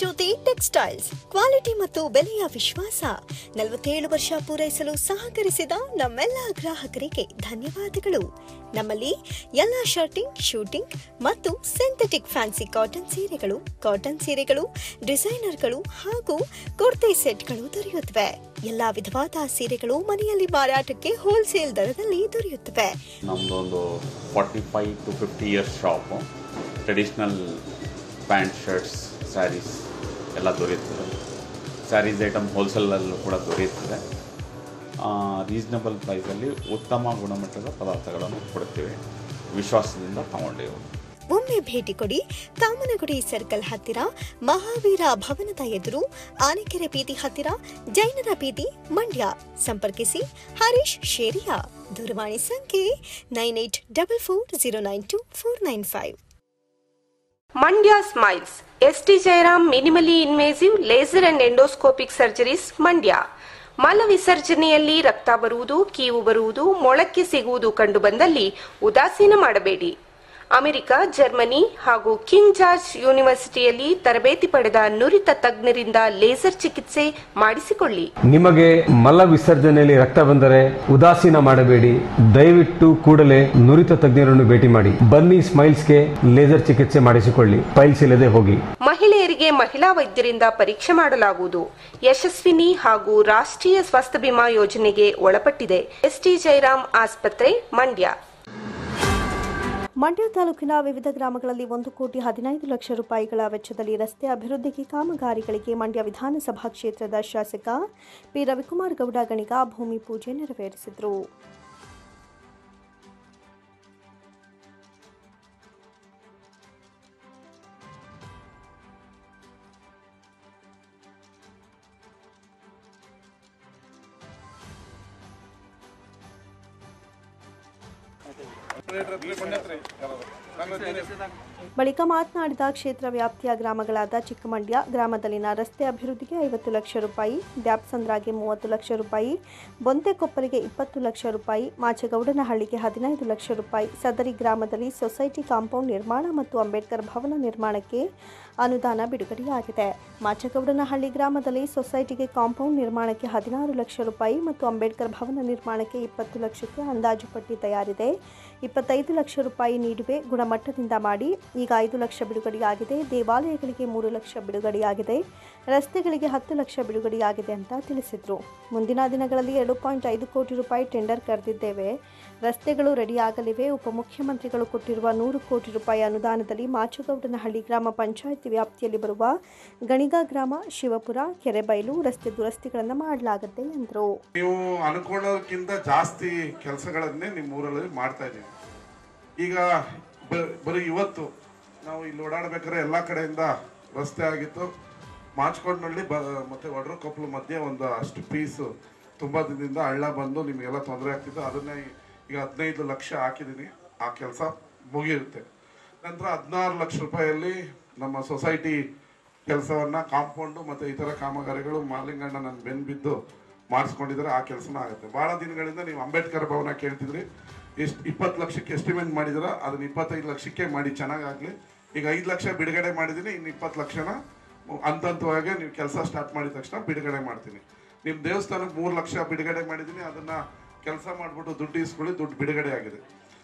ಜ್ಯೋತಿ textiles, quality ಮತ್ತು ಬೆಲೆಯ ವಿಶ್ವಾಸ. 47 ವರ್ಷ ಪೂರೈಸಲು ಸಹಕರಿಸಿದ ನಮ್ಮೆಲ್ಲ ಗ್ರಾಹಕರಿಗೆ ಧನ್ಯವಾದಗಳು. ನಮ್ಮಲ್ಲಿ ಎಲ್ಲ ಶರ್ಟಿಂಗ್, ಶೂಟಿಂಗ್ ಮತ್ತು ಸಿಂಥೆಟಿಕ್ ಫ್ಯಾನ್ಸಿ ಕಾಟನ್ ಸೀರೆಗಳು, ಡಿಸೈನರ್ಗಳು ಹಾಗೂ ಕುರ್ತಿ ಸೆಟ್ಗಳು ದೊರೆಯುತ್ತವೆ. ಎಲ್ಲಾ ವಿಧವಾದ ಸೀರೆಗಳು ಮನೆಯಲ್ಲಿ ಮಾರಾಟಕ್ಕೆ ಹೋಲ್ಸೇಲ್ ದರದಲ್ಲಿ ದೊರೆಯುತ್ತವೆ. ನಮ್ಮದೊಂದು 45 to 50 years shop. Traditional pant, shirts, sarees ಎಲ್ಲ ದೊರೆಯುತ್ತದೆ. ಸ್ಯಾರೀಸ್ ಐಟಮ್ ಹೋಲ್ಸೇಲಲ್ಲೂ ಕೂಡ ದೊರೆಯುತ್ತದೆ. ರೀಸನಬಲ್ ಪ್ರೈಸಲ್ಲಿ ಉತ್ತಮ ಗುಣಮಟ್ಟದ ಪದಾರ್ಥಗಳನ್ನು ಕೊಡ್ತೀವಿ. ವಿಶ್ವಾಸದಿಂದ ತಗೊಂಡೇವು. ಒಮ್ಮೆ ಭೇಟಿ ಕೊಡಿ. ಕಾಮನಗುಡಿ ಸರ್ಕಲ್ ಹತ್ತಿರ, ಮಹಾವೀರ ಭವನದ ಎದುರು, ಆನೆಕೆರೆ ಬೀದಿ ಹತ್ತಿರ, ಜೈನರ ಬೀದಿ, ಮಂಡ್ಯ. ಸಂಪರ್ಕಿಸಿ ಹರೀಶ್ ಶೇರಿಯಾ. ದೂರವಾಣಿ ಸಂಖ್ಯೆ 9844092495. Mandya smiles. ST Jayaram minimally invasive laser and endoscopic surgeries, Mandya. ಮಲ ವಿಸರ್ಜನೆಯಲ್ಲಿ ರಕ್ತ ಬರುವುದು, ಕೀವು ಬರುವುದು, ಮೊಳಕೆ ಸಿಗುವುದು ಕಂಡುಬಂದಲ್ಲಿ ಉದಾಸೀನ ಮಾಡಬೇಡಿ. ಅಮೆರಿಕ, ಜರ್ಮನಿ ಹಾಗೂ ಕಿಂಗ್ ಜಾರ್ಜ್ ಯೂನಿವರ್ಸಿಟಿಯಲ್ಲಿ ತರಬೇತಿ ಪಡೆದ ನುರಿತ ತಜ್ಞರಿಂದ ಲೇಸರ್ ಚಿಕಿತ್ಸೆ ಮಾಡಿಸಿಕೊಳ್ಳಿ. ನಿಮಗೆ ಮಲ ವಿಸರ್ಜನೆಯಲ್ಲಿ ರಕ್ತ ಬಂದರೆ ಉದಾಸೀನ ಮಾಡಬೇಡಿ. ದಯವಿಟ್ಟು ಕೂಡಲೇ ನುರಿತ ತಜ್ಞರನ್ನು ಭೇಟಿ ಮಾಡಿ. ಬನ್ನಿ ಸ್ಮೈಲ್ಸ್ಗೆ ಲೇಸರ್ ಚಿಕಿತ್ಸೆ ಮಾಡಿಸಿಕೊಳ್ಳಿ. ಪೈಲ್ಸ್ ಇಲ್ಲದೆ ಹೋಗಿ. ಮಹಿಳೆಯರಿಗೆ ಮಹಿಳಾ ವೈದ್ಯರಿಂದ ಪರೀಕ್ಷೆ ಮಾಡಲಾಗುವುದು. ಯಶಸ್ವಿನಿ ಹಾಗೂ ರಾಷ್ಟ್ರೀಯ ಸ್ವಾಸ್ಥ್ಯ ಬಿಮಾ ಯೋಜನೆಗೆ ಒಳಪಟ್ಟಿದೆ. ಎಸ್ಟಿ ಜಯರಾಮ್ ಆಸ್ಪತ್ರೆ, ಮಂಡ್ಯ. ಮಂಡ್ಯ ತಾಲೂಕಿನ ವಿವಿಧ ಗ್ರಾಮಗಳಲ್ಲಿ 1,15 ಲಕ್ಷ ರೂಪಾಯಿಗಳ ವೆಚ್ಚದಲ್ಲಿ ರಸ್ತೆ ಅಭಿವೃದ್ಧಿಗೆ ಕಾಮಗಾರಿಗಳಿಗೆ ಮಂಡ್ಯ ವಿಧಾನಸಭಾ ಕ್ಷೇತ್ರದ ಶಾಸಕ ಪಿ ರವಿಕುಮಾರ್ ಗೌಡ ಗಣಿಗ ಭೂಮಿ ಪೂಜೆ ನೆರವೇರಿಸಿದರು. ಬಳಿಕ ಮಾತನಾಡಿದ ಕ್ಷೇತ್ರ ವ್ಯಾಪ್ತಿಯ ಗ್ರಾಮಗಳಾದ ಚಿಕ್ಕಮಂಡ್ಯ ಗ್ರಾಮದಲ್ಲಿನ ರಸ್ತೆ ಅಭಿವೃದ್ಧಿಗೆ 50 ಲಕ್ಷ ರೂಪಾಯಿ, ದ್ಯಾಪ್ಸಂದ್ರಾಗೆ 30 ಲಕ್ಷ ರೂಪಾಯಿ, ಬೊಂತೆಕೊಪ್ಪರಿಗೆ 20 ಲಕ್ಷ ರೂಪಾಯಿ, ಮಾಚಗೌಡನಹಳ್ಳಿಗೆ 15 ಲಕ್ಷ ರೂಪಾಯಿ, ಸದರಿ ಗ್ರಾಮದಲ್ಲಿ ಸೊಸೈಟಿ ಕಾಂಪೌಂಡ್ ನಿರ್ಮಾಣ ಮತ್ತು ಅಂಬೇಡ್ಕರ್ ಭವನ ನಿರ್ಮಾಣಕ್ಕೆ ಅನುದಾನ ಬಿಡುಗಡೆಯಾಗಿದೆ. ಮಾಚಗೌಡನಹಳ್ಳಿ ಗ್ರಾಮದಲ್ಲಿ ಸೊಸೈಟಿಗೆ ಕಾಂಪೌಂಡ್ ನಿರ್ಮಾಣಕ್ಕೆ 16 ಲಕ್ಷ ರೂಪಾಯಿ ಮತ್ತು ಅಂಬೇಡ್ಕರ್ ಭವನ ನಿರ್ಮಾಣಕ್ಕೆ 20 ಲಕ್ಷಕ್ಕೆ ಅಂದಾಜು ಪಟ್ಟಿ ತಯಾರಿದೆ. 25 ಲಕ್ಷ ರೂಪಾಯಿ ನೀಡುವೆ ಗುಣಮಟ್ಟದಿಂದ ಮಾಡಿ. ಈಗ 5 ಲಕ್ಷ ಬಿಡುಗಡೆಯಾಗಿದೆ. ದೇವಾಲಯಗಳಿಗೆ 3 ಲಕ್ಷ ಬಿಡುಗಡೆಯಾಗಿದೆ. ರಸ್ತೆಗಳಿಗೆ 10 ಲಕ್ಷ ಬಿಡುಗಡೆಯಾಗಿದೆ ಅಂತ ತಿಳಿಸಿದರು. ಮುಂದಿನ ದಿನಗಳಲ್ಲಿ 2.5 ಕೋಟಿ ರೂಪಾಯಿ ಟೆಂಡರ್ ಕರೆದಿದ್ದೇವೆ. ರಸ್ತೆಗಳು ರೆಡಿಯಾಗಲಿವೆ. ಉಪಮುಖ್ಯಮಂತ್ರಿಗಳು ಕೊಟ್ಟಿರುವ 100 ಕೋಟಿ ರೂಪಾಯಿ ಅನುದಾನದಲ್ಲಿ ಮಾಚಗೌಡನಹಳ್ಳಿ ಗ್ರಾಮ ಪಂಚಾಯಿತಿ ವ್ಯಾಪ್ತಿಯಲ್ಲಿ ಬರುವ ಗಣಿಗ ಗ್ರಾಮ, ಶಿವಪುರ, ಕೆರೆಬೈಲು ರಸ್ತೆ ದುರಸ್ತಿಗಳನ್ನು ಮಾಡಲಾಗುತ್ತೆ ಎಂದರು. ನೀವು ಅನ್ಕೊಳ್ಳೋದಕ್ಕಿಂತ ಜಾಸ್ತಿ ಕೆಲಸಗಳನ್ನೇ ನಿಮ್ಮ ಊರಲ್ಲಿ ಮಾಡ್ತಾ ಇದ್ದೀವಿ. ಈಗ ಬರೀ ಇವತ್ತು ನಾವು ಇಲ್ಲಿ ಓಡಾಡಬೇಕಾದ್ರೆ ಎಲ್ಲ ಕಡೆಯಿಂದ ರಸ್ತೆ ಆಗಿತ್ತು. ಮಾಚ್ಕೊಂಡ್ನಲ್ಲಿ ಮತ್ತೆ ಒಡ್ರಕೊಪ್ಪಲು ಮಧ್ಯೆ ಒಂದು ಅಷ್ಟು ಪೀಸು ತುಂಬ ದಿನದಿಂದ ಹಳ್ಳ ಬಂದು ನಿಮಗೆಲ್ಲ ತೊಂದರೆ ಆಗ್ತಿತ್ತು. ಅದನ್ನೇ ಈಗ 15 ಲಕ್ಷ ಹಾಕಿದ್ದೀನಿ. ಆ ಕೆಲಸ ಮುಗಿಯುತ್ತೆ. ನಂತರ 16 ಲಕ್ಷ ರೂಪಾಯಿಯಲ್ಲಿ ನಮ್ಮ ಸೊಸೈಟಿ ಕೆಲಸವನ್ನು, ಕಾಂಪೌಂಡು ಮತ್ತು ಇತರ ಕಾಮಗಾರಿಗಳು ಮಾಲಿಂಗಣ್ಣ ನನ್ನ ಬೆನ್ನು ಬಿದ್ದು ಮಾಡಿಸ್ಕೊಂಡಿದ್ದಾರೆ. ಆ ಕೆಲಸನೂ ಆಗುತ್ತೆ. ಭಾಳ ದಿನಗಳಿಂದ ನೀವು ಅಂಬೇಡ್ಕರ್ ಭವನ ಕೇಳ್ತಿದ್ರಿ. 20 ಲಕ್ಷಕ್ಕೆ ಎಸ್ಟಿಮೇಟ್ ಮಾಡಿದ್ರೆ ಅದನ್ನ 25 ಲಕ್ಷಕ್ಕೆ ಮಾಡಿ ಚೆನ್ನಾಗಾಗಲಿ. ಈಗ 5 ಲಕ್ಷ ಬಿಡುಗಡೆ ಮಾಡಿದ್ದೀನಿ. ಇನ್ನು 20 ಲಕ್ಷನ ಹಂತವಾಗಿ ನೀವು ಕೆಲಸ ಸ್ಟಾರ್ಟ್ ಮಾಡಿದ ತಕ್ಷಣ ಬಿಡುಗಡೆ ಮಾಡ್ತೀನಿ. ನಿಮ್ಮ ದೇವಸ್ಥಾನಕ್ಕೆ 3 ಲಕ್ಷ ಬಿಡುಗಡೆ ಮಾಡಿದ್ದೀನಿ. ಅದನ್ನು ಕೆಲಸ ಮಾಡಿಬಿಟ್ಟು ದುಡ್ಡು ಇಸ್ಕೊಳ್ಳಿ. ದುಡ್ಡು ಬಿಡುಗಡೆ ಆಗಿದೆ.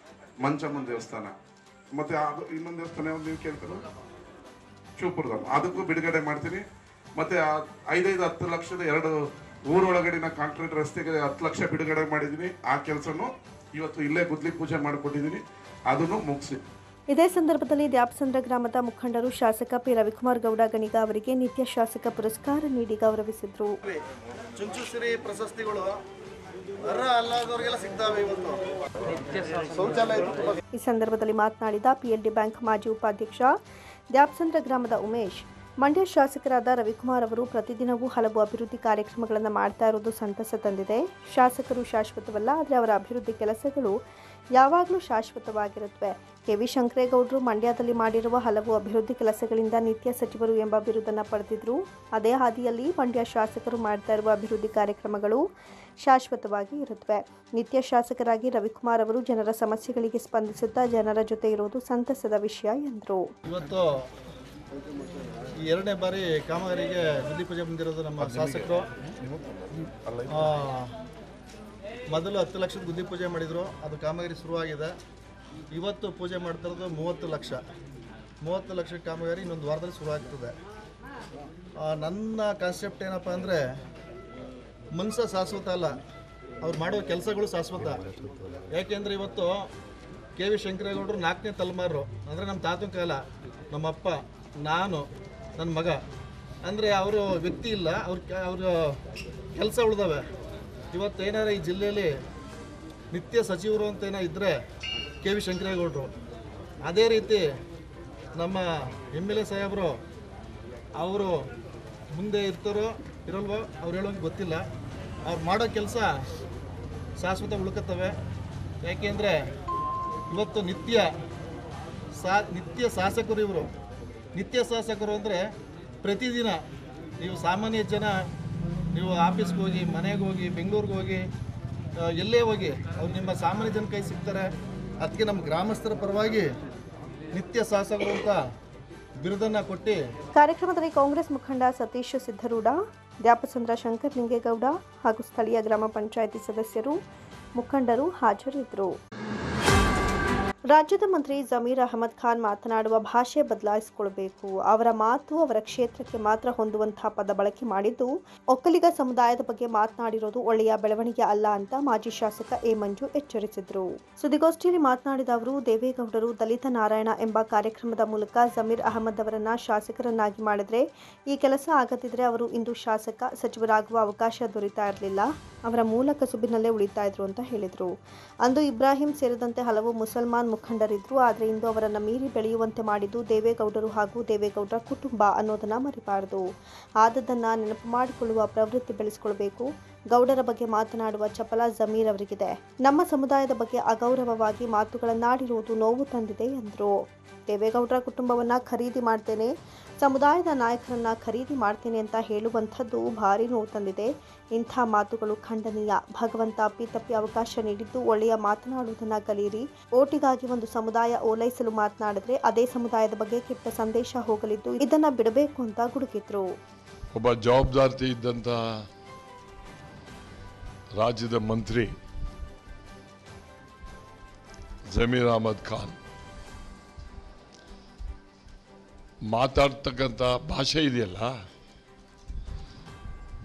ಮಂಚಮ್ಮನ ದೇವಸ್ಥಾನ ಮತ್ತು ಇನ್ನೊಂದು ದೇವಸ್ಥಾನ ನೀವು ಕೇಳ್ತಾರೆ ಶಿವಪುರದಲ್ಲಿ, ಅದಕ್ಕೂ ಬಿಡುಗಡೆ ಮಾಡ್ತೀನಿ. ಮತ್ತು 5-10 ಲಕ್ಷದ 2 ಊರೊಳಗಡಿನ ಕಾಂಕ್ರೀಟ್ ರಸ್ತೆಗೆ 10 ಲಕ್ಷ ಬಿಡುಗಡೆ ಮಾಡಿದ್ದೀನಿ. ಆ ಕೆಲಸನೂ ಇವತ್ತು ಇಲ್ಲೇ ಗುದ್ಲಿ ಪೂಜೆ ಮಾಡಿಕೊಟ್ಟಿದ್ದೀನಿ. ಅದನ್ನು ಮುಗಿಸಿ. ಇದೇ ಸಂದರ್ಭದಲ್ಲಿ ದ್ಯಾಪ್ಸಂದ್ರ ಗ್ರಾಮದ ಮುಖಂಡರು ಶಾಸಕ ಪಿ ರವಿಕುಮಾರ್ ಗೌಡ ಗಣಿಗ ಅವರಿಗೆ ನಿತ್ಯ ಶಾಸಕ ಪುರಸ್ಕಾರ ನೀಡಿ ಗೌರವಿಸಿದರು. ಚುಂಚುಶ್ರೀ ಪ್ರಶಸ್ತಿಗಳು ಈ ಸಂದರ್ಭದಲ್ಲಿ ಮಾತನಾಡಿದ ಪಿಎಲ್ಡಿ ಬ್ಯಾಂಕ್ ಮಾಜಿ ಉಪಾಧ್ಯಕ್ಷ ದ್ಯಾಪ್ಸಂದ್ರ ಗ್ರಾಮದ ಉಮೇಶ್, ಮಂಡ್ಯ ಶಾಸಕರಾದ ರವಿಕುಮಾರ್ ಅವರು ಪ್ರತಿದಿನವೂ ಹಲವು ಅಭಿವೃದ್ಧಿ ಕಾರ್ಯಕ್ರಮಗಳನ್ನು ಮಾಡ್ತಾ ಇರೋದು ಸಂತಸ ತಂದಿದೆ. ಶಾಸಕರು ಶಾಶ್ವತವಲ್ಲ, ಆದರೆ ಅವರ ಅಭಿವೃದ್ಧಿ ಕೆಲಸಗಳು ಯಾವಾಗಲೂ ಶಾಶ್ವತವಾಗಿರುತ್ತವೆ. ಕೆವಿ ಶಂಕರೇಗೌಡರು ಮಂಡ್ಯದಲ್ಲಿ ಮಾಡಿರುವ ಹಲವು ಅಭಿವೃದ್ಧಿ ಕೆಲಸಗಳಿಂದ ನಿತ್ಯ ಸಚಿವರು ಎಂಬ ಬಿರುದನ್ನು ಪಡೆದಿದ್ದರು. ಅದೇ ಹಾದಿಯಲ್ಲಿ ಮಂಡ್ಯ ಶಾಸಕರು ಮಾಡ್ತಾ ಇರುವ ಅಭಿವೃದ್ಧಿ ಕಾರ್ಯಕ್ರಮಗಳು ಶಾಶ್ವತವಾಗಿ ಇರುತ್ತವೆ. ನಿತ್ಯ ಶಾಸಕರಾಗಿ ರವಿಕುಮಾರ್ ಅವರು ಜನರ ಸಮಸ್ಯೆಗಳಿಗೆ ಸ್ಪಂದಿಸುತ್ತಾ ಜನರ ಜೊತೆ ಇರುವುದು ಸಂತಸದ ವಿಷಯ ಎಂದರು. ಇವತ್ತು ಈ ಈ 2ನೇ ಬಾರಿ ಕಾಮಗಾರಿಗೆ ಗುದ್ದಿ ಪೂಜೆ ಬಂದಿರೋದು ನಮ್ಮ ಶಾಸಕರು. ಮೊದಲು 10 ಲಕ್ಷದ ಗುದ್ದಿ ಪೂಜೆ ಮಾಡಿದರು, ಅದು ಕಾಮಗಾರಿ ಶುರುವಾಗಿದೆ. ಇವತ್ತು ಪೂಜೆ ಮಾಡ್ತಿರೋದು 30 ಲಕ್ಷ. 30 ಲಕ್ಷ ಕಾಮಗಾರಿ ಇನ್ನೊಂದು ವಾರದಲ್ಲಿ ಶುರುವಾಗ್ತದೆ. ನನ್ನ ಕಾನ್ಸೆಪ್ಟ್ ಏನಪ್ಪ ಅಂದರೆ, ಮನುಷ್ಯ ಶಾಶ್ವತ ಅಲ್ಲ, ಅವ್ರು ಮಾಡೋ ಕೆಲಸಗಳು ಶಾಶ್ವತ. ಯಾಕೆಂದರೆ ಇವತ್ತು ಕೆ ವಿ ಶಂಕರೇಗೌಡರು 4ನೇ ತಲೆಮಾರು, ಅಂದರೆ ನಮ್ಮ ತಾತನ ಕಾಲ, ನಮ್ಮಪ್ಪ, ನಾನು, ನನ್ನ ಮಗ, ಅಂದರೆ ಅವರು ವ್ಯಕ್ತಿ ಇಲ್ಲ, ಅವ್ರ ಕೆಲಸ ಉಳಿದವೆ. ಇವತ್ತೇನಾರ ಈ ಜಿಲ್ಲೆಯಲ್ಲಿ ನಿತ್ಯ ಸಚಿವರು ಅಂತ ಏನೋ ಇದ್ದರೆ ಕೆ ವಿ ಶಂಕರೇಗೌಡರು. ಅದೇ ರೀತಿ ನಮ್ಮ MLA ಸಾಹೇಬರು, ಅವರು ಮುಂದೆ ಇರ್ತಾರೋ ಇರಲ್ವೋ ಅವ್ರು ಹೇಳೋಂಗೆ ಗೊತ್ತಿಲ್ಲ. ಅವ್ರು ಮಾಡೋ ಕೆಲಸ ಶಾಶ್ವತ ಉಳ್ಕತ್ತವೆ. ಯಾಕೆಂದರೆ ಇವತ್ತು ನಿತ್ಯ ಶಾಸಕರು ಇವರು. ನಿತ್ಯ ಶಾಸಕರು ಅಂದರೆ ಪ್ರತಿದಿನ ನೀವು ಸಾಮಾನ್ಯ ಜನ, ನೀವು ಆಫೀಸ್ಗೆ ಹೋಗಿ, ಮನೆಗೆ ಹೋಗಿ, ಬೆಂಗಳೂರಿಗೆ ಹೋಗಿ, ಎಲ್ಲೇ ಹೋಗಿ ಅವ್ರು ನಿಮ್ಮ ಸಾಮಾನ್ಯ ಜನ ಕೈ ಸಿಗ್ತಾರೆ. ಅದಕ್ಕೆ ನಮ್ಮ ಗ್ರಾಮಸ್ಥರ ಪರವಾಗಿ ನಿತ್ಯ ಶಾಸಕರು ಅಂತ ಬಿರುದನ್ನು ಕೊಟ್ಟು. ಕಾರ್ಯಕ್ರಮದಲ್ಲಿ ಕಾಂಗ್ರೆಸ್ ಮುಖಂಡ ಸತೀಶ್ ಸಿದ್ದರೂಢ, ದ್ಯಾಪಚಂದ್ರ ಶಂಕರಲಿಂಗೇಗೌಡ ಹಾಗೂ ಸ್ಥಳೀಯ ಗ್ರಾಮ ಪಂಚಾಯಿತಿ ಸದಸ್ಯರು, ಮುಖಂಡರು ಹಾಜರಿದ್ದರು. ರಾಜ್ಯದ ಮಂತ್ರಿ ಜಮೀರ್ ಅಹಮದ್ ಖಾನ್ ಮಾತನಾಡುವ ಭಾಷೆ ಬದಲಾಯಿಸಿಕೊಳ್ಳಬೇಕು. ಅವರ ಮಾತು ಅವರ ಕ್ಷೇತ್ರಕ್ಕೆ ಮಾತ್ರ ಹೊಂದುವಂತಹ ಪದ ಬಳಕೆ ಮಾಡಿದ್ದು, ಒಕ್ಕಲಿಗ ಸಮುದಾಯದ ಬಗ್ಗೆ ಮಾತನಾಡಿರೋದು ಒಳ್ಳೆಯ ಬೆಳವಣಿಗೆ ಅಲ್ಲ ಅಂತ ಮಾಜಿ ಶಾಸಕ ಎ ಮಂಜು ಎಚ್ಚರಿಸಿದರು. ಸುದ್ದಿಗೋಷ್ಠಿಯಲ್ಲಿ ಮಾತನಾಡಿದ ಅವರು, ದೇವೇಗೌಡರು ದಲಿತ ನಾರಾಯಣ ಎಂಬ ಕಾರ್ಯಕ್ರಮದ ಮೂಲಕ ಜಮೀರ್ ಅಹಮದ್ ಅವರನ್ನ ಶಾಸಕರನ್ನಾಗಿ ಮಾಡಿದ್ರೆ ಈ ಕೆಲಸ ಆಗದಿದ್ರೆ ಅವರು ಇಂದು ಶಾಸಕ, ಸಚಿವರಾಗುವ ಅವಕಾಶ ದೊರೀತಾ ಇರಲಿಲ್ಲ. ಅವರ ಮೂಲ ಕಸುಬಿನಲ್ಲೇ ಉಳಿತಾ ಇದ್ರು ಅಂತ ಹೇಳಿದರು. ಅಂದು ಇಬ್ರಾಹಿಂ ಸೇರಿದಂತೆ ಹಲವು ಮುಸಲ್ಮಾನ್ ಮುಖಂಡರಿದ್ರು. ಆದರೆ ಇಂದು ಅವರನ್ನು ಮೀರಿ ಬೆಳೆಯುವಂತೆ ಮಾಡಿದ್ದು ದೇವೇಗೌಡರು ಹಾಗೂ ದೇವೇಗೌಡರ ಕುಟುಂಬ ಅನ್ನೋದನ್ನ ಮರಿಬಾರದು. ಆದದ್ದನ್ನು ನೆನಪು ಮಾಡಿಕೊಳ್ಳುವ ಪ್ರವೃತ್ತಿ ಬೆಳೆಸಿಕೊಳ್ಳಬೇಕು. ಗೌಡರ ಬಗ್ಗೆ ಮಾತನಾಡುವ ಚಪಲ ಜಮೀರ್ ಅವರಿಗಿದೆ. ನಮ್ಮ ಸಮುದಾಯದ ಬಗ್ಗೆ ಅಗೌರವವಾಗಿ ಮಾತುಗಳನ್ನಾಡಿರುವುದು ನೋವು ತಂದಿದೆ ಎಂದರು. ದೇವೇಗೌಡರ ಕುಟುಂಬವನ್ನು ಖರೀದಿ ಮಾಡ್ತೇನೆ, ಸಮುದಾಯದ ನಾಯಕರನ್ನ ಖರೀದಿ ಮಾಡ್ತೇನೆ ಅಂತ ಹೇಳುವಂಥದ್ದು ಭಾರಿ ನೋವು ತಂದಿದೆ. ಇಂಥ ಮಾತುಗಳು ಖಂಡನೀಯ. ಭಗವಂತ ಅಪ್ಪಿತಪ್ಪಿ ಅವಕಾಶ ನೀಡಿದ್ದು ಒಳ್ಳೆಯ ಮಾತನಾಡುವುದನ್ನು ಕಲಿಯಿರಿ. ಓಟಿಗಾಗಿ ಒಂದು ಸಮುದಾಯ ಓಲೈಸಲು ಮಾತನಾಡಿದ್ರೆ ಅದೇ ಸಮುದಾಯದ ಬಗ್ಗೆ ಕೆಟ್ಟ ಸಂದೇಶ ಹೋಗಲಿದ್ದು, ಇದನ್ನ ಬಿಡಬೇಕು ಅಂತ ಗುಡುಗಿದ್ರು. ಒಬ್ಬ ಜವಾಬ್ದಾರಿ ಇದ್ದಂಥ ರಾಜ್ಯದ ಮಂತ್ರಿ ಜಮೀರ್ ಅಹಮದ್ ಖಾನ್ ಮಾತಾಡ್ತಕ್ಕಂಥ ಭಾಷೆ ಇದೆಯಲ್ಲ,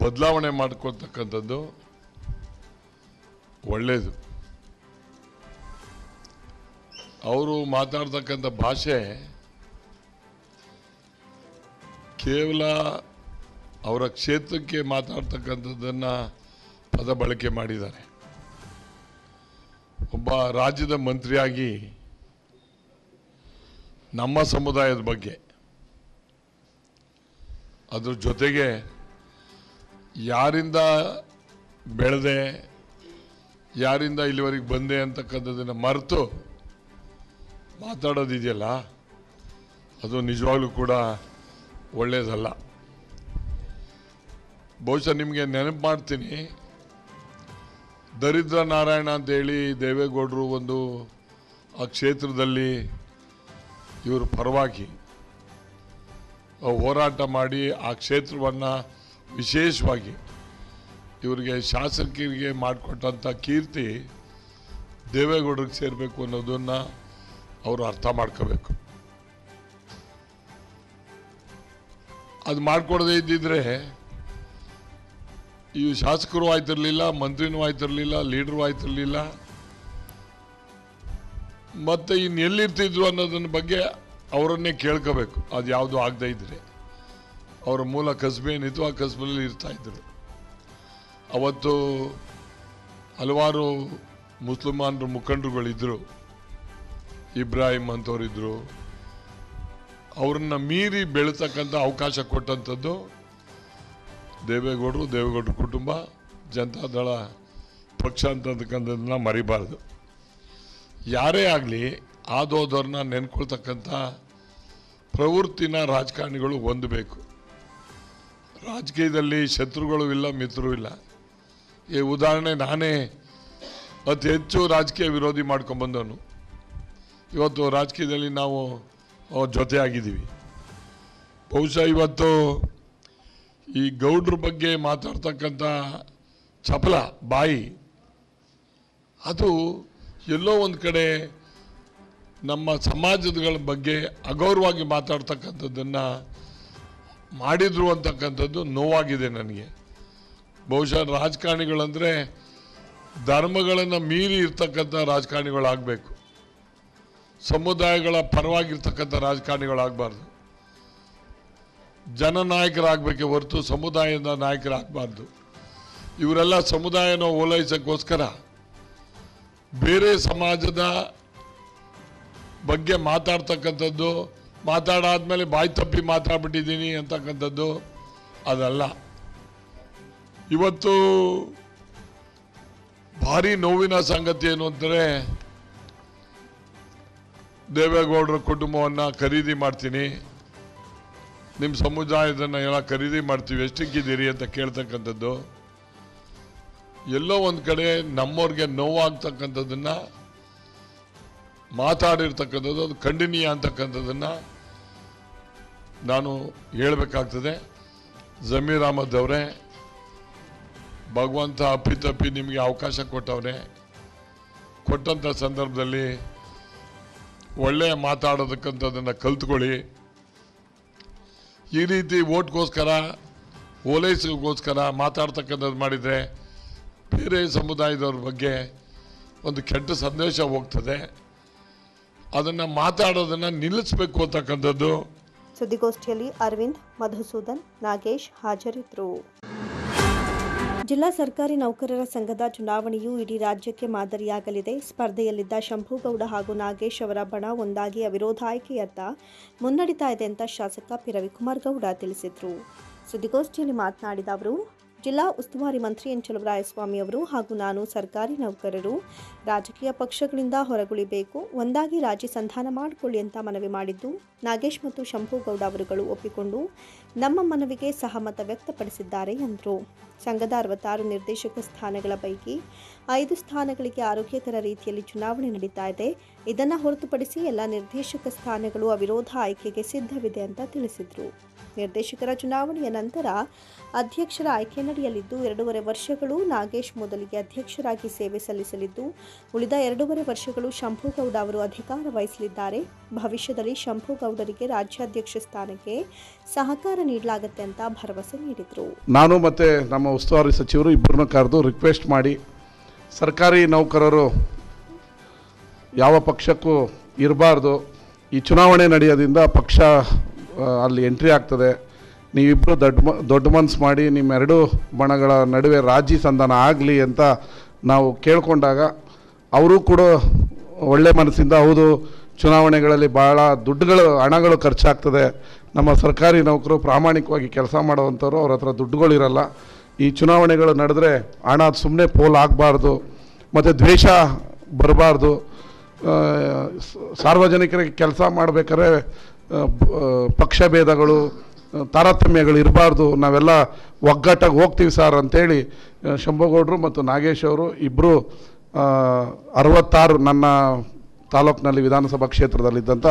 ಬದಲಾವಣೆ ಮಾಡ್ಕೊಳ್ತಕ್ಕಂಥದ್ದು ಒಳ್ಳೆಯದು. ಅವರು ಮಾತಾಡ್ತಕ್ಕಂಥ ಭಾಷೆ ಕೇವಲ ಅವರ ಕ್ಷೇತ್ರಕ್ಕೆ ಮಾತಾಡ್ತಕ್ಕಂಥದ್ದನ್ನು ಪದ ಬಳಕೆ ಮಾಡಿದ್ದಾರೆ. ಒಬ್ಬ ರಾಜ್ಯದ ಮಂತ್ರಿಯಾಗಿ ನಮ್ಮ ಸಮುದಾಯದ ಬಗ್ಗೆ, ಅದ್ರ ಜೊತೆಗೆ ಯಾರಿಂದ ಬೆಳೆದೆ, ಯಾರಿಂದ ಇಲ್ಲಿವರೆಗೆ ಬಂದೆ ಅಂತಕ್ಕಂಥದ್ದನ್ನು ಮರೆತು ಮಾತಾಡೋದಿದೆಯಲ್ಲ, ಅದು ನಿಜವಾಗ್ಲೂ ಕೂಡ ಒಳ್ಳೆಯದಲ್ಲ. ಬಹುಶಃ ನಿಮಗೆ ನೆನಪು ಮಾಡ್ತೀನಿ, ದರಿದ್ರ ನಾರಾಯಣ ಅಂತೇಳಿ ದೇವೇಗೌಡರು ಒಂದು ಆ ಕ್ಷೇತ್ರದಲ್ಲಿ ಇವರು ಪರವಾಗಿ ಹೋರಾಟ ಮಾಡಿ ಆ ಕ್ಷೇತ್ರವನ್ನು ವಿಶೇಷವಾಗಿ ಇವರಿಗೆ ಶಾಸಕರಿಗೆ ಮಾಡಿಕೊಟ್ಟಂಥ ಕೀರ್ತಿ ದೇವೇಗೌಡರಿಗೆ ಸೇರಬೇಕು ಅನ್ನೋದನ್ನು ಅವರು ಅರ್ಥ ಮಾಡ್ಕೋಬೇಕು. ಅದು ಮಾಡಿಕೊಡದೇ ಇದ್ದಿದ್ರೆ ಈ ಶಾಸಕರು ಆಯ್ತಿರಲಿಲ್ಲ, ಮಂತ್ರಿನೂ ಆಯ್ತಿರಲಿಲ್ಲ, ಲೀಡರು ಆಯ್ತಿರಲಿಲ್ಲ, ಮತ್ತು ಇನ್ನು ಎಲ್ಲಿರ್ತಿದ್ರು ಅನ್ನೋದನ್ನ ಬಗ್ಗೆ ಅವರನ್ನೇ ಕೇಳ್ಕೋಬೇಕು. ಅದು ಯಾವುದು ಆಗದೇ ಇದ್ರೆ ಅವರ ಮೂಲ ಕಸಬೇನಿತ್ತು, ಆ ಕಸಬಲ್ಲಿ ಇರ್ತಾಯಿದ್ರು. ಅವತ್ತು ಹಲವಾರು ಮುಸಲ್ಮಾನರು ಮುಖಂಡರುಗಳಿದ್ದರು, ಇಬ್ರಾಹಿಂ ಅಂತವರಿದ್ದರು. ಅವ್ರನ್ನ ಮೀರಿ ಬೆಳೆತಕ್ಕಂಥ ಅವಕಾಶ ಕೊಟ್ಟಂಥದ್ದು ದೇವೇಗೌಡರು, ದೇವೇಗೌಡರ ಕುಟುಂಬ, ಜನತಾದಳ ಪಕ್ಷ ಅಂತಕ್ಕಂಥದ್ದನ್ನ ಮರಿಬಾರ್ದು. ಯಾರೇ ಆಗಲಿ ಆದೋದವ್ರನ್ನ ನೆನ್ಕೊಳ್ತಕ್ಕಂಥ ಪ್ರವೃತ್ತಿನ ರಾಜಕಾರಣಿಗಳು ಹೊಂದಬೇಕು. ರಾಜಕೀಯದಲ್ಲಿ ಶತ್ರುಗಳು ಇಲ್ಲ, ಮಿತ್ರರು ಇಲ್ಲ. ಈ ಉದಾಹರಣೆ, ನಾನೇ ಅತಿ ಹೆಚ್ಚು ರಾಜಕೀಯ ವಿರೋಧಿ ಬಹುಶಃ ಇವತ್ತು ಈ ಗೌಡ್ರ ಬಗ್ಗೆ ಮಾತಾಡ್ತಕ್ಕಂಥ ಚಪಲ ಬಾಯಿ ಅದು ಎಲ್ಲೋ ಒಂದು ಕಡೆ ನಮ್ಮ ಸಮಾಜಗಳ ಬಗ್ಗೆ ಅಗೌರವಾಗಿ ಮಾತಾಡ್ತಕ್ಕಂಥದ್ದನ್ನು ಮಾಡಿದ್ರು ಅಂತಕ್ಕಂಥದ್ದು ನೋವಾಗಿದೆ ನನಗೆ. ಬಹುಶಃ ರಾಜಕಾರಣಿಗಳಂದರೆ ಧರ್ಮಗಳನ್ನು ಮೀರಿ ಇರ್ತಕ್ಕಂಥ ರಾಜಕಾರಣಿಗಳಾಗಬೇಕು, ಸಮುದಾಯಗಳ ಪರವಾಗಿರ್ತಕ್ಕಂಥ ರಾಜಕಾರಣಿಗಳಾಗಬಾರ್ದು, ಜನನಾಯಕರಾಗಬೇಕೆ ಹೊರತು ಸಮುದಾಯದ ನಾಯಕರಾಗಬಾರ್ದು. ಇವರೆಲ್ಲ ಸಮುದಾಯನ ಓಲೈಸೋಕ್ಕೋಸ್ಕರ ಬೇರೆ ಸಮಾಜದ ಬಗ್ಗೆ ಮಾತಾಡ್ತಕ್ಕಂಥದ್ದು, ಮಾತಾಡಾದ್ಮೇಲೆ ಬಾಯಿ ತಪ್ಪಿ ಮಾತಾಡ್ಬಿಟ್ಟಿದ್ದೀನಿ ಅಂತಕ್ಕಂಥದ್ದು ಅದಲ್ಲ. ಇವತ್ತು ಭಾರಿ ನೋವಿನ ಸಂಗತಿ ಏನು ಅಂದರೆ, ದೇವೇಗೌಡರ ಕುಟುಂಬವನ್ನು ಖರೀದಿ ಮಾಡ್ತೀನಿ, ನಿಮ್ಮ ಸಮುದಾಯದನ್ನು ಎಲ್ಲ ಖರೀದಿ ಮಾಡ್ತೀವಿ, ಎಷ್ಟಕ್ಕಿದ್ದೀರಿ ಅಂತ ಕೇಳ್ತಕ್ಕಂಥದ್ದು. ಎಲ್ಲೋ ಒಂದು ಕಡೆ ನಮ್ಮವ್ರಿಗೆ ನೋವಾಗ್ತಕ್ಕಂಥದ್ದನ್ನು ಮಾತಾಡಿರ್ತಕ್ಕಂಥದ್ದು ಅದು ಖಂಡನೀಯ ಅಂತಕ್ಕಂಥದ್ದನ್ನು ನಾನು ಹೇಳಬೇಕಾಗ್ತದೆ. ಜಮೀರ್ ಅಹಮದ್ ಅವರೇ, ಭಗವಂತ ಅಪ್ಪಿತಪ್ಪಿ ನಿಮಗೆ ಅವಕಾಶ ಕೊಟ್ಟವ್ರೆ. ಕೊಟ್ಟಂಥ ಸಂದರ್ಭದಲ್ಲಿ ಒಳ್ಳೆಯ ಮಾತಾಡೋದಕ್ಕಂಥದ್ದನ್ನು ಕಲ್ತ್ಕೊಳ್ಳಿ. ಈ ರೀತಿ ಓಟ್ಗೋಸ್ಕರ ಓಲೈಸಿಗೋಸ್ಕರ ಮಾತಾಡ್ತಕ್ಕಂಥದ್ದು ಮಾಡಿದರೆ ಬೇರೆ ಸಮುದಾಯದವ್ರ ಬಗ್ಗೆ ಒಂದು ಕೆಟ್ಟ ಸಂದೇಶ ಹೋಗ್ತದೆ. ಅದನ್ನು ಮಾತಾಡೋದನ್ನು ನಿಲ್ಲಿಸಬೇಕು ಅಂತಕ್ಕಂಥದ್ದು. ಸುದ್ದಿಗೋಷ್ಠಿಯಲ್ಲಿ ಅರವಿಂದ್, ಮಧುಸೂದನ್, ನಾಗೇಶ್ ಹಾಜರಿದ್ದರು. ಜಿಲ್ಲಾ ಸರ್ಕಾರಿ ನೌಕರರ ಸಂಘದ ಚುನಾವಣೆಯು ಇಡೀ ರಾಜ್ಯಕ್ಕೆ ಮಾದರಿಯಾಗಲಿದೆ. ಸ್ಪರ್ಧೆಯಲ್ಲಿದ್ದ ಶಂಭುಗೌಡ ಹಾಗೂ ನಾಗೇಶ್ ಅವರ ಬಣ ಒಂದಾಗಿ ಅವಿರೋಧ ಆಯ್ಕೆಯತ್ತ ಮುನ್ನಡೀತಾ ಇದೆ ಅಂತ ಶಾಸಕ ಪಿ ರವಿಕುಮಾರ್ ಗೌಡ ತಿಳಿಸಿದರು. ಸುದ್ದಿಗೋಷ್ಠಿಯಲ್ಲಿ ಮಾತನಾಡಿದ ಅವರು, ಜಿಲ್ಲಾ ಉಸ್ತುವಾರಿ ಮಂತ್ರಿ ಎನ್ ಚಲುವರಾಯಸ್ವಾಮಿ ಅವರು ಹಾಗೂ ನಾನು ಸರ್ಕಾರಿ ನೌಕರರು ರಾಜಕೀಯ ಪಕ್ಷಗಳಿಂದ ಹೊರಗುಳಿಬೇಕು, ಒಂದಾಗಿ ರಾಜಿ ಸಂಧಾನ ಮಾಡಿಕೊಳ್ಳಿ ಅಂತ ಮನವಿ ಮಾಡಿದ್ದು, ನಾಗೇಶ್ ಮತ್ತು ಶಂಭುಗೌಡ ಅವರುಗಳು ಒಪ್ಪಿಕೊಂಡು ನಮ್ಮ ಮನವಿಗೆ ಸಹಮತ ವ್ಯಕ್ತಪಡಿಸಿದ್ದಾರೆ ಎಂದರು. ಸಂಘದ 66 ನಿರ್ದೇಶಕ ಸ್ಥಾನಗಳ ಪೈಕಿ 5 ಸ್ಥಾನಗಳಿಗೆ ಆರೋಗ್ಯಕರ ರೀತಿಯಲ್ಲಿ ಚುನಾವಣೆ ನಡೀತಾ ಇದೆ. ಇದನ್ನು ಹೊರತುಪಡಿಸಿ ಎಲ್ಲ ನಿರ್ದೇಶಕ ಸ್ಥಾನಗಳು ಅವಿರೋಧ ಆಯ್ಕೆಗೆ ಸಿದ್ಧವಿದೆ ಅಂತ ತಿಳಿಸಿದರು. ನಿರ್ದೇಶಕರ ಚುನಾವಣೆಯ ನಂತರ ಅಧ್ಯಕ್ಷರ ಆಯ್ಕೆ ನಡೆಯಲಿದ್ದು, 2.5 ವರ್ಷಗಳು ನಾಗೇಶ್ ಮೊದಲಿಗೆ ಅಧ್ಯಕ್ಷರಾಗಿ ಸೇವೆ ಸಲ್ಲಿಸಲಿದ್ದು, ಉಳಿದ 2.5 ವರ್ಷಗಳು ಶಂಭುಗೌಡ ಅವರು ಅಧಿಕಾರ ವಹಿಸಲಿದ್ದಾರೆ. ಭವಿಷ್ಯದಲ್ಲಿ ಶಂಭುಗೌಡರಿಗೆ ರಾಜ್ಯಾಧ್ಯಕ್ಷ ಸ್ಥಾನಕ್ಕೆ ಸಹಕಾರ ನೀಡಲಾಗುತ್ತೆ ಅಂತ ಭರವಸೆ ನೀಡಿದರು. ನಾನು ಮತ್ತು ನಮ್ಮ ಉಸ್ತುವಾರಿ ಸಚಿವರು ಇಬ್ಬರನ್ನ ಕರೆದು ರಿಕ್ವೆಸ್ಟ್ ಮಾಡಿ, ಸರ್ಕಾರಿ ನೌಕರರು ಯಾವ ಪಕ್ಷಕ್ಕೂ ಇರಬಾರ್ದು, ಈ ಚುನಾವಣೆ ನಡೆಯೋದ್ರಿಂದ ಪಕ್ಷ ಅಲ್ಲಿ ಎಂಟ್ರಿ ಆಗ್ತದೆ, ನೀವಿಬ್ಬರು ದೊಡ್ಡ ಮನಸ್ಸು ಮಾಡಿ ನಿಮ್ಮ 2 ಬಣಗಳ ನಡುವೆ ರಾಜಿ ಸಂಧಾನ ಆಗಲಿ ಅಂತ ನಾವು ಕೇಳಿಕೊಂಡಾಗ ಅವರು ಕೂಡ ಒಳ್ಳೆ ಮನಸ್ಸಿಂದ, ಹೌದು ಚುನಾವಣೆಗಳಲ್ಲಿ ಭಾಳ ಹಣಗಳು ಖರ್ಚಾಗ್ತದೆ, ನಮ್ಮ ಸರ್ಕಾರಿ ನೌಕರು ಪ್ರಾಮಾಣಿಕವಾಗಿ ಕೆಲಸ ಮಾಡೋವಂಥವ್ರು, ಅವ್ರ ಹತ್ರ ದುಡ್ಡುಗಳಿರಲ್ಲ, ಈ ಚುನಾವಣೆಗಳು ನಡೆದ್ರೆ ಹಣ ಸುಮ್ಮನೆ ಪೋಲ್ ಆಗಬಾರ್ದು, ಮತ್ತು ದ್ವೇಷ ಬರಬಾರ್ದು, ಸಾರ್ವಜನಿಕರಿಗೆ ಕೆಲಸ ಮಾಡಬೇಕಾದ್ರೆ ಪಕ್ಷಭೇದಗಳು ತಾರತಮ್ಯಗಳು ಇರಬಾರ್ದು, ನಾವೆಲ್ಲ ಒಗ್ಗಟ್ಟಾಗಿ ಹೋಗ್ತೀವಿ ಸರ್ ಅಂತೇಳಿ ಶಂಭುಗೌಡರು ಮತ್ತು ನಾಗೇಶ್ ಅವರು ಇಬ್ಬರು 66 ನನ್ನ ತಾಲೂಕಿನಲ್ಲಿ ವಿಧಾನಸಭಾ ಕ್ಷೇತ್ರದಲ್ಲಿದ್ದಂಥ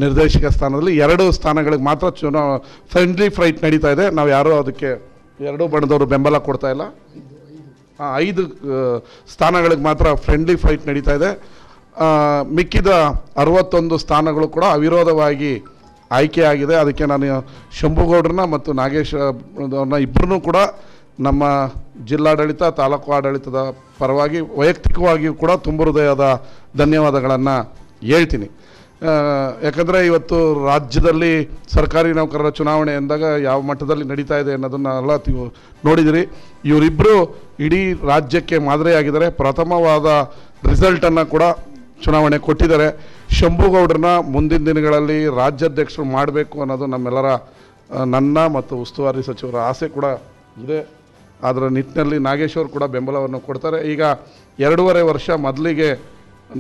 ನಿರ್ದೇಶಕ ಸ್ಥಾನದಲ್ಲಿ 2 ಸ್ಥಾನಗಳಿಗೆ ಮಾತ್ರ ಫ್ರೆಂಡ್ಲಿ ಫೈಟ್ ನಡೀತಾ ಇದೆ. ನಾವು ಯಾರೂ ಅದಕ್ಕೆ 2 ಬಣದವರು ಬೆಂಬಲ ಕೊಡ್ತಾ ಇಲ್ಲ. 5 ಸ್ಥಾನಗಳಿಗೆ ಮಾತ್ರ ಫ್ರೆಂಡ್ಲಿ ಫೈಟ್ ನಡೀತಾ ಇದೆ. ಮಿಕ್ಕಿದ 61 ಸ್ಥಾನಗಳು ಕೂಡ ಅವಿರೋಧವಾಗಿ ಆಯ್ಕೆಯಾಗಿದೆ. ಅದಕ್ಕೆ ನಾನು ಶಂಭುಗೌಡ್ರನ್ನ ಮತ್ತು ನಾಗೇಶ್ ಅವ್ರನ್ನ ಇಬ್ಬರನ್ನೂ ಕೂಡ ನಮ್ಮ ಜಿಲ್ಲಾಡಳಿತ, ತಾಲೂಕು ಆಡಳಿತದ ಪರವಾಗಿ ವೈಯಕ್ತಿಕವಾಗಿಯೂ ಕೂಡ ತುಂಬ ಹೃದಯದ ಧನ್ಯವಾದಗಳನ್ನು ಹೇಳ್ತೀನಿ. ಯಾಕಂದರೆ ಇವತ್ತು ರಾಜ್ಯದಲ್ಲಿ ಸರ್ಕಾರಿ ನೌಕರರ ಚುನಾವಣೆ ಎಂದಾಗ ಯಾವ ಮಟ್ಟದಲ್ಲಿ ನಡೀತಾ ಇದೆ ಅನ್ನೋದನ್ನೆಲ್ಲ ನೋಡಿದಿರಿ. ಇವರಿಬ್ಬರು ಇಡೀ ರಾಜ್ಯಕ್ಕೆ ಮಾದರಿಯಾಗಿದ್ದಾರೆ. ಪ್ರಥಮವಾದ ರಿಸಲ್ಟನ್ನು ಕೂಡ ಚುನಾವಣೆ ಕೊಟ್ಟಿದ್ದಾರೆ. ಶಂಭುಗೌಡ್ರನ್ನ ಮುಂದಿನ ದಿನಗಳಲ್ಲಿ ರಾಜ್ಯಾಧ್ಯಕ್ಷರು ಮಾಡಬೇಕು ಅನ್ನೋದು ನಮ್ಮೆಲ್ಲರ, ನನ್ನ ಮತ್ತು ಉಸ್ತುವಾರಿ ಸಚಿವರ ಆಸೆ ಕೂಡ ಇದೆ. ಅದರ ನಿಟ್ಟಿನಲ್ಲಿ ನಾಗೇಶ್ ಅವರು ಕೂಡ ಬೆಂಬಲವನ್ನು ಕೊಡ್ತಾರೆ. ಈಗ 2.5 ವರ್ಷ ಮೊದಲಿಗೆ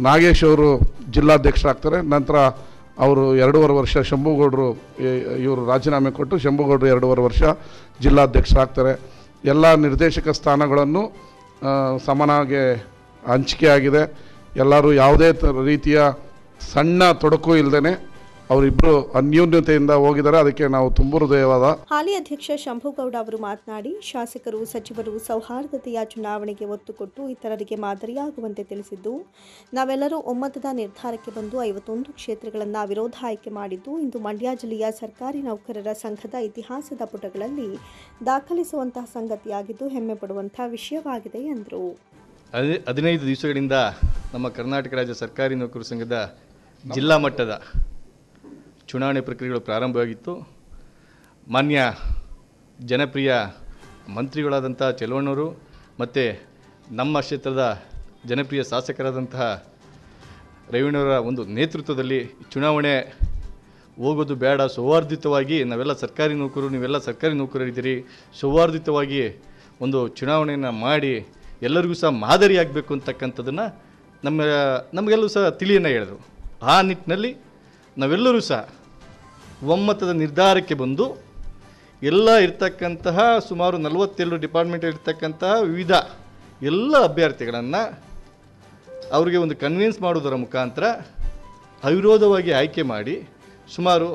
ನಾಗೇಶ್ ಅವರು ಜಿಲ್ಲಾಧ್ಯಕ್ಷರಾಗ್ತಾರೆ. ನಂತರ ಅವರು 2.5 ವರ್ಷ ಶಂಭುಗೌಡರು ಇವರು ರಾಜೀನಾಮೆ ಕೊಟ್ಟು ಶಂಭುಗೌಡರು 2.5 ವರ್ಷ ಜಿಲ್ಲಾಧ್ಯಕ್ಷರಾಗ್ತಾರೆ. ಎಲ್ಲ ನಿರ್ದೇಶಕ ಸ್ಥಾನಗಳನ್ನು ಸಮನಾಗಿ ಹಂಚಿಕೆ ಆಗಿದೆ. ಎಲ್ಲರೂ ಯಾವುದೇ ರೀತಿಯ ಸಣ್ಣ ತೊಡಕು ಇಲ್ಲದೇ ಅವರಿಬ್ಬರು ಅನ್ಯೋನ್ಯತೆಯಿಂದ ಹೋಗಿದ್ದಾರೆ. ಅದಕ್ಕೆ ನಾವು ತುಂಬ ಹೃದಯವಾದ. ಹಾಲಿ ಅಧ್ಯಕ್ಷ ಶಂಭುಗೌಡ ಅವರು ಮಾತನಾಡಿ, ಶಾಸಕರು ಸಚಿವರು ಸೌಹಾರ್ದತೆಯ ಚುನಾವಣೆಗೆ ಒತ್ತು ಕೊಟ್ಟು ಇತರರಿಗೆ ಮಾದರಿಯಾಗುವಂತೆ ತಿಳಿಸಿದ್ದು, ನಾವೆಲ್ಲರೂ ಒಮ್ಮತದ ನಿರ್ಧಾರಕ್ಕೆ ಬಂದು 51 ಕ್ಷೇತ್ರಗಳನ್ನು ವಿರೋಧ ಆಯ್ಕೆ ಮಾಡಿದ್ದು ಇಂದು ಮಂಡ್ಯ ಜಿಲ್ಲೆಯ ಸರ್ಕಾರಿ ನೌಕರರ ಸಂಘದ ಇತಿಹಾಸದ ಪುಟಗಳಲ್ಲಿ ದಾಖಲಿಸುವಂತಹ ಸಂಗತಿಯಾಗಿದ್ದು ಹೆಮ್ಮೆ ಪಡುವಂತಹ ವಿಷಯವಾಗಿದೆ ಎಂದರು. 15 ದಿವಸಗಳಿಂದ ನಮ್ಮ ಕರ್ನಾಟಕ ರಾಜ್ಯ ಸರ್ಕಾರಿ ನೌಕರರ ಸಂಘದ ಜಿಲ್ಲಾ ಮಟ್ಟದ ಚುನಾವಣೆ ಪ್ರಕ್ರಿಯೆಗಳು ಪ್ರಾರಂಭವಾಗಿತ್ತು. ಮಾನ್ಯ ಜನಪ್ರಿಯ ಮಂತ್ರಿಗಳಾದಂಥ ಚೆಲುವಣ್ಣವರು ಮತ್ತು ನಮ್ಮ ಕ್ಷೇತ್ರದ ಜನಪ್ರಿಯ ಶಾಸಕರಾದಂತಹ ರೇವಣ್ಣವರ ಒಂದು ನೇತೃತ್ವದಲ್ಲಿ ಚುನಾವಣೆ ಹೋಗೋದು ಬೇಡ, ಸೌಹಾರ್ದಿತವಾಗಿ ನಾವೆಲ್ಲ ಸರ್ಕಾರಿ ನೌಕರರು, ನೀವೆಲ್ಲ ಸರ್ಕಾರಿ ನೌಕರರಿದ್ದೀರಿ, ಸೌಹಾರ್ದಿತವಾಗಿ ಒಂದು ಚುನಾವಣೆಯನ್ನು ಮಾಡಿ ಎಲ್ಲರಿಗೂ ಸಹ ಮಾದರಿಯಾಗಬೇಕು ಅಂತಕ್ಕಂಥದ್ದನ್ನು ನಮಗೆಲ್ಲರೂ ಸಹ ತಿಳಿಯನ್ನು ಹೇಳಿದರು. ಆ ನಿಟ್ಟಿನಲ್ಲಿ ನಾವೆಲ್ಲರೂ ಸಹ ಒಮ್ಮತದ ನಿರ್ಧಾರಕ್ಕೆ ಬಂದು ಎಲ್ಲ ಇರ್ತಕ್ಕಂತಹ ಸುಮಾರು 42 ಡಿಪಾರ್ಟ್ಮೆಂಟ್ ಇರ್ತಕ್ಕಂತಹ ವಿವಿಧ ಎಲ್ಲ ಅಭ್ಯರ್ಥಿಗಳನ್ನು ಅವರಿಗೆ ಒಂದು ಕನ್ವಿನ್ಸ್ ಮಾಡೋದರ ಮುಖಾಂತರ ಅವಿರೋಧವಾಗಿ ಆಯ್ಕೆ ಮಾಡಿ ಸುಮಾರು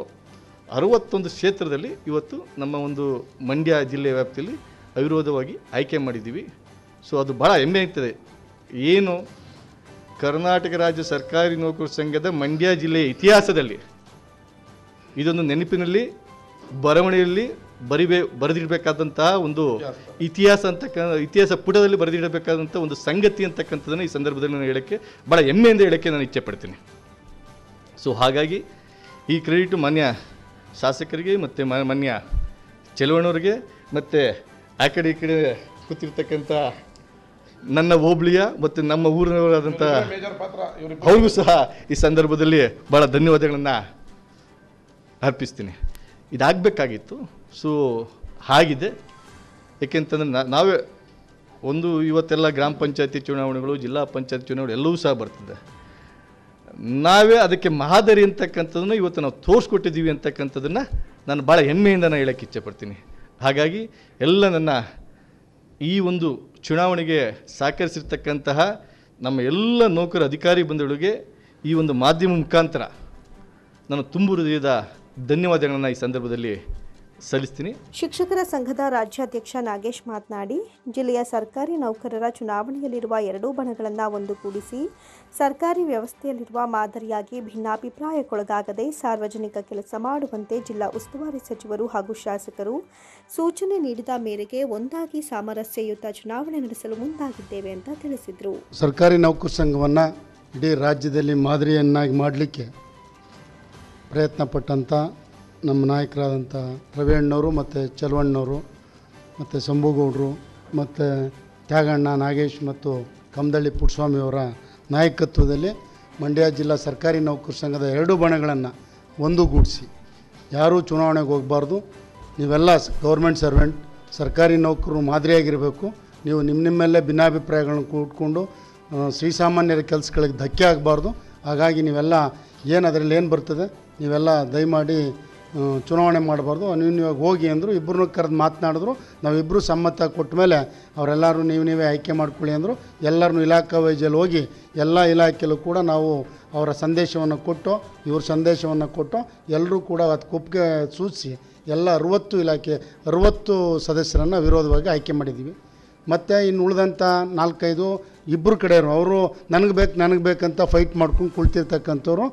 61 ಕ್ಷೇತ್ರದಲ್ಲಿ ಇವತ್ತು ನಮ್ಮ ಒಂದು ಮಂಡ್ಯ ಜಿಲ್ಲೆಯ ವ್ಯಾಪ್ತಿಯಲ್ಲಿ ಅವಿರೋಧವಾಗಿ ಆಯ್ಕೆ ಮಾಡಿದ್ದೀವಿ. ಸೊ ಅದು ಭಾಳ ಹೆಮ್ಮೆ ಆಗ್ತದೆ. ಏನು ಕರ್ನಾಟಕ ರಾಜ್ಯ ಸರ್ಕಾರಿ ನೌಕರರ ಸಂಘದ ಮಂಡ್ಯ ಜಿಲ್ಲೆಯ ಇತಿಹಾಸದಲ್ಲಿ ಇದೊಂದು ನೆನಪಿನಲ್ಲಿ ಬರವಣಿಗೆಯಲ್ಲಿ ಬರೆದಿಡಬೇಕಾದಂತಹ ಒಂದು ಇತಿಹಾಸ ಪುಟದಲ್ಲಿ ಬರೆದಿಡಬೇಕಾದಂಥ ಒಂದು ಸಂಗತಿ ಅಂತಕ್ಕಂಥದ್ದನ್ನು ಈ ಸಂದರ್ಭದಲ್ಲಿ ನಾನು ಹೇಳೋಕ್ಕೆ ಭಾಳ ಹೆಮ್ಮೆಯಿಂದ ಹೇಳೋಕ್ಕೆ ನಾನು ಇಚ್ಛೆ ಪಡ್ತೀನಿ. ಸೊ ಹಾಗಾಗಿ ಈ ಕ್ರೆಡಿಟು ಮಾನ್ಯ ಶಾಸಕರಿಗೆ ಮತ್ತು ಮಾನ್ಯ ಚೆಲುವಣ್ಣವರಿಗೆ ಮತ್ತು ಆ ಕಡೆ ಈ ಕಡೆ ಕೂತಿರ್ತಕ್ಕಂಥ ನನ್ನ ಹೋಬಳಿಯ ಮತ್ತು ನಮ್ಮ ಊರಿನವರಾದಂಥ ಅವ್ರಿಗೂ ಸಹ ಈ ಸಂದರ್ಭದಲ್ಲಿ ಭಾಳ ಧನ್ಯವಾದಗಳನ್ನು ಅರ್ಪಿಸ್ತೀನಿ. ಇದಾಗಬೇಕಾಗಿತ್ತು. ಸೊ ಆಗಿದೆ. ಏಕೆಂತಂದರೆ ನಾವೇ ಒಂದು ಇವತ್ತೆಲ್ಲ ಗ್ರಾಮ ಪಂಚಾಯತಿ ಚುನಾವಣೆಗಳು, ಜಿಲ್ಲಾ ಪಂಚಾಯತ್ ಚುನಾವಣೆ ಎಲ್ಲವೂ ಸಹ ಬರ್ತದೆ. ನಾವೇ ಅದಕ್ಕೆ ಮಾದರಿ ಅಂತಕ್ಕಂಥದ್ದನ್ನು ಇವತ್ತು ನಾವು ತೋರಿಸ್ಕೊಟ್ಟಿದ್ದೀವಿ ಅಂತಕ್ಕಂಥದ್ದನ್ನು ನಾನು ಭಾಳ ಹೆಮ್ಮೆಯಿಂದ ನಾನು ಹೇಳೋಕ್ಕೆ ಇಚ್ಛೆಪಡ್ತೀನಿ. ಹಾಗಾಗಿ ಎಲ್ಲ ನನ್ನ ಈ ಒಂದು ಚುನಾವಣೆಗೆ ಸಹಕರಿಸಿರ್ತಕ್ಕಂತಹ ನಮ್ಮ ಎಲ್ಲ ನೌಕರ ಅಧಿಕಾರಿ ಬಂಧುಗಳಿಗೆ ಈ ಒಂದು ಮಾಧ್ಯಮ ಮುಖಾಂತರ ನಾನು ತುಂಬ ಹೃದಯದ ಧನ್ಯವಾದಗಳನ್ನು ಈ ಸಂದರ್ಭದಲ್ಲಿ ಸಲ್ಲಿಸ್ತೀನಿ. ಶಿಕ್ಷಕರ ಸಂಘದ ರಾಜ್ಯಾಧ್ಯಕ್ಷ ನಾಗೇಶ್ ಮಾತನಾಡಿ, ಜಿಲ್ಲೆಯ ಸರ್ಕಾರಿ ನೌಕರರ ಚುನಾವಣೆಯಲ್ಲಿರುವ 2 ಬಣಗಳನ್ನು ಒಂದುಗೂಡಿಸಿ ಸರ್ಕಾರಿ ವ್ಯವಸ್ಥೆಯಲ್ಲಿರುವ ಮಾದರಿಯಾಗಿ ಭಿನ್ನಾಭಿಪ್ರಾಯಕ್ಕೊಳಗಾಗದೆ ಸಾರ್ವಜನಿಕ ಕೆಲಸ ಮಾಡುವಂತೆ ಜಿಲ್ಲಾ ಉಸ್ತುವಾರಿ ಸಚಿವರು ಹಾಗೂ ಶಾಸಕರು ಸೂಚನೆ ನೀಡಿದ ಮೇರೆಗೆ ಒಂದಾಗಿ ಸಾಮರಸ್ಯಯುತ ಚುನಾವಣೆ ನಡೆಸಲು ಮುಂದಾಗಿದ್ದೇವೆ ಅಂತ ತಿಳಿಸಿದರು. ಸರ್ಕಾರಿ ನೌಕರ ಸಂಘವನ್ನು ಇಡೀ ರಾಜ್ಯದಲ್ಲಿ ಮಾದರಿಯನ್ನಾಗಿ ಮಾಡಲಿಕ್ಕೆ ಪ್ರಯತ್ನಪಟ್ಟಂಥ ನಮ್ಮ ನಾಯಕರಾದಂಥ ರವಿಯಣ್ಣವರು ಮತ್ತು ಚೆಲುವಣ್ಣವರು ಮತ್ತು ಶಂಭುಗೌಡರು ಮತ್ತು ತ್ಯಾಗಣ್ಣ, ನಾಗೇಶ್ ಮತ್ತು ಕಮದಳ್ಳಿ ಪುಟ್ಟಸ್ವಾಮಿಯವರ ನಾಯಕತ್ವದಲ್ಲಿ ಮಂಡ್ಯ ಜಿಲ್ಲಾ ಸರ್ಕಾರಿ ನೌಕರ ಸಂಘದ 2 ಬಣಗಳನ್ನು ಒಂದುಗೂಡಿಸಿ ಯಾರೂ ಚುನಾವಣೆಗೆ ಹೋಗಬಾರ್ದು, ನೀವೆಲ್ಲ ಗೌರ್ಮೆಂಟ್ ಸರ್ವೆಂಟ್, ಸರ್ಕಾರಿ ನೌಕರರು ಮಾದರಿಯಾಗಿರಬೇಕು, ನೀವು ನಿಮ್ಮಲ್ಲೇ ಭಿನ್ನಾಭಿಪ್ರಾಯಗಳನ್ನು ಕೂತ್ಕೊಂಡು ಶ್ರೀಸಾಮಾನ್ಯರ ಕೆಲಸಗಳಿಗೆ ಧಕ್ಕೆ ಆಗಬಾರ್ದು. ಹಾಗಾಗಿ ನೀವೆಲ್ಲ ಅದರಲ್ಲಿ ಏನು ಬರ್ತದೆ ನೀವೆಲ್ಲ ದಯಮಾಡಿ ಚುನಾವಣೆ ಮಾಡಬಾರ್ದು, ಅನ್ಯೂನ್ಯವಾಗಿ ಹೋಗಿ ಅಂದರು. ಇಬ್ಬರನ್ನೂ ಕರೆದು ಮಾತನಾಡಿದ್ರು. ನಾವಿಬ್ಬರು ಸಮ್ಮತ ಕೊಟ್ಟ ಮೇಲೆ ಅವರೆಲ್ಲರೂ ನೀವೇ ಆಯ್ಕೆ ಮಾಡ್ಕೊಳ್ಳಿ ಅಂದರು. ಎಲ್ಲರನ್ನೂ ಇಲಾಖಾ ವೈಜಲ್ಲಿ ಹೋಗಿ ಎಲ್ಲ ಇಲಾಖೆಯಲ್ಲೂ ಕೂಡ ನಾವು ಅವರ ಸಂದೇಶವನ್ನು ಕೊಟ್ಟು ಇವ್ರ ಸಂದೇಶವನ್ನು ಕೊಟ್ಟು ಎಲ್ಲರೂ ಕೂಡ ಅದಕ್ಕೆ ಒಪ್ಪಿಗೆ ಸೂಚಿಸಿ ಎಲ್ಲ 60 ಸದಸ್ಯರನ್ನು ವಿರೋಧವಾಗಿ ಆಯ್ಕೆ ಮಾಡಿದ್ದೀವಿ. ಮತ್ತು ಇನ್ನು ಉಳಿದಂಥ 4-5 ಇಬ್ಬರು ಕಡೆಯವರು ಅವರು ನನಗೆ ಬೇಕಂತ ಫೈಟ್ ಮಾಡ್ಕೊಂಡು ಕುಳಿತಿರ್ತಕ್ಕಂಥವ್ರು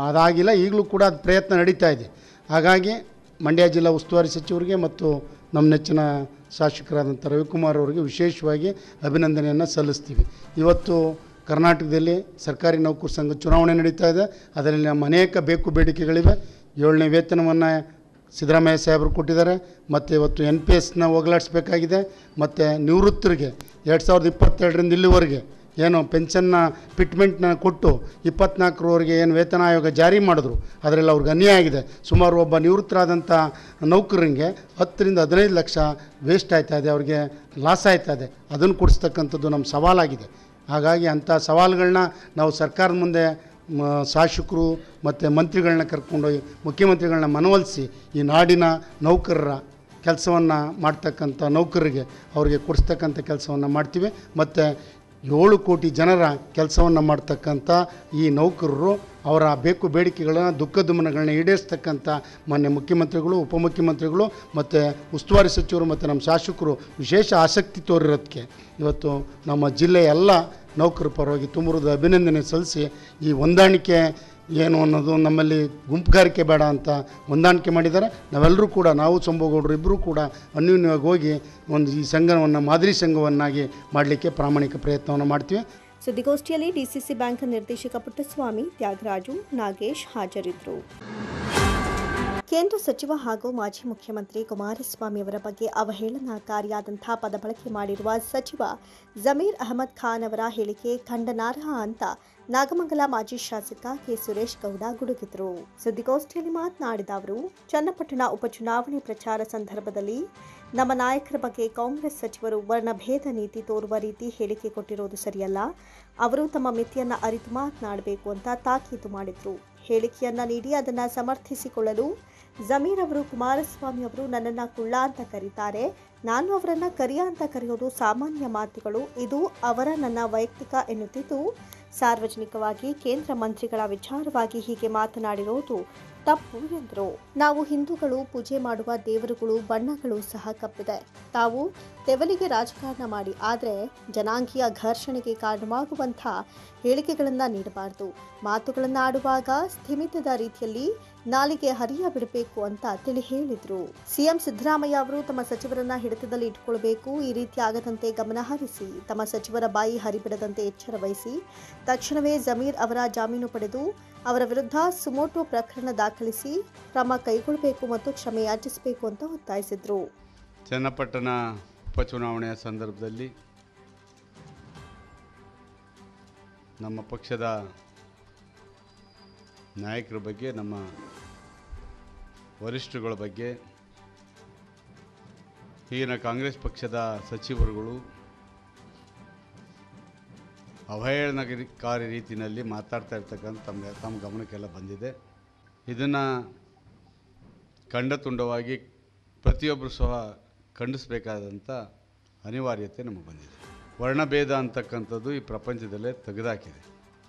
ಅದಾಗಿಲ್ಲ. ಈಗಲೂ ಕೂಡ ಅದು ಪ್ರಯತ್ನ ನಡೀತಾ ಇದೆ. ಹಾಗಾಗಿ ಮಂಡ್ಯ ಜಿಲ್ಲಾ ಉಸ್ತುವಾರಿ ಸಚಿವರಿಗೆ ಮತ್ತು ನಮ್ಮ ನೆಚ್ಚಿನ ಶಾಸಕರಾದಂಥ ರವಿಕುಮಾರ್ ಅವರಿಗೆ ವಿಶೇಷವಾಗಿ ಅಭಿನಂದನೆಯನ್ನು ಸಲ್ಲಿಸ್ತೀವಿ. ಇವತ್ತು ಕರ್ನಾಟಕದಲ್ಲಿ ಸರ್ಕಾರಿ ನೌಕರ ಸಂಘ ಚುನಾವಣೆ ನಡೀತಾ ಇದೆ. ಅದರಲ್ಲಿ ನಮ್ಮ ಅನೇಕ ಬೇಡಿಕೆಗಳಿವೆ. 7ನೇ ವೇತನವನ್ನು ಸಿದ್ದರಾಮಯ್ಯ ಸಾಹೇಬರು ಕೊಟ್ಟಿದ್ದಾರೆ. ಮತ್ತು ಇವತ್ತು NPSನ ಹೋಗಲಾಡಿಸ್ಬೇಕಾಗಿದೆ. ಮತ್ತು ನಿವೃತ್ತರಿಗೆ 2022ರಿಂದ ಇಲ್ಲಿವರೆಗೆ ಏನು ಪೆನ್ಷನ್ನ ಫಿಟ್ಮೆಂಟ್ನ ಕೊಟ್ಟು 24ರವರೆಗೆ ಏನು ವೇತನ ಆಯೋಗ ಜಾರಿ ಮಾಡಿದ್ರು ಅದರಲ್ಲಿ ಅವ್ರಿಗೆ ಅನ್ಯಾಯ ಆಗಿದೆ. ಸುಮಾರು ಒಬ್ಬ ನಿವೃತ್ತರಾದಂಥ ನೌಕರರಿಗೆ 10ರಿಂದ 15 ಲಕ್ಷ ವೇಸ್ಟ್ ಆಯ್ತಾ ಇದೆ, ಅವ್ರಿಗೆ ಲಾಸ್ ಆಯ್ತಾ ಇದೆ. ಅದನ್ನು ಕೊಡಿಸ್ತಕ್ಕಂಥದ್ದು ನಮ್ಮ ಸವಾಲಾಗಿದೆ. ಹಾಗಾಗಿ ಅಂಥ ಸವಾಲುಗಳನ್ನ ನಾವು ಸರ್ಕಾರದ ಮುಂದೆ ಶಾಸಕರು ಮತ್ತು ಮಂತ್ರಿಗಳನ್ನ ಕರ್ಕೊಂಡೋಗಿ ಮುಖ್ಯಮಂತ್ರಿಗಳನ್ನ ಮನವೊಲಿಸಿ ಈ ನಾಡಿನ ನೌಕರರ ಕೆಲಸವನ್ನು ಮಾಡ್ತಕ್ಕಂಥ ನೌಕರರಿಗೆ ಅವರಿಗೆ ಕೊಡಿಸ್ತಕ್ಕಂಥ ಕೆಲಸವನ್ನು ಮಾಡ್ತೀವಿ. ಮತ್ತು 7 ಕೋಟಿ ಜನರ ಕೆಲಸವನ್ನು ಮಾಡ್ತಕ್ಕಂಥ ಈ ನೌಕರರು ಅವರ ಬೇಕು ಬೇಡಿಕೆಗಳನ್ನ ದುಃಖ ದುಮ್ಮನಗಳನ್ನ ಈಡೇರಿಸ್ತಕ್ಕಂಥ ಮಾನ್ಯ ಮುಖ್ಯಮಂತ್ರಿಗಳು, ಉಪಮುಖ್ಯಮಂತ್ರಿಗಳು ಮತ್ತು ಉಸ್ತುವಾರಿ ಸಚಿವರು ಮತ್ತು ನಮ್ಮ ಶಾಸಕರು ವಿಶೇಷ ಆಸಕ್ತಿ ತೋರಿರೋದಕ್ಕೆ ಇವತ್ತು ನಮ್ಮ ಜಿಲ್ಲೆಯ ಎಲ್ಲ ನೌಕರ ಪರವಾಗಿ ತುಂಬುರದ ಅಭಿನಂದನೆ ಸಲ್ಲಿಸಿ, ಈ ಹೊಂದಾಣಿಕೆ ಏನು ಅನ್ನೋದು ನಮ್ಮಲ್ಲಿ ಗುಂಪುಗಾರಿಕೆ ಬೇಡ ಅಂತ ಹೊಂದಾಣಿಕೆ ಮಾಡಿದ್ದಾರೆ. ನಾವೆಲ್ಲರೂ ಕೂಡ, ನಾವು ಸಂಬೋಗೌಡರು ಇಬ್ಬರೂ ಕೂಡ ಅನ್ಯೂನ್ಯವಾಗಿ ಹೋಗಿ ಒಂದು ಈ ಸಂಘವನ್ನು ಮಾದರಿ ಸಂಘವನ್ನಾಗಿ ಮಾಡಲಿಕ್ಕೆ ಪ್ರಾಮಾಣಿಕ ಪ್ರಯತ್ನವನ್ನು ಮಾಡ್ತೀವಿ. ಸುದ್ದಿಗೋಷ್ಠಿಯಲ್ಲಿ ಡಿಸಿಸಿ ಬ್ಯಾಂಕ್ ನಿರ್ದೇಶಕ ಪುಟ್ಟಸ್ವಾಮಿ, ತ್ಯಾಗರಾಜು, ನಾಗೇಶ್ ಹಾಜರಿದ್ದರು. ಕೇಂದ್ರ ಸಚಿವ ಹಾಗೂ ಮಾಜಿ ಮುಖ್ಯಮಂತ್ರಿ ಕುಮಾರಸ್ವಾಮಿ ಅವರ ಬಗ್ಗೆ ಅವಹೇಳನಕಾರಿಯಾದಂಥ ಪದ ಬಳಕೆ ಮಾಡಿರುವ ಸಚಿವ ಜಮೀರ್ ಅಹಮದ್ ಖಾನ್ ಅವರ ಹೇಳಿಕೆ ಖಂಡನಾರ್ಹ ಅಂತ ನಾಗಮಂಗಲ ಮಾಜಿ ಶಾಸಕ ಕೆ ಸುರೇಶ್ ಗೌಡ ಗುಡುಗಿದರು. ಸುದ್ದಿಗೋಷ್ಠಿಯಲ್ಲಿ ಮಾತನಾಡಿದ ಅವರು, ಚನ್ನಪಟ್ಟಣ ಉಪಚುನಾವಣೆ ಪ್ರಚಾರ ಸಂದರ್ಭದಲ್ಲಿ ನಮ್ಮ ನಾಯಕರ ಬಗ್ಗೆ ಕಾಂಗ್ರೆಸ್ ಸಚಿವರು ವರ್ಣಭೇದ ನೀತಿ ತೋರುವ ರೀತಿ ಹೇಳಿಕೆ ಕೊಟ್ಟಿರೋದು ಸರಿಯಲ್ಲ. ಅವರು ತಮ್ಮ ಮಿತಿಯನ್ನು ಅರಿತು ಮಾತನಾಡಬೇಕು ಅಂತ ತಾಕೀತು ಮಾಡಿದರು. ಹೇಳಿಕೆಯನ್ನ ನೀಡಿ ಅದನ್ನು ಸಮರ್ಥಿಸಿಕೊಳ್ಳಲು ಜಮೀರ್ ಅವರು, ಕುಮಾರಸ್ವಾಮಿ ಅವರು ನನ್ನನ್ನು ಕುಳ್ಳ ಅಂತ ಕರೀತಾರೆ, ನಾನು ಅವರನ್ನು ಕರಿಯ ಅಂತ ಕರೆಯೋದು ಸಾಮಾನ್ಯ ಮಾತುಗಳು, ಇದು ಅವರ ನನ್ನ ವೈಯಕ್ತಿಕ ಎನ್ನುತ್ತಿದ್ದು, ಸಾರ್ವಜನಿಕವಾಗಿ ಕೇಂದ್ರ ಮಂತ್ರಿಗಳ ವಿಚಾರವಾಗಿ ಹೀಗೆ ಮಾತನಾಡಿರೋದು ತಪ್ಪು ಎಂದರು. ನಾವು ಹಿಂದೂಗಳು ಪೂಜೆ ಮಾಡುವ ದೇವರುಗಳು ಬಣ್ಣಗಳು ಸಹ ಕಪ್ಪಿದೆ. ತಾವು ತೆವಲಿಗೆ ರಾಜಕಾರಣ ಮಾಡಿ, ಆದರೆ ಜನಾಂಗೀಯ ಘರ್ಷಣೆಗೆ ಕಾರಣವಾಗುವಂಥ ಹೇಳಿಕೆಗಳನ್ನು ನೀಡಬಾರದು. ಮಾತುಗಳನ್ನು ಆಡುವಾಗ ಸ್ಥಿಮಿತದ ರೀತಿಯಲ್ಲಿ ನಾಲಿಗೆ ಹರಿಯ ಬಿಡಬೇಕು ಅಂತ ತಿಳಿ ಹೇಳಿದರು. ಸಿಎಂ ಸಿದ್ದರಾಮಯ್ಯ ಅವರು ತಮ್ಮ ಸಚಿವರನ್ನ ಹಿಡಿತದಲ್ಲಿ ಇಟ್ಟುಕೊಳ್ಳಬೇಕು. ಈ ರೀತಿ ಆಗದಂತೆ ಗಮನ ಹರಿಸಿ, ತಮ್ಮ ಸಚಿವರ ಬಾಯಿ ಹರಿಬಿಡದಂತೆ ಎಚ್ಚರ ವಹಿಸಿ, ತಕ್ಷಣವೇ ಜಮೀರ್ ಅವರ ಜಾಮೀನು ಪಡೆದು ಅವರ ವಿರುದ್ಧ ಸುಮೋಟೋ ಪ್ರಕರಣ ದಾಖಲಿಸಿ ಕ್ರಮ ಕೈಗೊಳ್ಳಬೇಕು ಮತ್ತು ಕ್ಷಮೆ ಯಾಚಿಸಬೇಕು ಅಂತ ಒತ್ತಾಯಿಸಿದರು. ಚನ್ನಪಟ್ಟಣ ಉಪಚುನಾವಣೆಯ ಸಂದರ್ಭದಲ್ಲಿ ನಮ್ಮ ಪಕ್ಷದ ನಾಯಕರ ಬಗ್ಗೆ, ನಮ್ಮ ವರಿಷ್ಠರುಗಳ ಬಗ್ಗೆ, ಈಗಿನ ಕಾಂಗ್ರೆಸ್ ಪಕ್ಷದ ಸಚಿವರುಗಳು ಅವಹೇಳನಕಾರಿ ರೀತಿಯಲ್ಲಿ ಮಾತಾಡ್ತಾ ಇರ್ತಕ್ಕಂಥ ತಮ್ಮ ಗಮನಕ್ಕೆಲ್ಲ ಬಂದಿದೆ. ಇದನ್ನು ಖಂಡತುಂಡವಾಗಿ ಪ್ರತಿಯೊಬ್ಬರು ಸಹ ಖಂಡಿಸಬೇಕಾದಂಥ ಅನಿವಾರ್ಯತೆ ನಮಗೆ ಬಂದಿದೆ. ವರ್ಣಭೇದ ಅಂತಕ್ಕಂಥದ್ದು ಈ ಪ್ರಪಂಚದಲ್ಲೇ ತೆಗೆದುಹಾಕಿದೆ.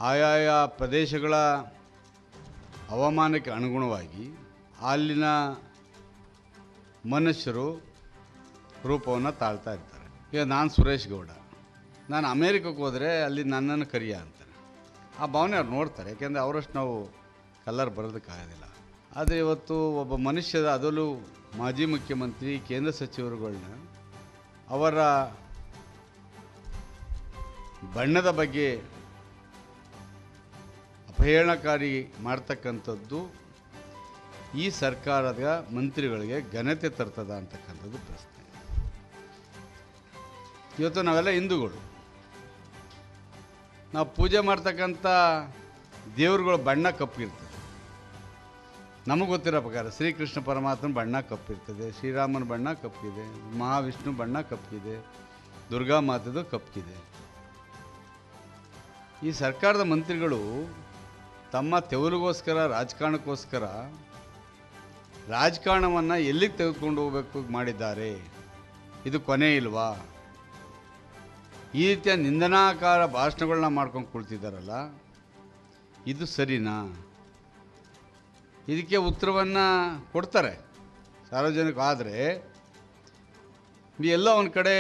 ಆಯಾಯ ಪ್ರದೇಶಗಳ ಹವಾಮಾನಕ್ಕೆ ಅನುಗುಣವಾಗಿ ಅಲ್ಲಿನ ಮನುಷ್ಯರು ರೂಪವನ್ನು ತಾಳ್ತಾ ಇರ್ತಾರೆ. ಈಗ ನಾನು ಸುರೇಶ್ ಗೌಡ, ನಾನು ಅಮೇರಿಕಕ್ಕೆ ಹೋದರೆ ಅಲ್ಲಿ ನನ್ನನ್ನು ಕರಿಯ ಅಂತಾರೆ. ಆ ಭಾವನೆ ಅವ್ರು ನೋಡ್ತಾರೆ, ಯಾಕೆಂದರೆ ಅವರಷ್ಟು ನಾವು ಕಲ್ಲರ್ ಬರೋದಕ್ಕಾಗೋದಿಲ್ಲ. ಆದರೆ ಇವತ್ತು ಒಬ್ಬ ಮನುಷ್ಯದ, ಅದರಲ್ಲೂ ಮಾಜಿ ಮುಖ್ಯಮಂತ್ರಿ, ಕೇಂದ್ರ ಸಚಿವರುಗಳನ್ನ ಅವರ ಬಣ್ಣದ ಬಗ್ಗೆ ಅಪಹೇಳನಕಾರಿ ಮಾಡ್ತಕ್ಕಂಥದ್ದು ಈ ಸರ್ಕಾರದ ಮಂತ್ರಿಗಳಿಗೆ ಘನತೆ ತರ್ತದ ಅಂತಕ್ಕಂಥದ್ದು ಪ್ರಶ್ನೆ. ಇವತ್ತು ನಾವೆಲ್ಲ ಹಿಂದೂಗಳು, ನಾವು ಪೂಜೆ ಮಾಡ್ತಕ್ಕಂಥ ದೇವ್ರುಗಳ ಬಣ್ಣ ಕಪ್ಪಿರ್ತದೆ. ನಮಗೆ ಗೊತ್ತಿರೋ ಪ್ರಕಾರ ಶ್ರೀಕೃಷ್ಣ ಪರಮಾತ್ಮನ ಬಣ್ಣ ಕಪ್ಪಿರ್ತದೆ, ಶ್ರೀರಾಮನ ಬಣ್ಣ ಕಪ್ಪಿದೆ, ಮಹಾವಿಷ್ಣು ಬಣ್ಣ ಕಪ್ಪಿದೆ, ದುರ್ಗಾ ಮಾತೆದು ಕಪ್ಪಿದೆ. ಈ ಸರ್ಕಾರದ ಮಂತ್ರಿಗಳು ತಮ್ಮ ತೆವಲಿಗೋಸ್ಕರ, ರಾಜಕಾರಣಕ್ಕೋಸ್ಕರ ರಾಜಕಾರಣವನ್ನು ಎಲ್ಲಿಗೆ ತೆಗೆದುಕೊಂಡು ಹೋಗಬೇಕು ಮಾಡಿದ್ದಾರೆ. ಇದು ಕೊನೆ ಇಲ್ವಾ? ಈ ರೀತಿಯ ನಿಂದನಾಕಾರ ಭಾಷಣಗಳನ್ನ ಮಾಡ್ಕೊಂಡು ಕುಳ್ತಿದ್ದಾರಲ್ಲ, ಇದು ಸರಿನಾ? ಇದಕ್ಕೆ ಉತ್ತರವನ್ನು ಕೊಡ್ತಾರೆ ಸಾರ್ವಜನಿಕ. ಆದರೆ ಎಲ್ಲ ಒಂದು ಕಡೆ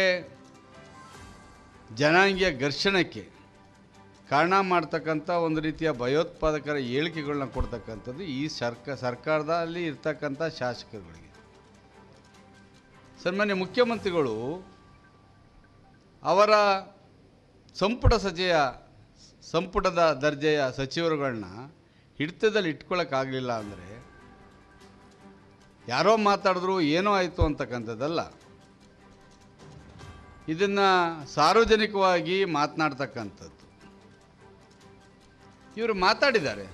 ಜನಾಂಗೀಯ ಘರ್ಷಣೆಗೆ ಕಾರಣ ಮಾಡ್ತಕ್ಕಂಥ ಒಂದು ರೀತಿಯ ಭಯೋತ್ಪಾದಕರ ಹೇಳಿಕೆಗಳನ್ನ ಕೊಡ್ತಕ್ಕಂಥದ್ದು ಈ ಸರ್ಕಾರದಲ್ಲಿ ಇರ್ತಕ್ಕಂಥ ಶಾಸಕರುಗಳಿಗೆ. ಸನ್ಮಾನ್ಯ ಮುಖ್ಯಮಂತ್ರಿಗಳು ಅವರ ಸಂಪುಟದ ದರ್ಜೆಯ ಸಚಿವರುಗಳನ್ನ ಹಿಡಿತದಲ್ಲಿ ಇಟ್ಕೊಳ್ಳೋಕ್ಕಾಗಲಿಲ್ಲ ಅಂದರೆ ಯಾರೋ ಮಾತಾಡಿದ್ರು ಏನೋ ಆಯಿತು ಅಂತಕ್ಕಂಥದ್ದಲ್ಲ. ಇದನ್ನು ಸಾರ್ವಜನಿಕವಾಗಿ ಮಾತನಾಡ್ತಕ್ಕಂಥದ್ದು. ಇವರು ಮಾತಾಡಿದ್ದಾರೆ.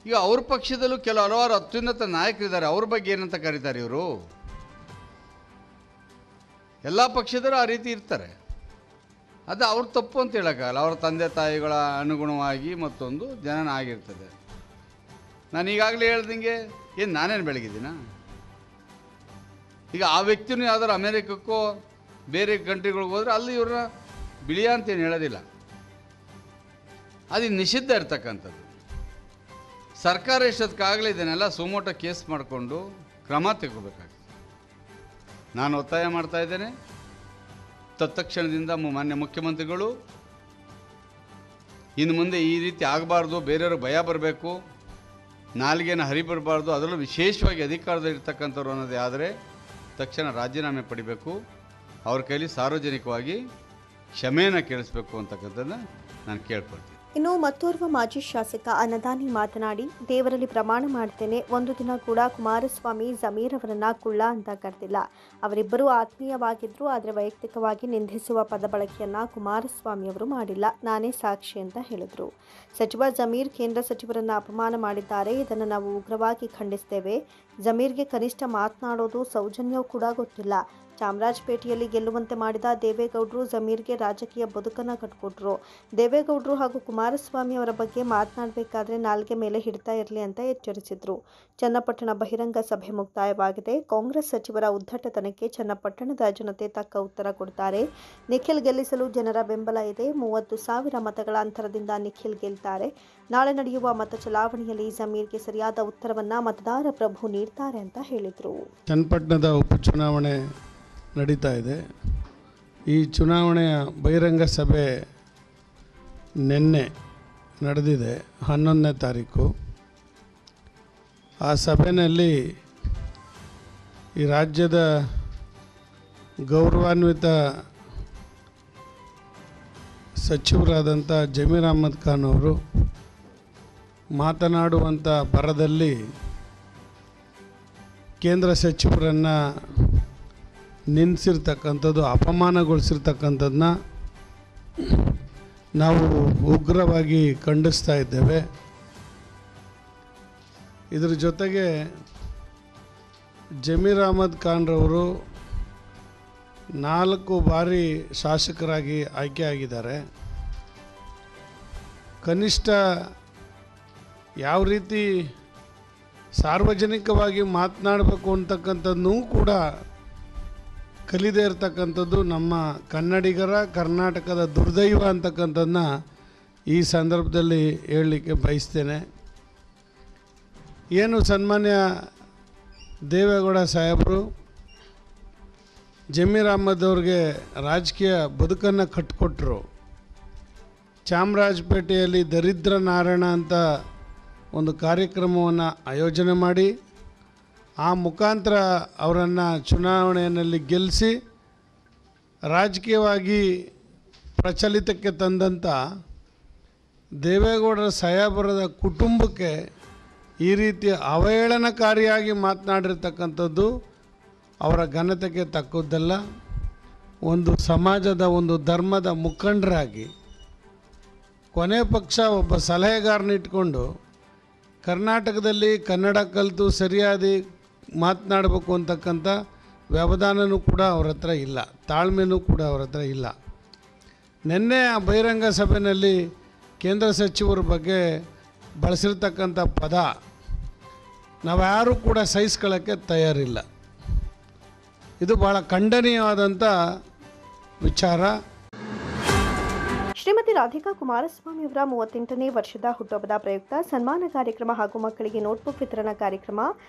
ಈಗ ಅವ್ರ ಪಕ್ಷದಲ್ಲೂ ಹಲವಾರು ಅತ್ಯುನ್ನತ ನಾಯಕರಿದ್ದಾರೆ, ಅವ್ರ ಬಗ್ಗೆ ಏನಂತ ಕರೀತಾರೆ ಇವರು? ಎಲ್ಲ ಪಕ್ಷದವರು ಆ ರೀತಿ ಇರ್ತಾರೆ. ಅದು ಅವ್ರ ತಪ್ಪು ಅಂತ ಹೇಳೋಕ್ಕಾಗಲ್ಲ. ಅವರ ತಂದೆ ತಾಯಿಗಳ ಅನುಗುಣವಾಗಿ ಮತ್ತೊಂದು ಜನನ ಆಗಿರ್ತದೆ. ನಾನು ಈಗಾಗಲೇ ಹೇಳ್ದಂಗೆ ಏನು ನಾನೇನು ಬೆಳಗಿದ್ದೀನ? ಈಗ ಆ ವ್ಯಕ್ತಿನೂ ಯಾವ್ದಾದ್ರು ಅಮೇರಿಕಕ್ಕೋ ಬೇರೆ ಕಂಟ್ರಿಗಳಿಗೆ ಹೋದರೆ ಅಲ್ಲಿ ಇವ್ರನ್ನ ಬಿಳಿಯ ಅಂತೇನು ಹೇಳೋದಿಲ್ಲ. ಅದು ನಿಷಿದ್ಧ ಇರ್ತಕ್ಕಂಥದ್ದು. ಸರ್ಕಾರ ಇಷ್ಟೊತ್ತಿಗಾಗಲೇ ಇದನ್ನೆಲ್ಲ ಸುಮೋಟ ಕೇಸ್ ಮಾಡಿಕೊಂಡು ಕ್ರಮ ತೆಗೋಬೇಕಾಗ್ತದೆ. ನಾನು ಒತ್ತಾಯ ಮಾಡ್ತಾ ಇದ್ದೇನೆ, ತತ್ಕ್ಷಣದಿಂದ ಮಾನ್ಯ ಮುಖ್ಯಮಂತ್ರಿಗಳು ಇನ್ನು ಮುಂದೆ ಈ ರೀತಿ ಆಗಬಾರ್ದು, ಬೇರೆಯವರು ಭಯ ಬರಬೇಕು, ನಾಲಿಗೆನ ಹರಿಬರಬಾರ್ದು, ಅದರಲ್ಲೂ ವಿಶೇಷವಾಗಿ ಅಧಿಕಾರದಲ್ಲಿರ್ತಕ್ಕಂಥವ್ರು ಅನ್ನೋದೇ ಆದರೆ ತಕ್ಷಣ ರಾಜೀನಾಮೆ ಪಡಿಬೇಕು, ಅವ್ರ ಕೈಲಿ ಸಾರ್ವಜನಿಕವಾಗಿ ಕ್ಷಮೆಯನ್ನು ಕೇಳಿಸ್ಬೇಕು ಅಂತಕ್ಕಂಥದ್ದನ್ನು ನಾನು ಕೇಳ್ಕೊಳ್ತೀನಿ. ಇನ್ನು ಮತ್ತೋರ್ವ ಮಾಜಿ ಶಾಸಕ ಅನ್ನದಾನಿ ಮಾತನಾಡಿ, ದೇವರಲ್ಲಿ ಪ್ರಮಾಣ ಮಾಡ್ತೇನೆ, ಒಂದು ದಿನ ಕೂಡ ಕುಮಾರಸ್ವಾಮಿ ಜಮೀರ್ ಅವರನ್ನ ಕುಳ್ಳ ಅಂತ ಕರೆದಿಲ್ಲ. ಅವರಿಬ್ಬರು ಆತ್ಮೀಯವಾಗಿದ್ರು, ಆದರೆ ವೈಯಕ್ತಿಕವಾಗಿ ನಿಂದಿಸುವ ಪದ ಬಳಕೆಯನ್ನ ಕುಮಾರಸ್ವಾಮಿ ಅವರು ಮಾಡಿಲ್ಲ, ನಾನೇ ಸಾಕ್ಷಿ ಅಂತ ಹೇಳಿದರು. ಸಚಿವ ಜಮೀರ್ ಕೇಂದ್ರ ಸಚಿವರನ್ನ ಅಪಮಾನ ಮಾಡಿದ್ದಾರೆ, ಇದನ್ನು ನಾವು ಉಗ್ರವಾಗಿ ಖಂಡಿಸ್ತೇವೆ. ಜಮೀರ್ಗೆ ಕನಿಷ್ಠ ಮಾತನಾಡೋದು ಸೌಜನ್ಯವೂ ಕೂಡ ಗೊತ್ತಿಲ್ಲ. ಚಾಮರಾಜಪೇಟೆಯಲ್ಲಿ ಗೆಲ್ಲುವಂತೆ ಮಾಡಿದ ದೇವೇಗೌಡರು ಜಮೀರ್ಗೆ ರಾಜಕೀಯ ಬದುಕನ್ನು ಕಟ್ಕೊಟ್ರು. ದೇವೇಗೌಡರು ಹಾಗೂ ಕುಮಾರಸ್ವಾಮಿ ಅವರ ಬಗ್ಗೆ ಮಾತನಾಡಬೇಕಾದ್ರೆ ನಾಲ್ಗೆ ಮೇಲೆ ಹಿಡ್ತಾ ಇರಲಿ ಅಂತ ಎಚ್ಚರಿಸಿದ್ರು. ಚನ್ನಪಟ್ಟಣ ಬಹಿರಂಗ ಸಭೆ ಮುಕ್ತಾಯವಾಗಿದೆ. ಕಾಂಗ್ರೆಸ್ ಸಚಿವರ ಉದ್ದಟತನಕ್ಕೆ ಚನ್ನಪಟ್ಟಣದ ಜನತೆ ತಕ್ಕ ಉತ್ತರ ಕೊಡ್ತಾರೆ. ನಿಖಿಲ್ ಗೆಲ್ಲಿಸಲು ಜನರ ಬೆಂಬಲ ಇದೆ. 30,000 ಮತಗಳ ಅಂತರದಿಂದ ನಿಖಿಲ್ ಗೆಲ್ತಾರೆ. ನಾಳೆ ನಡೆಯುವ ಮತ ಚಲಾವಣೆಯಲ್ಲಿ ಜಮೀರ್ಗೆ ಸರಿಯಾದ ಉತ್ತರವನ್ನ ಮತದಾರ ಪ್ರಭು ನೀಡ್ತಾರೆ ಅಂತ ಹೇಳಿದರು. ಚನ್ನಪಟ್ಟಣದ ಉಪಚುನಾವಣೆ ನಡೀತಾ ಇದೆ. ಈ ಚುನಾವಣೆಯ ಬಹಿರಂಗ ಸಭೆ ನಿನ್ನೆ ನಡೆದಿದೆ, 11ನೇ ತಾರೀಕು. ಆ ಸಭೆಯಲ್ಲಿ ಈ ರಾಜ್ಯದ ಗೌರವಾನ್ವಿತ ಸಚಿವರಾದಂಥ ಜಮೀರ್ ಅಹ್ಮದ್ ಖಾನ್ ಅವರು ಮಾತನಾಡುವಂಥ ಭರದಲ್ಲಿ ಕೇಂದ್ರ ಸಚಿವರನ್ನು ನಿಲ್ಲಿಸಿರ್ತಕ್ಕಂಥದ್ದು, ಅಪಮಾನಗೊಳಿಸಿರ್ತಕ್ಕಂಥದ್ದನ್ನ ನಾವು ಉಗ್ರವಾಗಿ ಖಂಡಿಸ್ತಾ ಇದ್ದೇವೆ. ಇದರ ಜೊತೆಗೆ ಜಮೀರ್ ಅಹ್ಮದ್ ಖಾನ್ರವರು 4 ಬಾರಿ ಶಾಸಕರಾಗಿ ಆಯ್ಕೆಯಾಗಿದ್ದಾರೆ. ಕನಿಷ್ಠ ಯಾವ ರೀತಿ ಸಾರ್ವಜನಿಕವಾಗಿ ಮಾತನಾಡಬೇಕು ಅಂತಕ್ಕಂಥದ್ದನ್ನೂ ಕೂಡ ಕಲಿದೇ ಇರತಕ್ಕಂಥದ್ದು ನಮ್ಮ ಕನ್ನಡಿಗರ, ಕರ್ನಾಟಕದ ದುರ್ದೈವ ಅಂತಕ್ಕಂಥದ್ದನ್ನ ಈ ಸಂದರ್ಭದಲ್ಲಿ ಹೇಳಲಿಕ್ಕೆ ಬಯಸ್ತೇನೆ. ಏನು ಸನ್ಮಾನ್ಯ ದೇವೇಗೌಡ ಸಾಹೇಬರು ಜಮೀರ್ ಅಹ್ಮದ್ ಅವ್ರಿಗೆ ರಾಜಕೀಯ ಬದುಕನ್ನು ಕಟ್ಟಿಕೊಟ್ರು. ಚಾಮರಾಜಪೇಟೆಯಲ್ಲಿ ದರಿದ್ರ ನಾರಾಯಣ ಅಂತ ಒಂದು ಕಾರ್ಯಕ್ರಮವನ್ನು ಆಯೋಜನೆ ಮಾಡಿ ಆ ಮುಖಾಂತರ ಅವರನ್ನು ಚುನಾವಣೆಯಲ್ಲಿ ಗೆಲ್ಲಿಸಿ ರಾಜಕೀಯವಾಗಿ ಪ್ರಚಲಿತಕ್ಕೆ ತಂದಂಥ ದೇವೇಗೌಡರ ಸಾಹೇಬರದ ಕುಟುಂಬಕ್ಕೆ ಈ ರೀತಿ ಅವಹೇಳನಕಾರಿಯಾಗಿ ಮಾತನಾಡಿರ್ತಕ್ಕಂಥದ್ದು ಅವರ ಘನತೆಗೆ ತಕ್ಕದ್ದಲ್ಲ. ಒಂದು ಸಮಾಜದ, ಒಂದು ಧರ್ಮದ ಮುಖಂಡರಾಗಿ ಕೊನೆ ಪಕ್ಷ ಒಬ್ಬ ಸಲಹೆಗಾರನ ಇಟ್ಕೊಂಡು ಕರ್ನಾಟಕದಲ್ಲಿ ಕನ್ನಡ ಕಲಿತು ಸರಿಯಾದ ಮಾತನಾಡಬೇಕು ಅಂತಕ್ಕಂಥ ವ್ಯವಧಾನವೂ ಕೂಡ ಅವ್ರ ಹತ್ರ ಇಲ್ಲ, ತಾಳ್ಮೆನೂ ಕೂಡ ಅವ್ರ ಹತ್ರ ಇಲ್ಲ. ನಿನ್ನೆ ಆ ಬಹಿರಂಗ ಸಭೆಯಲ್ಲಿ ಕೇಂದ್ರ ಸಚಿವರ ಬಗ್ಗೆ ಬಳಸಿರ್ತಕ್ಕಂಥ ಪದ ನಾವ್ಯಾರೂ ಕೂಡ ಸಹಿಸ್ಕೊಳ್ಳೋಕ್ಕೆ ತಯಾರಿಲ್ಲ. ಇದು ಭಾಳ ಖಂಡನೀಯವಾದಂಥ ವಿಚಾರ. ಶ್ರೀಮತಿ ರಾಧಿಕಾ ಕುಮಾರಸ್ವಾಮಿ ಅವರ 38ನೇ ವರ್ಷದ ಹುಟ್ಟುಹಬ್ಬದ ಪ್ರಯುಕ್ತ ಸನ್ಮಾನ ಕಾರ್ಯಕ್ರಮ ಹಾಗೂ ಮಕ್ಕಳಿಗೆ ನೋಟ್ಬುಕ್ ವಿತರಣಾ ಕಾರ್ಯಕ್ರಮ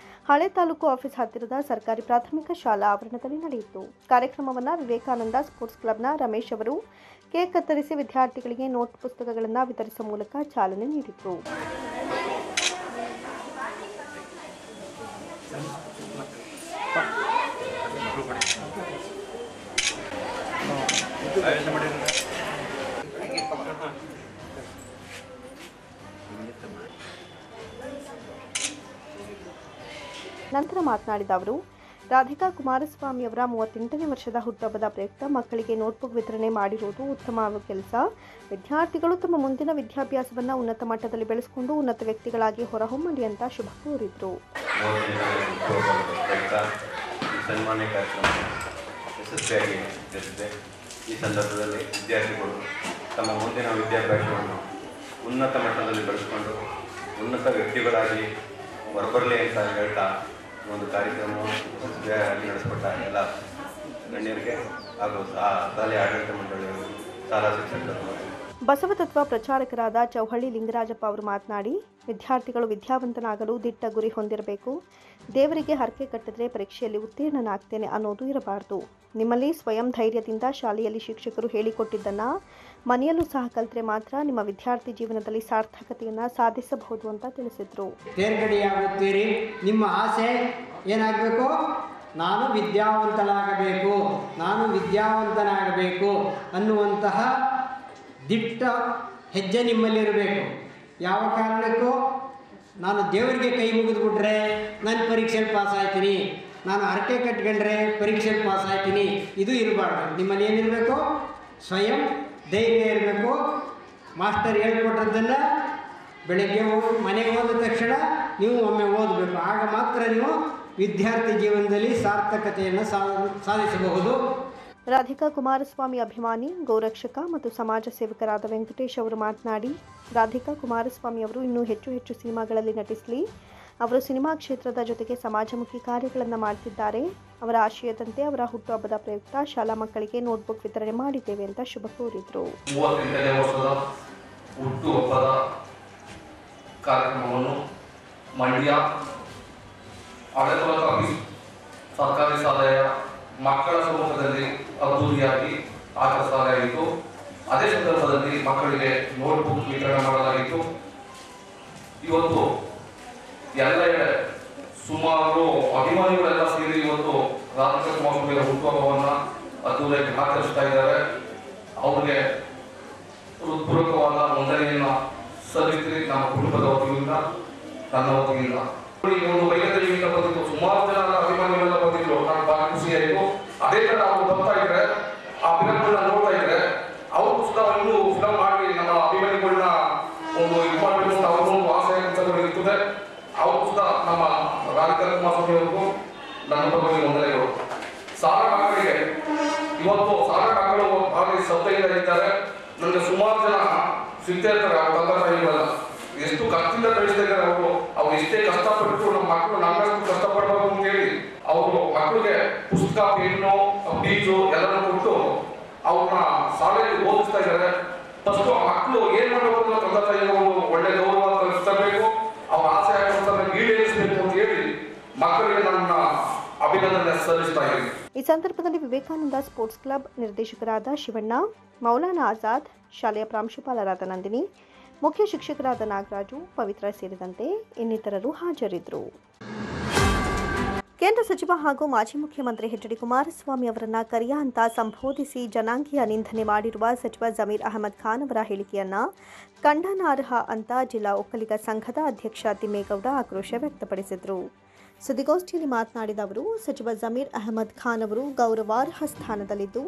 ಹಳೆ ತಾಲೂಕು ಆಫೀಸ್ ಹತ್ತಿರದ ಸರ್ಕಾರಿ ಪ್ರಾಥಮಿಕ ಶಾಲಾ ಆವರಣದಲ್ಲಿ ನಡೆಯಿತು. ಕಾರ್ಯಕ್ರಮವನ್ನು ವಿವೇಕಾನಂದ ಸ್ಪೋರ್ಟ್ಸ್ ಕ್ಲಬ್ನ ರಮೇಶ್ ಅವರು ಕೇಕ್ ಕತ್ತರಿಸಿ ವಿದ್ಯಾರ್ಥಿಗಳಿಗೆ ನೋಟ್ ಪುಸ್ತಕಗಳನ್ನು ವಿತರಿಸುವ ಮೂಲಕ ಚಾಲನೆ ನೀಡಿದರು. ನಂತರ ಮಾತನಾಡಿದ ಅವರು, ರಾಧಿಕಾ ಕುಮಾರಸ್ವಾಮಿ ಅವರ 38ನೇ ವರ್ಷದ ಹುಟ್ಟುಹಬ್ಬದ ಪ್ರಯುಕ್ತ ಮಕ್ಕಳಿಗೆ ನೋಟ್ಬುಕ್ ವಿತರಣೆ ಮಾಡಿರುವುದು ಉತ್ತಮ ಕೆಲಸ. ವಿದ್ಯಾರ್ಥಿಗಳು ತಮ್ಮ ಮುಂದಿನ ವಿದ್ಯಾಭ್ಯಾಸವನ್ನು ಉನ್ನತ ಮಟ್ಟದಲ್ಲಿ ಬೆಳೆಸಿಕೊಂಡು ಉನ್ನತ ವ್ಯಕ್ತಿಗಳಾಗಿ ಹೊರಹೊಮ್ಮಲಿ ಅಂತ ಶುಭ ಕೋರಿದರು. ಸನ್ಮಾನ್ಯ ಕಾರ್ಯಕ್ರಮ ಯಶಸ್ವಿಯಾಗಿ ನಡೆದಿದೆ. ಈ ಸಂದರ್ಭದಲ್ಲಿ ವಿದ್ಯಾರ್ಥಿಗಳು ತಮ್ಮ ಮುಂದಿನ ವಿದ್ಯಾಭ್ಯಾಸವನ್ನು ಉನ್ನತ ಮಟ್ಟದಲ್ಲಿ ಬೆಳೆಸಿಕೊಂಡು ಉನ್ನತ ವ್ಯಕ್ತಿಗಳಾಗಿ ಹೊರಬರಲಿ ಅಂತ ಹೇಳ್ತಾ ಒಂದು ಕಾರ್ಯಕ್ರಮ ಯಶಸ್ವಿಯಾಗಿ ನಡೆಸಿಕೊಟ್ಟ ಎಲ್ಲ ಗಣ್ಯರಿಗೆ ಹಾಗೂ ಶಾಲೆಯ ಆಡಳಿತ ಮಂಡಳಿಯವರು, ಶಾಲಾ ಶಿಕ್ಷಕರು ಬಸವತತ್ವ ಪ್ರಚಾರಕರಾದ ಚೌಹಳ್ಳಿ ಲಿಂಗರಾಜಪ್ಪ ಅವರು ಮಾತನಾಡಿ, ವಿದ್ಯಾರ್ಥಿಗಳು ವಿದ್ಯಾವಂತನಾಗಲು ದಿಟ್ಟ ಗುರಿ ಹೊಂದಿರಬೇಕು. ದೇವರಿಗೆ ಹರಕೆ ಕಟ್ಟಿದ್ರೆ ಪರೀಕ್ಷೆಯಲ್ಲಿ ಉತ್ತೀರ್ಣನಾಗ್ತೇನೆ ಅನ್ನೋದು ಇರಬಾರದು. ನಿಮ್ಮಲ್ಲಿ ಸ್ವಯಂ ಧೈರ್ಯದಿಂದ ಶಾಲೆಯಲ್ಲಿ ಶಿಕ್ಷಕರು ಹೇಳಿಕೊಟ್ಟಿದ್ದನ್ನು ಮನೆಯಲ್ಲೂ ಸಹ ಕಲಿತರೆ ಮಾತ್ರ ನಿಮ್ಮ ವಿದ್ಯಾರ್ಥಿ ಜೀವನದಲ್ಲಿ ಸಾರ್ಥಕತೆಯನ್ನು ಸಾಧಿಸಬಹುದು ಅಂತ ತಿಳಿಸಿದರು. ತೇರ್ಗಡೆಯಾಗುತ್ತೀರಿ. ನಿಮ್ಮ ಆಸೆ ಏನಾಗಬೇಕು? ನಾನು ವಿದ್ಯಾವಂತನಾಗಬೇಕು ಅನ್ನುವಂತಹ ದಿಟ್ಟ ಹೆಜ್ಜೆ ನಿಮ್ಮಲ್ಲಿರಬೇಕು. ಯಾವ ಕಾರಣಕ್ಕೂ ನಾನು ದೇವರಿಗೆ ಕೈ ಮುಗಿದ್ಬಿಟ್ರೆ ನಾನು ಪರೀಕ್ಷೆಯಲ್ಲಿ ಪಾಸ್ ಆಗ್ತೀನಿ, ನಾನು ಹರಕೆ ಕಟ್ಕೊಂಡ್ರೆ ಪರೀಕ್ಷೆಯಲ್ಲಿ ಪಾಸ್ ಆಗ್ತೀನಿ, ಇದು ಇರಬಾರ್ದು. ನಿಮ್ಮಲ್ಲಿ ಏನಿರಬೇಕು? ಸ್ವಯಂ ಧೈರ್ಯ ಇರಬೇಕು. ಮಾಸ್ಟರ್ ಹೇಳ್ಕೊಟ್ಟದ್ದನ್ನು ಬೆಳಗ್ಗೆ ಮನೆಗೆ ಹೋದ ತಕ್ಷಣ ನೀವು ಒಮ್ಮೆ ಓದಬೇಕು. ಆಗ ಮಾತ್ರ ನೀವು ವಿದ್ಯಾರ್ಥಿ ಜೀವನದಲ್ಲಿ ಸಾರ್ಥಕತೆಯನ್ನು ಸಾಧಿಸಬಹುದು. ರಾಧಿಕಾ ಕುಮಾರಸ್ವಾಮಿ ಅಭಿಮಾನಿ, ಗೋರಕ್ಷಕ ಮತ್ತು ಸಮಾಜ ಸೇವಕರಾದ ವೆಂಕಟೇಶ್ ಅವರು ಮಾತನಾಡಿ, ರಾಧಿಕಾ ಕುಮಾರಸ್ವಾಮಿ ಅವರು ಇನ್ನೂ ಹೆಚ್ಚು ಸಿನಿಮಾಗಳಲ್ಲಿ ನಟಿಸಲಿ. ಅವರು ಸಿನಿಮಾ ಕ್ಷೇತ್ರದ ಜೊತೆಗೆ ಸಮಾಜಮುಖಿ ಕಾರ್ಯಗಳನ್ನು ಮಾಡ್ತಿದ್ದಾರೆ. ಅವರ ಆಶಯದಂತೆ ಅವರ ಹುಟ್ಟುಹಬ್ಬದ ಪ್ರಯುಕ್ತ ಶಾಲಾ ಮಕ್ಕಳಿಗೆ ನೋಟ್ಬುಕ್ ವಿತರಣೆ ಮಾಡಿದ್ದೇವೆ ಅಂತ ಶುಭ ಕೋರಿದರು. 38ನೇ ವರ್ಷದ ಹುಟ್ಟುಹಬ್ಬದ ಕಾರ್ಯಕ್ರಮವನ್ನು ಮಂಡ್ಯ ಆಡಳಿತಾತ್ಮಕ ಸರ್ಕಾರಿ ಶಾಲೆಯ ಮಕ್ಕಳ ಸಮ್ಮುಖದಲ್ಲಿ ಅದ್ದೂರಿಯಾಗಿ ಆಚರಿಸಲಾಯಿತು. ಅದೇ ಸಂದರ್ಭದಲ್ಲಿ ಮಕ್ಕಳಿಗೆ ನೋಟ್ಬುಕ್ ವಿತರಣೆ ಮಾಡಲಾಗಿತ್ತು. ಇವತ್ತು ಎಲ್ಲ ಸುಮಾರು ಅಭಿಮಾನಿಗಳೆಲ್ಲ ಸೇರಿ ಇವತ್ತು ರಾಧಿಕಾ ಕುಮಾರಸ್ವಾಮಿ ಹುಟ್ಟುಹಬ್ಬವನ್ನು ಅದ್ದೂರಿಯಾಗಿ ಆಚರಿಸ್ತಾ ಇದ್ದಾರೆ. ಅವರಿಗೆ ಹೃತ್ಪೂರ್ವಕವಾದ ವಂದನೆಯನ್ನು ಸಲ್ಲಿಸ್ತೀರಿ ನಮ್ಮ ಕುಟುಂಬದ ವತಿಯಿಂದ, ನನ್ನ ವತಿಯಿಂದ. ಈ ಒಂದು ವೈದ್ಯರಿಂದ ಬಂದಿದ್ದು ಸುಮಾರು ಜನ ಅಭಿಮಾನಿಗಳೆಲ್ಲ ಬಂದಿದ್ರು. ನಾನು ಬಹಳ ಖುಷಿಯಾಯಿತು. ಅದೇ ತರ ಅವರು ಬರ್ತಾ ಇದ್ರೆ, ಆ ಫಿಲಮ್ಗಳನ್ನ ನೋಡ್ತಾ ಇದ್ರೆ ಅವರು ಪುಸ್ತಕ ಇನ್ನೂ ಫಿಲಮ್ ಮಾಡಿ ನಮ್ಮ ಅಭಿಮಾನಿಗಳನ್ನ ಒಂದು ಇಂಪಾರ್ಟೆಂಟ್ ಅಂತ ಅವ್ರಿಗೊಂದು ಆಸೆ ಇರ್ತದೆ. ಅವ್ರ ಪುಸ್ತಕ ನಮ್ಮ ರಾಧಿಕಾ ಕುಮಾರಸ್ವಾಮಿ ಅವ್ರಿಗೂ ನನ್ನ ಪರವಾಗಿ ವಂದನೆಗಳು. ಸಾಲ ಮಕ್ಕಳಿಗೆ ಇವತ್ತು ಸಾಲ ಮಕ್ಕಳು ಭಾಳ ಶ್ರದ್ಧೆಯಿಂದ ಇದ್ದಾರೆ. ನನಗೆ ಸುಮಾರು ಜನ ಸಿಗ್ತಾ ಇರ್ತಾರೆ. ಅವ್ರ ತಂದೆ ತಾಯಿಗಳೆಲ್ಲ ಎಷ್ಟು ಕಷ್ಟದಿಂದ ಬೆಳೆಸ್ತಾ ಇದ್ದಾರೆ. ಅವ್ರು ಎಷ್ಟೇ ಕಷ್ಟಪಟ್ಟು ನಮ್ಮ ಮಕ್ಕಳು ನಮ್ಮಷ್ಟು ಕಷ್ಟಪಡಬೇಕು ಅಂತ ಹೇಳಿ ಅವರು ಮಕ್ಕಳಿಗೆ ಪುಸ್ತಕ, ಪೆನ್ನು, ಬೀಜು ಎಲ್ಲರೂ ಕೊಟ್ಟು ಅವ್ರನ್ನ ಶಾಲೆಯಲ್ಲಿ ಓದಿಸ್ತಾ ಇದ್ದಾರೆ. ಫಸ್ಟ್ ಆ ಮಕ್ಕಳು ಏನ್ ಮಾಡಬೇಕು ಅಂತ ತಂದೆ ತಾಯಿಗೆ ಒಂದು ಒಳ್ಳೆ ಗೌರವ ಕಲಿಸಬೇಕು, ಅವ್ರ ಆಸೆ ಆಗುವಂತ ಈಡೇರಿಸಬೇಕು ಅಂತ ಹೇಳಿ ಮಕ್ಕಳಿಗೆ ನನ್ನ ಅಭಿನಂದನೆ ಸಲ್ಲಿಸ್ತಾ ಇದ್ದೀನಿ. ಈ ಸಂದರ್ಭದಲ್ಲಿ ವಿವೇಕಾನಂದ ಸ್ಪೋರ್ಟ್ಸ್ ಕ್ಲಬ್ ನಿರ್ದೇಶಕರಾದ ಶಿವಣ್ಣ, ಮೌಲಾನಾ ಆಜಾದ್, ಶಾಲೆಯ ಪ್ರಾಂಶುಪಾಲರಾದ ನಂದಿನಿ, ಮುಖ್ಯ ಶಿಕ್ಷಕರಾದ ನಾಗರಾಜು, ಪವಿತ್ರ ಸೇರಿದಂತೆ ಇನ್ನಿತರರು ಹಾಜರಿದ್ದರು. ಕೇಂದ್ರ ಸಚಿವ ಹಾಗೂ ಮಾಜಿ ಮುಖ್ಯಮಂತ್ರಿ ಎಚ್.ಡಿ. ಕುಮಾರಸ್ವಾಮಿ ಅವರನ್ನ ಕರಿಯ ಅಂತ ಸಂಬೋಧಿಸಿ ಜನಾಂಗೀಯ ನಿಂದನೆ ಮಾಡಿರುವ ಸಚಿವ ಜಮೀರ್ ಅಹಮದ್ ಖಾನ್ ಅವರ ಹೇಳಿಕೆಯನ್ನ ಖಂಡನಾರ್ಹ ಅಂತ ಜಿಲ್ಲಾ ಒಕ್ಕಲಿಗ ಸಂಘದ ಅಧ್ಯಕ್ಷ ತಿಮ್ಮೇಗೌಡ ಆಕ್ರೋಶ ವ್ಯಕ್ತಪಡಿಸಿದರು. ಸುದ್ದಿಗೋಷ್ಠಿಯಲ್ಲಿ ಮಾತನಾಡಿದ ಅವರು, ಸಚಿವ ಜಮೀರ್ ಅಹಮದ್ ಖಾನ್ ಅವರು ಗೌರವಾರ್ಹ ಸ್ಥಾನದಲ್ಲಿದ್ದು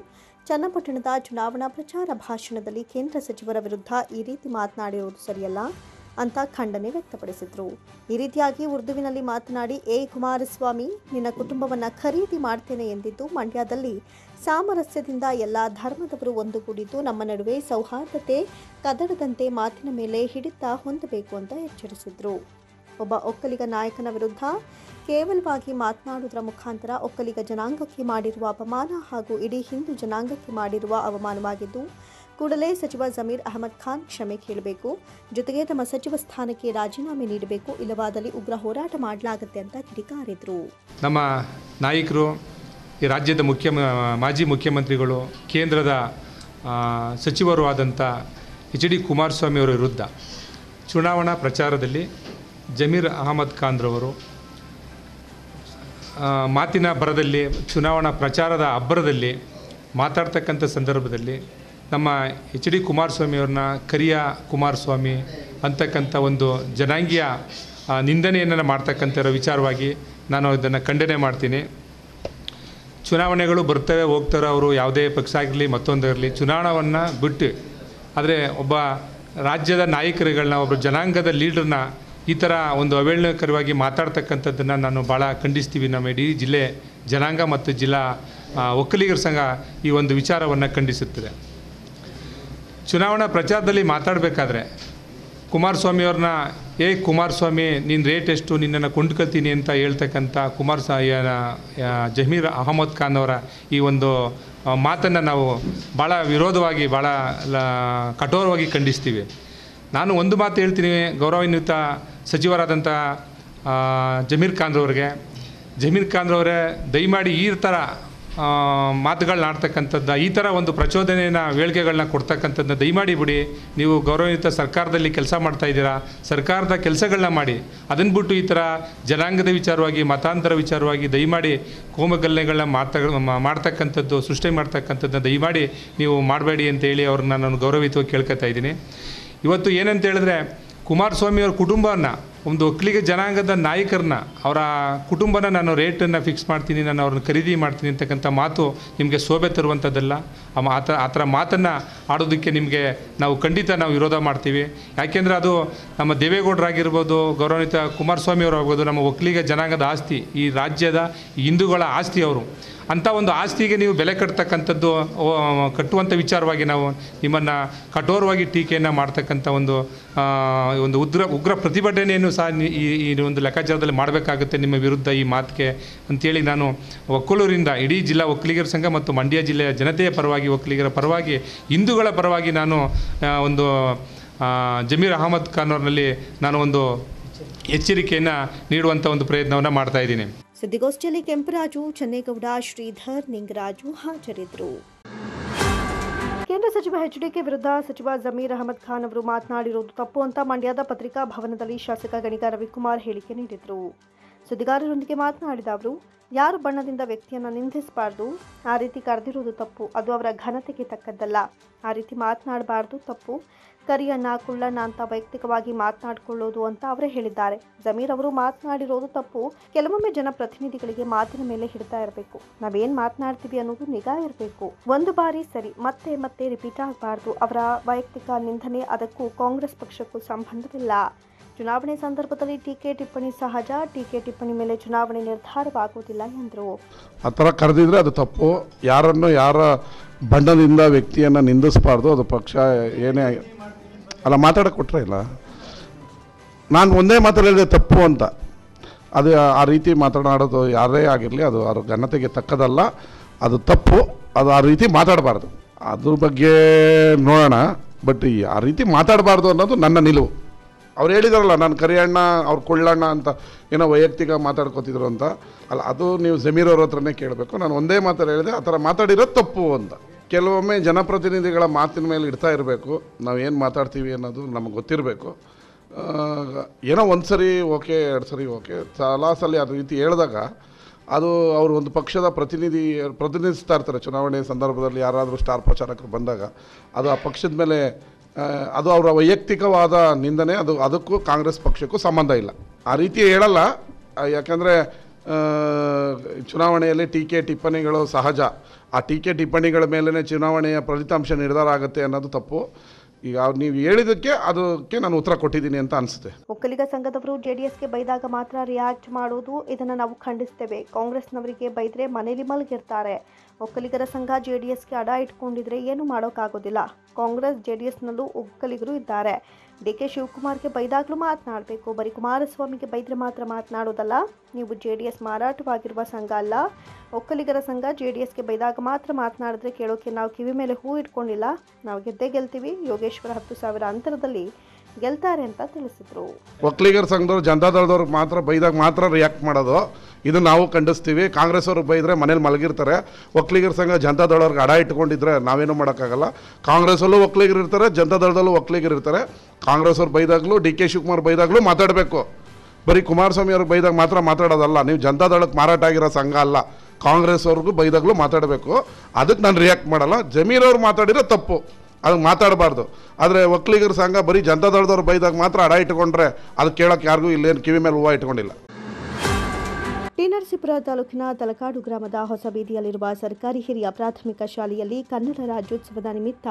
ಚನ್ನಪಟ್ಟಣದ ಚುನಾವಣಾ ಪ್ರಚಾರ ಭಾಷಣದಲ್ಲಿ ಕೇಂದ್ರ ಸಚಿವರ ವಿರುದ್ಧ ಈ ರೀತಿ ಮಾತನಾಡಿರುವುದು ಸರಿಯಲ್ಲ ಅಂತ ಖಂಡನೆ ವ್ಯಕ್ತಪಡಿಸಿದರು. ಈ ರೀತಿಯಾಗಿ ಉರ್ದುವಿನಲ್ಲಿ ಮಾತನಾಡಿ, ಕುಮಾರಸ್ವಾಮಿ, ನಿನ್ನ ಕುಟುಂಬವನ್ನು ಖರೀದಿ ಮಾಡ್ತೇನೆ ಎಂದಿದ್ದು ಮಂಡ್ಯದಲ್ಲಿ ಸಾಮರಸ್ಯದಿಂದ ಎಲ್ಲ ಧರ್ಮದವರು ಒಂದುಗೂಡಿದ್ದು ನಮ್ಮ ನಡುವೆ ಸೌಹಾರ್ದತೆ ಕದಡದಂತೆ ಮಾತಿನ ಮೇಲೆ ಹಿಡಿತ ಹೊಂದಬೇಕು ಅಂತ ಎಚ್ಚರಿಸಿದರು. ಒಬ್ಬ ಒಕ್ಕಲಿಗ ನಾಯಕನ ವಿರುದ್ಧ ಕೇವಲವಾಗಿ ಮಾತನಾಡುವುದರ ಮುಖಾಂತರ ಒಕ್ಕಲಿಗ ಜನಾಂಗಕ್ಕೆ ಮಾಡಿರುವ ಅಪಮಾನ ಹಾಗೂ ಇಡೀ ಹಿಂದೂ ಜನಾಂಗಕ್ಕೆ ಮಾಡಿರುವ ಅವಮಾನವಾಗಿದ್ದು ಕೂಡಲೇ ಸಚಿವ ಜಮೀರ್ ಅಹಮದ್ ಖಾನ್ ಕ್ಷಮೆ ಕೇಳಬೇಕು, ಜೊತೆಗೆ ತಮ್ಮ ಸಚಿವ ಸ್ಥಾನಕ್ಕೆ ರಾಜೀನಾಮೆ ನೀಡಬೇಕು, ಇಲ್ಲವಾದಲ್ಲಿ ಉಗ್ರ ಹೋರಾಟ ಮಾಡಲಾಗುತ್ತೆ ಅಂತ ಕಿಡಿಕಾರಿದ್ರು. ನಮ್ಮ ನಾಯಕರು, ಈ ರಾಜ್ಯದ ಮಾಜಿ ಮುಖ್ಯಮಂತ್ರಿಗಳು, ಕೇಂದ್ರದ ಸಚಿವರು ಆದಂಥ ಎಚ್.ಡಿ. ಕುಮಾರಸ್ವಾಮಿ ಅವರ ವಿರುದ್ಧ ಚುನಾವಣಾ ಪ್ರಚಾರದಲ್ಲಿ ಜಮೀರ್ ಅಹಮದ್ ಖಾನ್ರವರು ಮಾತಿನ ಬರದಲ್ಲಿ, ಚುನಾವಣಾ ಪ್ರಚಾರದ ಅಬ್ಬರದಲ್ಲಿ ಮಾತಾಡ್ತಕ್ಕಂಥ ಸಂದರ್ಭದಲ್ಲಿ ನಮ್ಮ ಎಚ್.ಡಿ. ಕುಮಾರಸ್ವಾಮಿಯವ್ರನ್ನ ಕರಿಯ ಕುಮಾರಸ್ವಾಮಿ ಅಂತಕ್ಕಂಥ ಒಂದು ಜನಾಂಗೀಯ ನಿಂದನೆಯನ್ನು ಮಾಡ್ತಕ್ಕಂಥ ವಿಚಾರವಾಗಿ ನಾನು ಇದನ್ನು ಖಂಡನೆ ಮಾಡ್ತೀನಿ. ಚುನಾವಣೆಗಳು ಬರ್ತವೆ ಹೋಗ್ತಾರೆ, ಅವರು ಯಾವುದೇ ಪಕ್ಷ ಆಗಿರಲಿ ಮತ್ತೊಂದಿರಲಿ, ಚುನಾವಣೆಯನ್ನು ಬಿಟ್ಟು ಆದರೆ ಒಬ್ಬ ರಾಜ್ಯದ ನಾಯಕರುಗಳನ್ನ, ಒಬ್ಬ ಜನಾಂಗದ ಲೀಡರ್ನ ಈ ಥರ ಒಂದು ಅವೇಳನಕರವಾಗಿ ಮಾತಾಡ್ತಕ್ಕಂಥದ್ದನ್ನು ನಾನು ಭಾಳ ಖಂಡಿಸ್ತೀವಿ. ನಮ್ಮ ಇಡೀ ಜಿಲ್ಲೆ ಜನಾಂಗ ಮತ್ತು ಜಿಲ್ಲಾ ಒಕ್ಕಲಿಗರ ಸಂಘ ಈ ಒಂದು ವಿಚಾರವನ್ನು ಖಂಡಿಸುತ್ತದೆ. ಚುನಾವಣಾ ಪ್ರಚಾರದಲ್ಲಿ ಮಾತಾಡಬೇಕಾದ್ರೆ ಕುಮಾರಸ್ವಾಮಿಯವ್ರನ್ನ ಕುಮಾರಸ್ವಾಮಿ ನಿನ್ನ ರೇಟ್ ಎಷ್ಟು, ನಿನ್ನನ್ನು ಕೊಂಡ್ಕೊಳ್ತೀನಿ ಅಂತ ಹೇಳ್ತಕ್ಕಂಥ ಜಮೀರ್ ಅಹಮದ್ ಖಾನ್ ಅವರ ಈ ಒಂದು ಮಾತನ್ನು ನಾವು ಭಾಳ ವಿರೋಧವಾಗಿ ಭಾಳ ಕಠೋರವಾಗಿ ಖಂಡಿಸ್ತೀವಿ. ನಾನು ಒಂದು ಮಾತು ಹೇಳ್ತೀನಿ ಗೌರವಾನ್ವಿತ ಸಚಿವರಾದಂಥ ಜಮೀರ್ ಖಾನ್ರವರೇ ದಯಮಾಡಿ ಈ ಥರ ಮಾತುಗಳನ್ನ ಆಡ್ತಕ್ಕಂಥದ್ದು, ಈ ಥರ ಒಂದು ಪ್ರಚೋದನೆಯ ಹೇಳಿಕೆಗಳನ್ನ ಕೊಡ್ತಕ್ಕಂಥದ್ದನ್ನ ದಯಮಾಡಿ ಬಿಡಿ. ನೀವು ಗೌರವಾನ್ವಿತ ಸರ್ಕಾರದಲ್ಲಿ ಕೆಲಸ ಮಾಡ್ತಾಯಿದ್ದೀರಾ, ಸರ್ಕಾರದ ಕೆಲಸಗಳನ್ನ ಮಾಡಿ. ಅದನ್ನು ಬಿಟ್ಟು ಈ ಥರ ಜನಾಂಗದ ವಿಚಾರವಾಗಿ, ಮತಾಂತರ ವಿಚಾರವಾಗಿ ದಯಮಾಡಿ ಕೋಮಗಲಭೆಗಳನ್ನ ಮಾಡ್ತಕ್ಕಂಥದ್ದು, ಸೃಷ್ಟಿ ಮಾಡ್ತಕ್ಕಂಥದ್ದನ್ನ ದಯಮಾಡಿ ನೀವು ಮಾಡಬೇಡಿ ಅಂತೇಳಿ ಅವ್ರನ್ನ ನಾನು ಗೌರವಿತವಾಗಿ ಕೇಳ್ಕೊತಾ ಇದ್ದೀನಿ. ಇವತ್ತು ಏನಂತ ಹೇಳಿದ್ರೆ, ಕುಮಾರಸ್ವಾಮಿಯವ್ರ ಕುಟುಂಬವನ್ನು, ಒಂದು ಒಕ್ಕಲಿಗ ಜನಾಂಗದ ನಾಯಕರನ್ನ, ಅವರ ಕುಟುಂಬನ ನಾನು ರೇಟನ್ನು ಫಿಕ್ಸ್ ಮಾಡ್ತೀನಿ, ನಾನು ಅವ್ರನ್ನ ಖರೀದಿ ಮಾಡ್ತೀನಿ ಅಂತಕ್ಕಂಥ ಮಾತು ನಿಮಗೆ ಶೋಭೆ ತರುವಂಥದ್ದಲ್ಲ. ಆ ಥರ ಮಾತನ್ನು ಆಡೋದಕ್ಕೆ ನಿಮಗೆ ನಾವು ಖಂಡಿತ ನಾವು ವಿರೋಧ ಮಾಡ್ತೀವಿ. ಯಾಕೆಂದರೆ ಅದು ನಮ್ಮ ದೇವೇಗೌಡರಾಗಿರ್ಬೋದು, ಗೌರವಾನ್ವಿತ ಕುಮಾರಸ್ವಾಮಿಯವರಾಗ್ಬೋದು, ನಮ್ಮ ಒಕ್ಕಲಿಗ ಜನಾಂಗದ ಆಸ್ತಿ, ಈ ರಾಜ್ಯದ ಹಿಂದೂಗಳ ಆಸ್ತಿ ಅವರು. ಅಂಥ ಒಂದು ಆಸ್ತಿಗೆ ನೀವು ಬೆಲೆ ಕಟ್ಟುವಂಥ ವಿಚಾರವಾಗಿ ನಾವು ನಿಮ್ಮನ್ನು ಕಠೋರವಾಗಿ ಟೀಕೆಯನ್ನು ಮಾಡ್ತಕ್ಕಂಥ ಒಂದು ಉಗ್ರ ಪ್ರತಿಭಟನೆಯನ್ನು ಸಹ ಈ ಒಂದು ಲೆಕ್ಕಾಚಾರದಲ್ಲಿ ಮಾಡಬೇಕಾಗುತ್ತೆ ನಿಮ್ಮ ವಿರುದ್ಧ ಈ ಮಾತಿಗೆ ಅಂತೇಳಿ ನಾನು ಒಕ್ಕಲೂರಿಂದ ಇಡೀ ಜಿಲ್ಲಾ ಒಕ್ಕಲಿಗರ ಸಂಘ ಮತ್ತು ಮಂಡ್ಯ ಜಿಲ್ಲೆಯ ಜನತೆಯ ಪರವಾಗಿ, ಒಕ್ಕಲಿಗರ ಪರವಾಗಿ, ಹಿಂದೂಗಳ ಪರವಾಗಿ ನಾನು ಒಂದು ಜಮೀರ್ ಅಹಮದ್ ಖಾನ್ ಅವರಲ್ಲಿ ನಾನು ಒಂದು ಎಚ್ಚರಿಕೆಯನ್ನು ನೀಡುವಂಥ ಒಂದು ಪ್ರಯತ್ನವನ್ನು ಮಾಡ್ತಾ ಇದ್ದೀನಿ. ಸುದ್ದಿಗೋಷ್ಠಿಯಲ್ಲಿ ಕೆಂಪರಾಜು, ಚನ್ನೇಗೌಡ, ಶ್ರೀಧರ್, ನಿಂಗರಾಜು ಹಾಜರಿದ್ದರು. ಕೇಂದ್ರ ಸಚಿವ ಎಚ್ಡಿಕೆ ವಿರುದ್ಧ ಸಚಿವ ಜಮೀರ್ ಅಹಮದ್ ಖಾನ್ ಅವರು ಮಾತನಾಡಿರುವುದು ತಪ್ಪು ಅಂತ ಮಂಡ್ಯದ ಪತ್ರಿಕಾ ಭವನದಲ್ಲಿ ಶಾಸಕ ಗಣಿಗ ರವಿಕುಮಾರ್ ಹೇಳಿಕೆ ನೀಡಿದರು. ಸುದ್ದಿಗಾರರೊಂದಿಗೆ ಮಾತನಾಡಿದ ಅವರು, ಯಾರು ಬಣ್ಣದಿಂದ ವ್ಯಕ್ತಿಯನ್ನು ನಿಂದಿಸಬಾರ್ದು, ಆ ರೀತಿ ಕರೆದಿರುವುದು ತಪ್ಪು, ಅದು ಅವರ ಘನತೆಗೆ ತಕ್ಕದ್ದಲ್ಲ. ಆ ರೀತಿ ಮಾತನಾಡಬಾರ್ದು, ತಪ್ಪು. ಕರಿಯಣ್ಣ, ಕುಳ್ಳಣ್ಣ ಅಂತ ವೈಯಕ್ತಿಕವಾಗಿ ಮಾತನಾಡಿಕೊಳ್ಳೋದು ಅಂತ ಅವರೇ ಹೇಳಿದ್ದಾರೆ. ಜಮೀರ್ ಅವರು ಮಾತನಾಡಿರೋದು ತಪ್ಪು. ಕೆಲವೊಮ್ಮೆ ಜನಪ್ರತಿನಿಧಿಗಳಿಗೆ ಮಾತಿನ ಮೇಲೆ ಹಿಡ್ತಾ ಇರಬೇಕು. ನಾವೇನು ಮಾತನಾಡ್ತೀವಿ ಅನ್ನೋದು ನಿಗಾ ಇರಬೇಕು. ಒಂದು ಬಾರಿ ಸರಿ, ಮತ್ತೆ ಮತ್ತೆ ರಿಪೀಟ್ ಆಗಬಾರ್ದು. ಅವರ ವೈಯಕ್ತಿಕ ನಿಂದನೆ, ಅದಕ್ಕೂ ಕಾಂಗ್ರೆಸ್ ಪಕ್ಷಕ್ಕೂ ಸಂಬಂಧವಿಲ್ಲ. ಚುನಾವಣೆ ಸಂದರ್ಭದಲ್ಲಿ ಟೀಕೆ ಟಿಪ್ಪಣಿ ಸಹಜ. ಟೀಕೆ ಟಿಪ್ಪಣಿ ಮೇಲೆ ಚುನಾವಣೆ ನಿರ್ಧಾರವಾಗುವುದಿಲ್ಲ ಎಂದರು. ಆ ಥರ ಕರೆದಿದ್ರೆ ಅದು ತಪ್ಪು. ಯಾರ ಬಣ್ಣದಿಂದ ವ್ಯಕ್ತಿಯನ್ನು ನಿಂದಿಸಬಾರ್ದು. ಅದು ಪಕ್ಷ ಏನೇ ಅಲ್ಲ, ಮಾತಾಡೋಕೆ ಕೊಟ್ಟರೆ ಇಲ್ಲ. ನಾನು ಒಂದೇ ಮಾತಲ್ಲಿ ಹೇಳಿದೆ ತಪ್ಪು ಅಂತ. ಅದು ಆ ರೀತಿ ಮಾತನಾಡೋದು ಯಾರೇ ಆಗಿರಲಿ, ಅದು ಅವ್ರ ಘನತೆಗೆ ತಕ್ಕದಲ್ಲ, ಅದು ತಪ್ಪು. ಅದು ಆ ರೀತಿ ಮಾತಾಡಬಾರ್ದು. ಅದ್ರ ಬಗ್ಗೆ ನೋಡೋಣ. ಬಟ್ ಆ ರೀತಿ ಮಾತಾಡಬಾರ್ದು ಅನ್ನೋದು ನನ್ನ ನಿಲುವು. ಅವ್ರು ಹೇಳಿದಾರಲ್ಲ, ನಾನು ಕರಿಯಣ್ಣ, ಅವ್ರು ಕೊಳ್ಳಣ್ಣ ಅಂತ ಏನೋ ವೈಯಕ್ತಿಕ ಮಾತಾಡ್ಕೋತಿದ್ರು ಅಂತ. ಅಲ್ಲ, ಅದು ನೀವು ಜಮೀರ್ ಅವ್ರ ಹತ್ರನೇ ಕೇಳಬೇಕು. ನಾನು ಒಂದೇ ಮಾತಲ್ಲಿ ಹೇಳಿದೆ, ಆ ಥರ ಮಾತಾಡಿರೋದು ತಪ್ಪು ಅಂತ. ಕೆಲವೊಮ್ಮೆ ಜನಪ್ರತಿನಿಧಿಗಳ ಮಾತಿನ ಮೇಲೆ ಇಡ್ತಾ ಇರಬೇಕು. ನಾವೇನು ಮಾತಾಡ್ತೀವಿ ಅನ್ನೋದು ನಮಗೆ ಗೊತ್ತಿರಬೇಕು. ಏನೋ ಒಂದು ಸರಿ ಓಕೆ, 2 ಸರಿ ಓಕೆ, ಸಲ ಅದು ರೀತಿ ಹೇಳಿದಾಗ ಅದು ಅವರು ಒಂದು ಪಕ್ಷದ ಪ್ರತಿನಿಧಿಸ್ತಾ ಇರ್ತಾರೆ. ಚುನಾವಣೆ ಸಂದರ್ಭದಲ್ಲಿ ಯಾರಾದರೂ ಸ್ಟಾರ್ ಪ್ರಚಾರಕರು ಬಂದಾಗ ಅದು ಆ ಪಕ್ಷದ ಮೇಲೆ ಅದು ಅವರ ವೈಯಕ್ತಿಕವಾದ ನಿಂದನೆ. ಅದಕ್ಕೂ ಕಾಂಗ್ರೆಸ್ ಪಕ್ಷಕ್ಕೂ ಸಂಬಂಧ ಇಲ್ಲ. ಆ ರೀತಿ ಹೇಳಲ್ಲ. ಯಾಕಂದರೆ ಚುನಾವಣೆಯಲ್ಲಿ ಟೀಕೆ ಟಿಪ್ಪಣಿಗಳು ಸಹಜ. ಆ ಟೀಕೆ ಟಿಪ್ಪಣಿಗಳ ಮೇಲೇ ಚುನಾವಣೆಯ ಫಲಿತಾಂಶ ನಿರ್ಧಾರ ಆಗುತ್ತೆ ಅನ್ನೋದು ತಪ್ಪು. ಈಗ ನೀವು ಹೇಳಿದ್ದಕ್ಕೆ ಅದಕ್ಕೆ ನಾನು ಉತ್ತರ ಕೊಟ್ಟಿದ್ದೀನಿ ಅಂತ ಅನಿಸುತ್ತೆ. ಒಕ್ಕಲಿಗ ಸಂಘದವರು ಜೆಡಿಎಸ್ಗೆ ಬೈದಾಗ ಮಾತ್ರ ರಿಯಾಕ್ಟ್ ಮಾಡೋದು, ಇದನ್ನು ನಾವು ಖಂಡಿಸ್ತೇವೆ. ಕಾಂಗ್ರೆಸ್ನವರಿಗೆ ಬೈದರೆ ಮನೇಲಿ ಮಲಗಿರ್ತಾರೆ. ಒಕ್ಕಲಿಗರ ಸಂಘ ಜೆಡಿಎಸ್ಗೆ ಅಡ ಇಟ್ಕೊಂಡಿದ್ರೆ ಏನು ಮಾಡೋಕ್ಕಾಗೋದಿಲ್ಲ. ಕಾಂಗ್ರೆಸ್ ಜೆಡಿಎಸ್ನಲ್ಲೂ ಒಕ್ಕಲಿಗರು ಇದ್ದಾರೆ. ಡಿ.ಕೆ. ಶಿವಕುಮಾರ್ಗೆ ಬೈದಾಗಲೂ ಮಾತನಾಡಬೇಕು. ಬರೀ ಕುಮಾರಸ್ವಾಮಿಗೆ ಬೈದರೆ ಮಾತ್ರ ಮಾತನಾಡೋದಲ್ಲ. ನೀವು ಜೆಡಿಎಸ್ ಮಾರಾಟವಾಗಿರುವ ಸಂಘ ಅಲ್ಲ. ಒಕ್ಕಲಿಗರ ಸಂಘ ಜೆಡಿಎಸ್ಗೆ ಬೈದಾಗ ಮಾತ್ರ ಮಾತನಾಡಿದ್ರೆ ಕೇಳೋಕೆ ನಾವು ಕಿವಿ ಮೇಲೆ ಹೂ ಇಟ್ಕೊಂಡಿಲ್ಲ. ನಾವು ಗೆದ್ದೇ ಗೆಲ್ತೀವಿ. ಯೋಗೇಶ್ವರ 10,000 ಅಂತರದಲ್ಲಿ ಗೆಲ್ತಾರೆ ಅಂತ ತಿಳಿಸಿದ್ರು. ಒಕ್ಕಲಿಗರ ಸಂಘದವ್ರು ಜನತಾದಳದವ್ರು ಮಾತ್ರ ಬೈದಾಗ ಮಾತ್ರ ರಿಯಾಕ್ಟ್ ಮಾಡೋದು, ಇದು ನಾವು ಖಂಡಿಸ್ತೀವಿ. ಕಾಂಗ್ರೆಸ್ ಅವರು ಬೈದರೆ ಮನೇಲಿ ಮಲಗಿರ್ತಾರೆ. ಒಕ್ಕಲಿಗರ ಸಂಘ ಜನತಾದಳವ್ರಿಗೆ ಅಡ ಇಟ್ಕೊಂಡಿದ್ರೆ ನಾವೇನು ಮಾಡೋಕ್ಕಾಗಲ್ಲ. ಕಾಂಗ್ರೆಸ್ಸಲ್ಲೂ ಒಕ್ಕಲಿಗರು ಇರ್ತಾರೆ, ಜನತಾದಳದಲ್ಲೂ ಒಕ್ಕಲಿಗರು ಇರ್ತಾರೆ. ಕಾಂಗ್ರೆಸ್ ಅವ್ರು ಬೈದಾಗಲೂ, ಡಿ.ಕೆ. ಶಿವಕುಮಾರ್ ಬೈದಾಗಲೂ ಮಾತಾಡಬೇಕು. ಬರೀ ಕುಮಾರಸ್ವಾಮಿ ಅವ್ರಿಗೆ ಬೈದಾಗ ಮಾತ್ರ ಮಾತಾಡೋದಲ್ಲ. ನೀವು ಜನತಾದಳಕ್ಕೆ ಮಾರಾಟ ಆಗಿರೋ ಸಂಘ ಅಲ್ಲ. ಕಾಂಗ್ರೆಸ್ ಅವ್ರಿಗೂ ಬೈದಾಗಲೂ ಮಾತಾಡಬೇಕು. ಅದಕ್ಕೆ ನಾನು ರಿಯಾಕ್ಟ್ ಮಾಡಲ್ಲ. ಜಮೀರ್ ಅವ್ರು ಮಾತಾಡಿರೋ ತಪ್ಪು, ಅದಕ್ಕೆ ಮಾತಾಡಬಾರ್ದು. ಆದರೆ ಒಕ್ಕಲಿಗರ ಸಂಘ ಬರೀ ಜನತಾದಳದವ್ರು ಬೈದಾಗ ಮಾತ್ರ ಅಡ ಇಟ್ಕೊಂಡ್ರೆ ಅದು ಕೇಳೋಕ್ಕೆ ಯಾರಿಗೂ ಇಲ್ಲೇನು ಕಿವಿ ಮೇಲೆ ಹೂವು ಇಟ್ಕೊಂಡಿಲ್ಲ. ಟಿ. ನರಸೀಪುರ ತಾಲೂಕಿನ ತಲಕಾಡು ಗ್ರಾಮದ ಹೊಸ ಬೀದಿಯಲ್ಲಿರುವ ಸರ್ಕಾರಿ ಹಿರಿಯ ಪ್ರಾಥಮಿಕ ಶಾಲೆಯಲ್ಲಿ ಕನ್ನಡ ರಾಜ್ಯೋತ್ಸವದ ನಿಮಿತ್ತ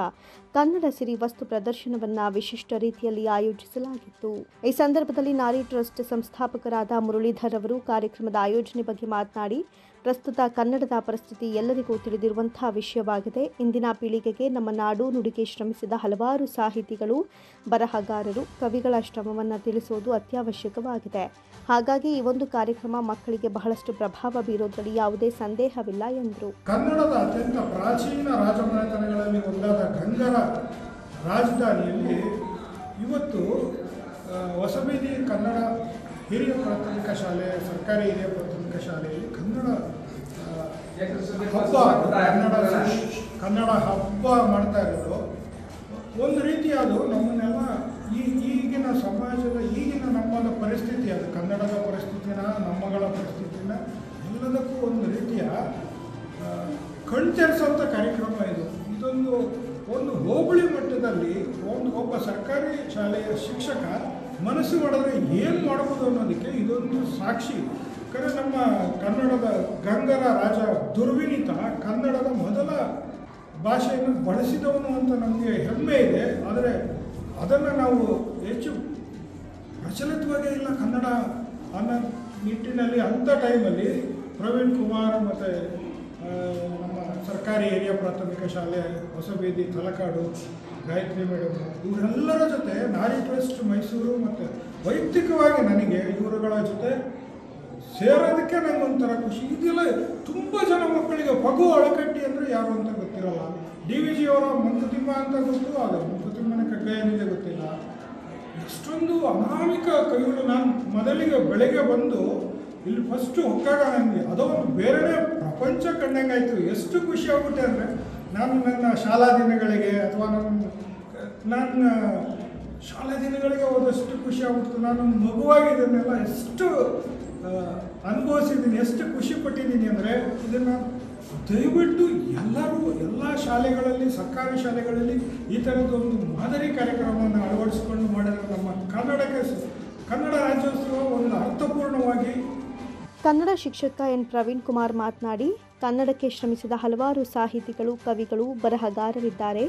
ಕನ್ನಡ ಸಿರಿ ವಸ್ತು ಪ್ರದರ್ಶನವನ್ನು ವಿಶಿಷ್ಟ ರೀತಿಯಲ್ಲಿ ಆಯೋಜಿಸಲಾಗಿತ್ತು. ಈ ಸಂದರ್ಭದಲ್ಲಿ ನಾರಿ ಟ್ರಸ್ಟ್ ಸಂಸ್ಥಾಪಕರಾದ ಮುರಳೀಧರ್ ಅವರು ಕಾರ್ಯಕ್ರಮದ ಆಯೋಜನೆ ಬಗ್ಗೆ ಮಾತನಾಡಿ, ಪ್ರಸ್ತುತ ಕನ್ನಡದ ಪರಿಸ್ಥಿತಿ ಎಲ್ಲರಿಗೂ ತಿಳಿದಿರುವಂತಹ ವಿಷಯವಾಗಿದೆ. ಇಂದಿನ ಪೀಳಿಗೆಗೆ ನಮ್ಮ ನಾಡು ನುಡಿಗೆ ಶ್ರಮಿಸಿದ ಹಲವಾರು ಸಾಹಿತಿಗಳು, ಬರಹಗಾರರು, ಕವಿಗಳ ಶ್ರಮವನ್ನು ತಿಳಿಸುವುದು ಅತ್ಯವಶ್ಯಕವಾಗಿದೆ. ಹಾಗಾಗಿ ಈ ಒಂದು ಕಾರ್ಯಕ್ರಮ ಮಕ್ಕಳಿಗೆ ಬಹಳಷ್ಟು ಪ್ರಭಾವ ಬೀರೋದ್ರಲ್ಲಿ ಯಾವುದೇ ಸಂದೇಹವಿಲ್ಲ ಎಂದರು. ಕನ್ನಡದ ಅತ್ಯಂತ ಪ್ರಾಚೀನ ರಾಜಮನೆತನಗಳಲ್ಲಿ ಒಂದಾದ ಗಂಗರ ರಾಜಧಾನಿಯಲ್ಲಿ ಇವತ್ತು ಹೊಸಬೀದಿ ಕನ್ನಡ ಹಿರಿಯ ಪ್ರಾಥಮಿಕ ಶಾಲೆ, ಸರ್ಕಾರಿ ಹಿರಿಯ ಪ್ರಾಥಮಿಕ ಶಾಲೆಯಲ್ಲಿ ಕನ್ನಡ ಹಬ್ಬ ಮಾಡ್ತಾ ಇರೋದು ಒಂದು ರೀತಿ ಅದು ನಮ್ಮನ್ನೆಲ್ಲ ಈಗಿನ ಸಮಾಜದ ಈಗಿನ ನಮ್ಮದ ಪರಿಸ್ಥಿತಿ, ಅದು ಕನ್ನಡದ ಪರಿಸ್ಥಿತಿನ, ನಮ್ಮಗಳ ಪರಿಸ್ಥಿತಿನ ಎಲ್ಲದಕ್ಕೂ ಒಂದು ರೀತಿಯ ಕಣ್ತೆರೆಸೋಂಥ ಕಾರ್ಯಕ್ರಮ ಇದು. ಒಂದು ಹೋಬಳಿ ಮಟ್ಟದಲ್ಲಿ ಒಬ್ಬ ಸರ್ಕಾರಿ ಶಾಲೆಯ ಶಿಕ್ಷಕ ಮನಸ್ಸು ಮಾಡಿದ್ರೆ ಏನು ಮಾಡ್ಬೋದು ಅನ್ನೋದಕ್ಕೆ ಇದೊಂದು ಸಾಕ್ಷಿ. ಯಾಕಂದರೆ ನಮ್ಮ ಕನ್ನಡದ ಗಂಗರ ರಾಜ ದುರ್ವಿನೀತ ಕನ್ನಡದ ಮೊದಲ ಭಾಷೆಯನ್ನು ಬಳಸಿದವನು ಅಂತ ನಮಗೆ ಹೆಮ್ಮೆ ಇದೆ. ಆದರೆ ಅದನ್ನು ನಾವು ಹೆಚ್ಚು ಪ್ರಚಲಿತವಾಗೇ ಇಲ್ಲ ಕನ್ನಡ ಅನ್ನೋ ನಿಟ್ಟಿನಲ್ಲಿ. ಅಂಥ ಟೈಮಲ್ಲಿ ಪ್ರವೀಣ್ ಕುಮಾರ್ ಮತ್ತು ನಮ್ಮ ಸರ್ಕಾರಿ ಹಿರಿಯ ಪ್ರಾಥಮಿಕ ಶಾಲೆ ಹೊಸಬೀದಿ, ತಲಕಾಡು, ಗಾಯತ್ರಿ ಮೇಡಮ್ ಇವರೆಲ್ಲರ ಜೊತೆ ನಾರಿ ಟ್ರಸ್ಟ್ ಮೈಸೂರು ಮತ್ತು ವೈಯಕ್ತಿಕವಾಗಿ ನನಗೆ ಇವರುಗಳ ಜೊತೆ ಸೇರೋದಕ್ಕೆ ನನಗೊಂಥರ ಖುಷಿ. ಇದೆಲ್ಲ ತುಂಬ ಜನ ಮಕ್ಕಳಿಗೆ ಪಗು ಅಳಕಟ್ಟಿ ಅಂದರೆ ಯಾರು ಅಂತ ಗೊತ್ತಿರಲ್ಲ. DVG ಅವರ ಮಂಕುತಿಮ್ಮ ಅಂತ ಗೊತ್ತು, ಆದರೆ ಮಂಕುತಿಮ್ಮನ ಕಗ್ಗಾಯನಿದೆ ಗೊತ್ತಿಲ್ಲ. ಎಷ್ಟೊಂದು ಅನಾಮಿಕ ಕವಿಗಳು. ನಾನು ಮೊದಲಿಗೆ ಬೆಳಗ್ಗೆ ಬಂದು ಇಲ್ಲಿ ಫಸ್ಟು ಹೊಕ್ಕಾಗ ನನಗೆ ಅದೋ ಒಂದು ಬೇರೆ ಪ್ರಪಂಚ ಕಂಡಂಗಾಯಿತು. ಎಷ್ಟು ಖುಷಿ ಆಗ್ಬಿಟ್ಟೆ ಅಂದರೆ ನಾನು ನನ್ನ ಶಾಲಾ ದಿನಗಳಿಗೆ ಅಥವಾ ನನ್ನ ಶಾಲಾ ದಿನಗಳಿಗೆ ಹೋದಷ್ಟು ಖುಷಿ ಆಗ್ಬಿಡ್ತು. ನಾನು ಮಗುವಾಗಿ ಇದನ್ನೆಲ್ಲ ಎಷ್ಟು ಅನುಭವಿಸಿದ್ದೀನಿ, ಎಷ್ಟು ಖುಷಿ ಪಟ್ಟಿದ್ದೀನಿ ಅಂದರೆ ಇದನ್ನು ದಯವಿಟ್ಟು ಎಲ್ಲರೂ ಎಲ್ಲ ಶಾಲೆಗಳಲ್ಲಿ, ಸರ್ಕಾರಿ ಶಾಲೆಗಳಲ್ಲಿ ಈ ಥರದ್ದೊಂದು ಮಾದರಿ ಕಾರ್ಯಕ್ರಮವನ್ನು ಅಳವಡಿಸಿಕೊಂಡು ಮಾಡಿದರೆ ನಮ್ಮ ಕನ್ನಡ ರಾಜ್ಯೋತ್ಸವ ಒಂದು ಅರ್ಥಪೂರ್ಣವಾಗಿ. ಕನ್ನಡ ಶಿಕ್ಷಕ ಎನ್ ಪ್ರವೀಣ್ ಕುಮಾರ್ ಮಾತನಾಡಿ, ಕನ್ನಡಕ್ಕೆ ಶ್ರಮಿಸಿದ ಹಲವಾರು ಸಾಹಿತಿಗಳು, ಕವಿಗಳು, ಬರಹಗಾರರಿದ್ದಾರೆ.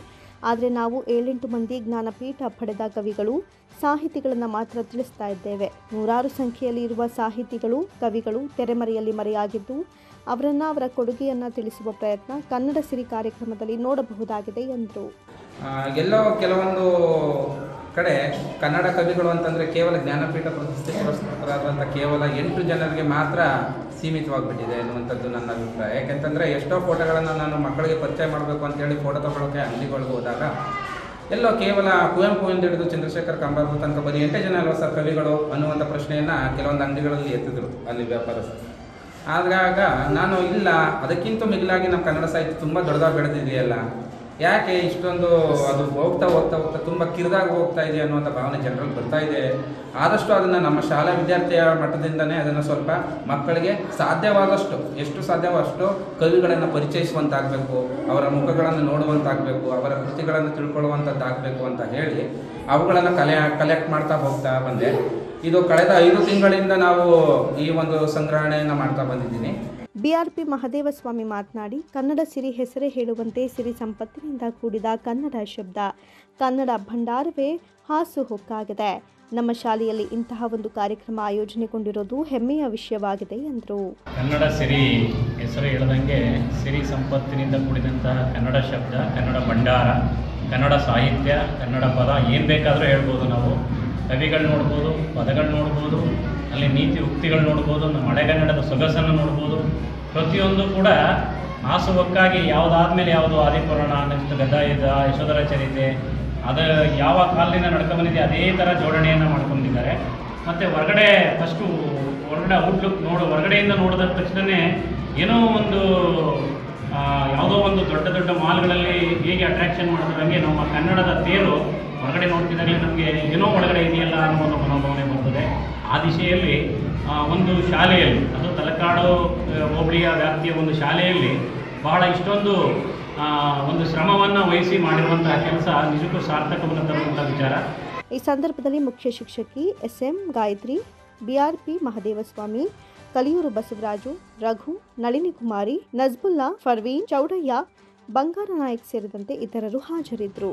ಆದರೆ ನಾವು 7-8 ಮಂದಿ ಜ್ಞಾನಪೀಠ ಪಡೆದ ಕವಿಗಳು, ಸಾಹಿತಿಗಳನ್ನು ಮಾತ್ರ ತಿಳಿಸ್ತಾ ಇದ್ದೇವೆ. ನೂರಾರು ಸಂಖ್ಯೆಯಲ್ಲಿ ಇರುವ ಸಾಹಿತಿಗಳು, ಕವಿಗಳು ತೆರೆಮರೆಯಲ್ಲಿ ಮರೆಯಾಗಿದ್ದು ಅವರನ್ನು, ಅವರ ಕೊಡುಗೆಯನ್ನು ತಿಳಿಸುವ ಪ್ರಯತ್ನ ಕನ್ನಡ ಸಿರಿ ಕಾರ್ಯಕ್ರಮದಲ್ಲಿ ನೋಡಬಹುದಾಗಿದೆ ಎಂದರು. ಎಲ್ಲೋ ಕೆಲವೊಂದು ಕಡೆ ಕನ್ನಡ ಕವಿಗಳು ಅಂತಂದರೆ ಕೇವಲ ಜ್ಞಾನಪೀಠ ಪ್ರಶಸ್ತಿ ಪುರಸ್ಕೃತರಾದಂಥ ಕೇವಲ 8 ಜನರಿಗೆ ಮಾತ್ರ ಸೀಮಿತವಾಗಿಬಿಟ್ಟಿದೆ ಅನ್ನುವಂಥದ್ದು ನನ್ನ ಅಭಿಪ್ರಾಯ. ಯಾಕೆಂತಂದರೆ ಎಷ್ಟೋ ಫೋಟೋಗಳನ್ನು ನಾನು ಮಕ್ಕಳಿಗೆ ಪರಿಚಯ ಮಾಡಬೇಕು ಅಂತೇಳಿ ಫೋಟೋ ತೊಗೊಳ್ಳೋಕ್ಕೆ ಅಂಗಡಿಗಳಿಗೆ ಹೋದಾಗ ಎಲ್ಲೋ ಕೇವಲ ಕುವೆಂಪುವಿಂದ ಹಿಡಿದು ಚಂದ್ರಶೇಖರ್ ಕಂಬಾರರು ತನಕ ಬರೀ 8 ಜನ ಅಲ್ವಾ ಸರ್ ಕವಿಗಳು ಅನ್ನುವಂಥ ಪ್ರಶ್ನೆಯನ್ನು ಕೆಲವೊಂದು ಅಂಗಡಿಗಳಲ್ಲಿ ಎತ್ತಿದ್ರು ಅಲ್ಲಿ ವ್ಯಾಪಾರಸ್ಥರು. ಆದಾಗ ನಾನು ಇಲ್ಲ, ಅದಕ್ಕಿಂತ ಮಿಗಿಲಾಗಿ ನಮ್ಮ ಕನ್ನಡ ಸಾಹಿತ್ಯ ತುಂಬ ದೊಡ್ಡದಾಗಿ ಬೆಳೆದಿದೆಯಲ್ಲ, ಯಾಕೆ ಇಷ್ಟೊಂದು ಅದು ಹೋಗ್ತಾ ತುಂಬ ಕಿರಿದಾಗಿ ಹೋಗ್ತಾ ಇದೆ ಅನ್ನುವಂಥ ಭಾವನೆ ಜನರಲ್ಲಿ ಬರ್ತಾ ಇದೆ. ಆದಷ್ಟು ಅದನ್ನು ನಮ್ಮ ಶಾಲಾ ವಿದ್ಯಾರ್ಥಿಯ ಮಟ್ಟದಿಂದನೇ ಅದನ್ನು ಸ್ವಲ್ಪ ಮಕ್ಕಳಿಗೆ ಸಾಧ್ಯವಾದಷ್ಟು, ಎಷ್ಟು ಸಾಧ್ಯವೋ ಅಷ್ಟು ಕವಿಗಳನ್ನು ಪರಿಚಯಿಸುವಂತಾಗಬೇಕು, ಅವರ ಮುಖಗಳನ್ನು ನೋಡುವಂತಾಗಬೇಕು, ಅವರ ಕೃತಿಗಳನ್ನು ತಿಳ್ಕೊಳ್ಳುವಂಥದ್ದಾಗಬೇಕು ಅಂತ ಹೇಳಿ ಅವುಗಳನ್ನು ಕಲೆಕ್ಟ್ ಮಾಡ್ತಾ ಹೋಗ್ತಾ ಬಂದೆ. ಇದು ಕಳೆದ 5 ತಿಂಗಳಿಂದ ನಾವು ಈ ಒಂದು ಸಂಗ್ರಹಣೆಯನ್ನು ಮಾಡ್ತಾ ಬಂದಿದ್ದೀನಿ. BRP ಮಹದೇವಸ್ವಾಮಿ ಮಾತನಾಡಿ, ಕನ್ನಡ ಸಿರಿ ಹೆಸರೇ ಹೇಳುವಂತೆ ಸಿರಿ ಸಂಪತ್ತಿನಿಂದ ಕೂಡಿದ ಕನ್ನಡ ಶಬ್ದ, ಕನ್ನಡ ಭಂಡಾರವೇ ಹಾಸುಹೊಕ್ಕಾಗಿದೆ. ನಮ್ಮ ಶಾಲೆಯಲ್ಲಿ ಇಂತಹ ಒಂದು ಕಾರ್ಯಕ್ರಮ ಆಯೋಜನೆಗೊಂಡಿರೋದು ಹೆಮ್ಮೆಯ ವಿಷಯವಾಗಿದೆ ಎಂದರು. ಕನ್ನಡ ಸಿರಿ ಹೆಸರು ಹೇಳದಂಗೆ ಸಿರಿ ಸಂಪತ್ತಿನಿಂದ ಕೂಡಿದಂತಹ ಕನ್ನಡ ಶಬ್ದ, ಕನ್ನಡ ಭಂಡಾರ, ಕನ್ನಡ ಸಾಹಿತ್ಯ, ಕನ್ನಡ ಪದ ಏನು ಬೇಕಾದರೂ ಹೇಳ್ಬೋದು. ನಾವು ಕವಿಗಳು ನೋಡ್ಬೋದು, ಪದಗಳು ನೋಡ್ಬೋದು, ಅಲ್ಲಿ ನೀತಿ ಉಕ್ತಿಗಳು ನೋಡ್ಬೋದು, ನಮ್ಮ ಹಳೆಗನ್ನಡದ ಸೊಗಸನ್ನು ನೋಡ್ಬೋದು. ಪ್ರತಿಯೊಂದು ಕೂಡ ಹಾಸುಹೊಕ್ಕಾಗಿ ಯಾವುದಾದ್ಮೇಲೆ ಯಾವುದು ಆದಿಪುರಾಣ, ನೆಕ್ಸ್ಟ್ ಗದ್ದಾಯುಧ, ಯಶೋಧರ ಚರಿತೆ, ಅದು ಯಾವ ಕಾಲದಿಂದ ನಡ್ಕೊಂಬಂದಿದೆ ಅದೇ ಥರ ಜೋಡಣೆಯನ್ನು ಮಾಡ್ಕೊಂಡಿದ್ದಾರೆ. ಮತ್ತು ಹೊರಗಡೆ ಔಟ್ಲುಕ್ ಹೊರಗಡೆಯಿಂದ ನೋಡಿದ ತಕ್ಷಣವೇ ಏನೋ ಒಂದು ಯಾವುದೋ ಒಂದು ದೊಡ್ಡ ಮಾಲ್ಗಳಲ್ಲಿ ಹೇಗೆ ಅಟ್ರಾಕ್ಷನ್ ಮಾಡೋದಂಗೆ ನಮ್ಮ ಕನ್ನಡದ ತೇರು ಹೊರಗಡೆ ನೋಡ್ತಿದ್ದಾಗಲೇ ನಮಗೆ ಏನೋ ಒಳಗಡೆ ಇದೆಯಲ್ಲ ಅನ್ನೋ ಒಂದು ಮನೋಭಾವನೆ ಬರ್ತದೆ. ಆ ದಿಶೆಯಲ್ಲಿ ಒಂದು ಶಾಲೆಯಲ್ಲಿ, ಅದು ತಲಕಾಡು ಹೋಬಳಿಯ ವ್ಯಾಪ್ತಿಯ ಒಂದು ಶಾಲೆಯಲ್ಲಿ ಬಹಳ ಇಷ್ಟೊಂದು ಒಂದು ಶ್ರಮವನ್ನು ವಹಿಸಿ ಮಾಡಿರುವಂತಹ ಕೆಲಸ ನಿಜಕ್ಕೂ ಸಾರ್ಥಕವನ್ನು ತರುವಂಥ ವಿಚಾರ. ಈ ಸಂದರ್ಭದಲ್ಲಿ ಮುಖ್ಯ ಶಿಕ್ಷಕಿ SM ಗಾಯತ್ರಿ, BRP ಮಹದೇವಸ್ವಾಮಿ, ಕಲಿಯೂರು ಬಸವರಾಜು, ರಘು, ನಳಿನಿ ಕುಮಾರಿ, ನಜ್ಬುಲ್ಲಾ, ಫರ್ವೀನ್, ಚೌಡಯ್ಯ, ಬಂಗಾರ ನಾಯಕ್ ಸೇರಿದಂತೆ ಇತರರು ಹಾಜರಿದ್ದರು.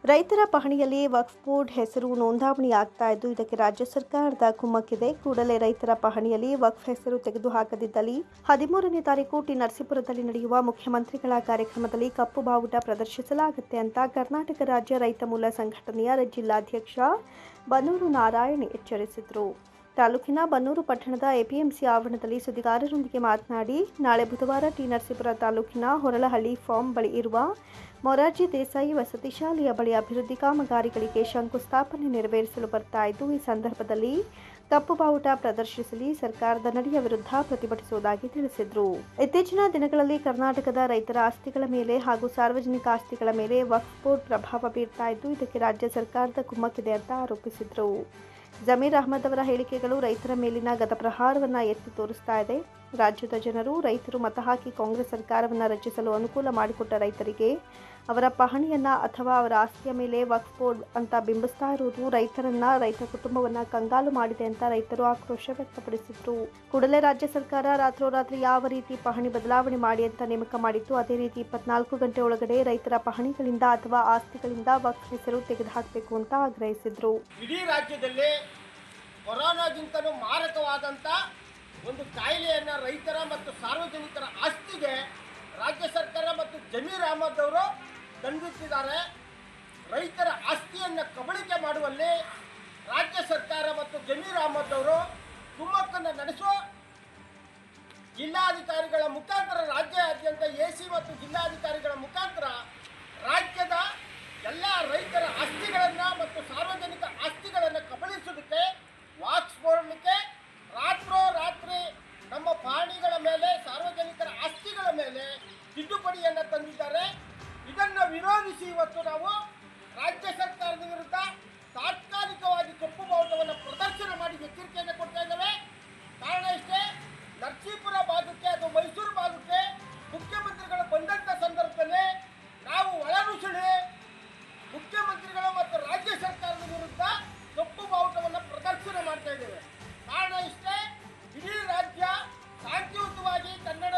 ರೈತರ ಪಹಣಿಯಲ್ಲಿ ವಕ್ಫ್ ಬೋರ್ಡ್ ಹೆಸರು ನೋಂದಾವಣಿ ಆಗ್ತಾ ಇದ್ದು ಇದಕ್ಕೆ ರಾಜ್ಯ ಸರ್ಕಾರದ ಕುಮ್ಮಕ್ಕಿದೆ. ಕೂಡಲೇ ರೈತರ ಪಹಣಿಯಲ್ಲಿ ವಕ್ಫ್ ಹೆಸರು ತೆಗೆದುಹಾಕದಿದ್ದಲ್ಲಿ 13ನೇ ತಾರೀಕು ಟಿ ನರಸೀಪುರದಲ್ಲಿ ನಡೆಯುವ ಮುಖ್ಯಮಂತ್ರಿಗಳ ಕಾರ್ಯಕ್ರಮದಲ್ಲಿ ಕಪ್ಪು ಬಾವುಟ ಪ್ರದರ್ಶಿಸಲಾಗುತ್ತೆ ಅಂತ ಕರ್ನಾಟಕ ರಾಜ್ಯ ರೈತ ಮೂಲ ಸಂಘಟನೆಯ ಜಿಲ್ಲಾಧ್ಯಕ್ಷ ಬನ್ನೂರು ನಾರಾಯಣ್ ಎಚ್ಚರಿಸಿದರು. ತಾಲೂಕಿನ ಬನ್ನೂರು ಪಟ್ಟಣದ ಎಪಿಎಂಸಿ ಆವರಣದಲ್ಲಿ ಸುದ್ದಿಗಾರರೊಂದಿಗೆ ಮಾತನಾಡಿ, ನಾಳೆ ಬುಧವಾರ ಟಿ ನರಸೀಪುರ ತಾಲೂಕಿನ ಹೊರಳಹಳ್ಳಿ ಫಾರ್ಮ್ ಬಳಿ ಇರುವ ಮೊರಾರ್ಜಿ ದೇಸಾಯಿ ವಸತಿ ಶಾಲೆಯ ಬಳಿ ಅಭಿವೃದ್ಧಿ ಕಾಮಗಾರಿಗಳಿಗೆ ಶಂಕುಸ್ಥಾಪನೆ ನೆರವೇರಿಸಲು ಬರ್ತಾ ಇದ್ದು, ಈ ಸಂದರ್ಭದಲ್ಲಿ ಕಪ್ಪು ಬಾವುಟ ಪ್ರದರ್ಶಿಸಲಿ ಸರ್ಕಾರದ ನಡೆಯ ವಿರುದ್ಧ ಪ್ರತಿಭಟಿಸುವುದಾಗಿ ತಿಳಿಸಿದರು. ಇತ್ತೀಚಿನ ದಿನಗಳಲ್ಲಿ ಕರ್ನಾಟಕದ ರೈತರ ಆಸ್ತಿಗಳ ಮೇಲೆ ಹಾಗೂ ಸಾರ್ವಜನಿಕ ಆಸ್ತಿಗಳ ಮೇಲೆ ವಕ್ಫ್ ಬೋರ್ಡ್ ಪ್ರಭಾವ ಬೀರ್ತಾ ಇದ್ದು ಇದಕ್ಕೆ ರಾಜ್ಯ ಸರ್ಕಾರದ ಕುಮ್ಮಕ್ಕಿದೆ ಅಂತ ಆರೋಪಿಸಿದರು. ಜಮೀರ್ ಅಹ್ಮದ್ ಅವರ ಹೇಳಿಕೆಗಳು ರೈತರ ಮೇಲಿನ ಗತಪ್ರಹಾರವನ್ನು ಎತ್ತಿ ತೋರಿಸ್ತಾ ಇದೆ. ರಾಜ್ಯದ ಜನರು ರೈತರು ಮತ ಹಾಕಿ ಕಾಂಗ್ರೆಸ್ ಸರ್ಕಾರವನ್ನು ರಚಿಸಲು ಅನುಕೂಲ ಮಾಡಿಕೊಟ್ಟ ರೈತರಿಗೆ ಅವರ ಪಹಣಿಯನ್ನ ಅಥವಾ ಅವರ ಆಸ್ತಿಯ ಮೇಲೆ ವಕ್ಫ್ ಬೋರ್ಡ್ ಅಂತ ಬಿಂಬಿಸ್ತಾ ಇರುವುದು ರೈತ ಕುಟುಂಬವನ್ನ ಕಂಗಾಲು ಮಾಡಿದೆ ಅಂತ ರೈತರು ಆಕ್ರೋಶ ವ್ಯಕ್ತಪಡಿಸಿದರು. ಕೂಡಲೇ ರಾಜ್ಯ ಸರ್ಕಾರ ರಾತ್ರೋರಾತ್ರಿ ಯಾವ ರೀತಿ ಪಹಣಿ ಬದಲಾವಣೆ ಮಾಡಿ ಅಂತ ನೇಮಕ ಮಾಡಿತ್ತು, ಅದೇ ರೀತಿ 24 ಗಂಟೆ ಒಳಗಡೆ ರೈತರ ಪಹಣಿಗಳಿಂದ ಅಥವಾ ಆಸ್ತಿಗಳಿಂದ ವಕ್ಫ್ ಹೆಸರು ತೆಗೆದುಹಾಕಬೇಕು ಅಂತ ಆಗ್ರಹಿಸಿದರು. ಇಡೀ ರಾಜ್ಯದಲ್ಲಿ ಕೊರೋನಾಗಿಂತಲೂ ಮಾರಕವಾದಂಥ ಒಂದು ಕಾಯಿಲೆಯನ್ನು ರೈತರ ಮತ್ತು ಸಾರ್ವಜನಿಕರ ಆಸ್ತಿಗೆ ರಾಜ್ಯ ಸರ್ಕಾರ ಮತ್ತು ಜಮೀರ್ ಅಹ್ಮದ್ ಅವರು ತಂದಿಟ್ಟಿದ್ದಾರೆ. ರೈತರ ಆಸ್ತಿಯನ್ನು ಕಬಳಿಕೆ ಮಾಡುವಲ್ಲಿ ರಾಜ್ಯ ಸರ್ಕಾರ ಮತ್ತು ಜಮೀರ್ ಅಹ್ಮದ್ ಅವರು ಕುಮ್ಮಕ್ಕನ್ನು ನಡೆಸುವ ಜಿಲ್ಲಾಧಿಕಾರಿಗಳ ಮುಖಾಂತರ ರಾಜ್ಯಾದ್ಯಂತ ಎಸಿ ಮತ್ತು ಜಿಲ್ಲಾಧಿಕಾರಿಗಳ ಮುಖಾಂತರ ರಾಜ್ಯದ ಎಲ್ಲ ರೈತರ ಆಸ್ತಿಗಳನ್ನು ಮತ್ತು ಸಾರ್ವಜನಿಕ ಆಸ್ತಿಗಳನ್ನು ಕಬಳಿಸುವುದಕ್ಕೆ ವಾಕ್ಸ್ ಬೋರ್ಡ್ಗೆ ರಾತ್ರೋರಾತ್ರಿ ನಮ್ಮ ಪಹಣಿಗಳ ಮೇಲೆ ಸಾರ್ವಜನಿಕರ ಆಸ್ತಿಗಳ ಮೇಲೆ ತಿದ್ದುಪಡಿಯನ್ನು ತಂದಿದ್ದಾರೆ. ಇದನ್ನು ವಿರೋಧಿಸಿ ಇವತ್ತು ನಾವು ರಾಜ್ಯ ಸರ್ಕಾರದ ವಿರುದ್ಧ ತಾತ್ಕಾಲಿಕವಾಗಿ ಕಪ್ಪು ಬಾವುಟವನ್ನು ಪ್ರದರ್ಶನ ಮಾಡಿ ಎಚ್ಚರಿಕೆಯನ್ನು ಕೊಡ್ತಾ ಇದ್ದೇವೆ. ಕಾರಣ ಇಷ್ಟೇ, ನರಸೀಪುರ ಭಾಗಕ್ಕೆ ಅಥವಾ ಮೈಸೂರು ಭಾಗಕ್ಕೆ ಮುಖ್ಯಮಂತ್ರಿಗಳು ಬಂದಂಥ ಸಂದರ್ಭದಲ್ಲಿ ನಾವು ಒಳನುಸುಳಿ ಮುಖ್ಯಮಂತ್ರಿಗಳು ಮತ್ತು ರಾಜ್ಯ ಸರ್ಕಾರದ ವಿರುದ್ಧ ಕಪ್ಪು ಬಾವುಟವನ್ನು ಪ್ರದರ್ಶನ ಮಾಡ್ತಾ ಇದ್ದೇವೆ. ಕಾರಣ ಇಷ್ಟೇ, ಇಡೀ ರಾಜ್ಯ ಶಾಂತಿಯುತವಾಗಿ ಕನ್ನಡ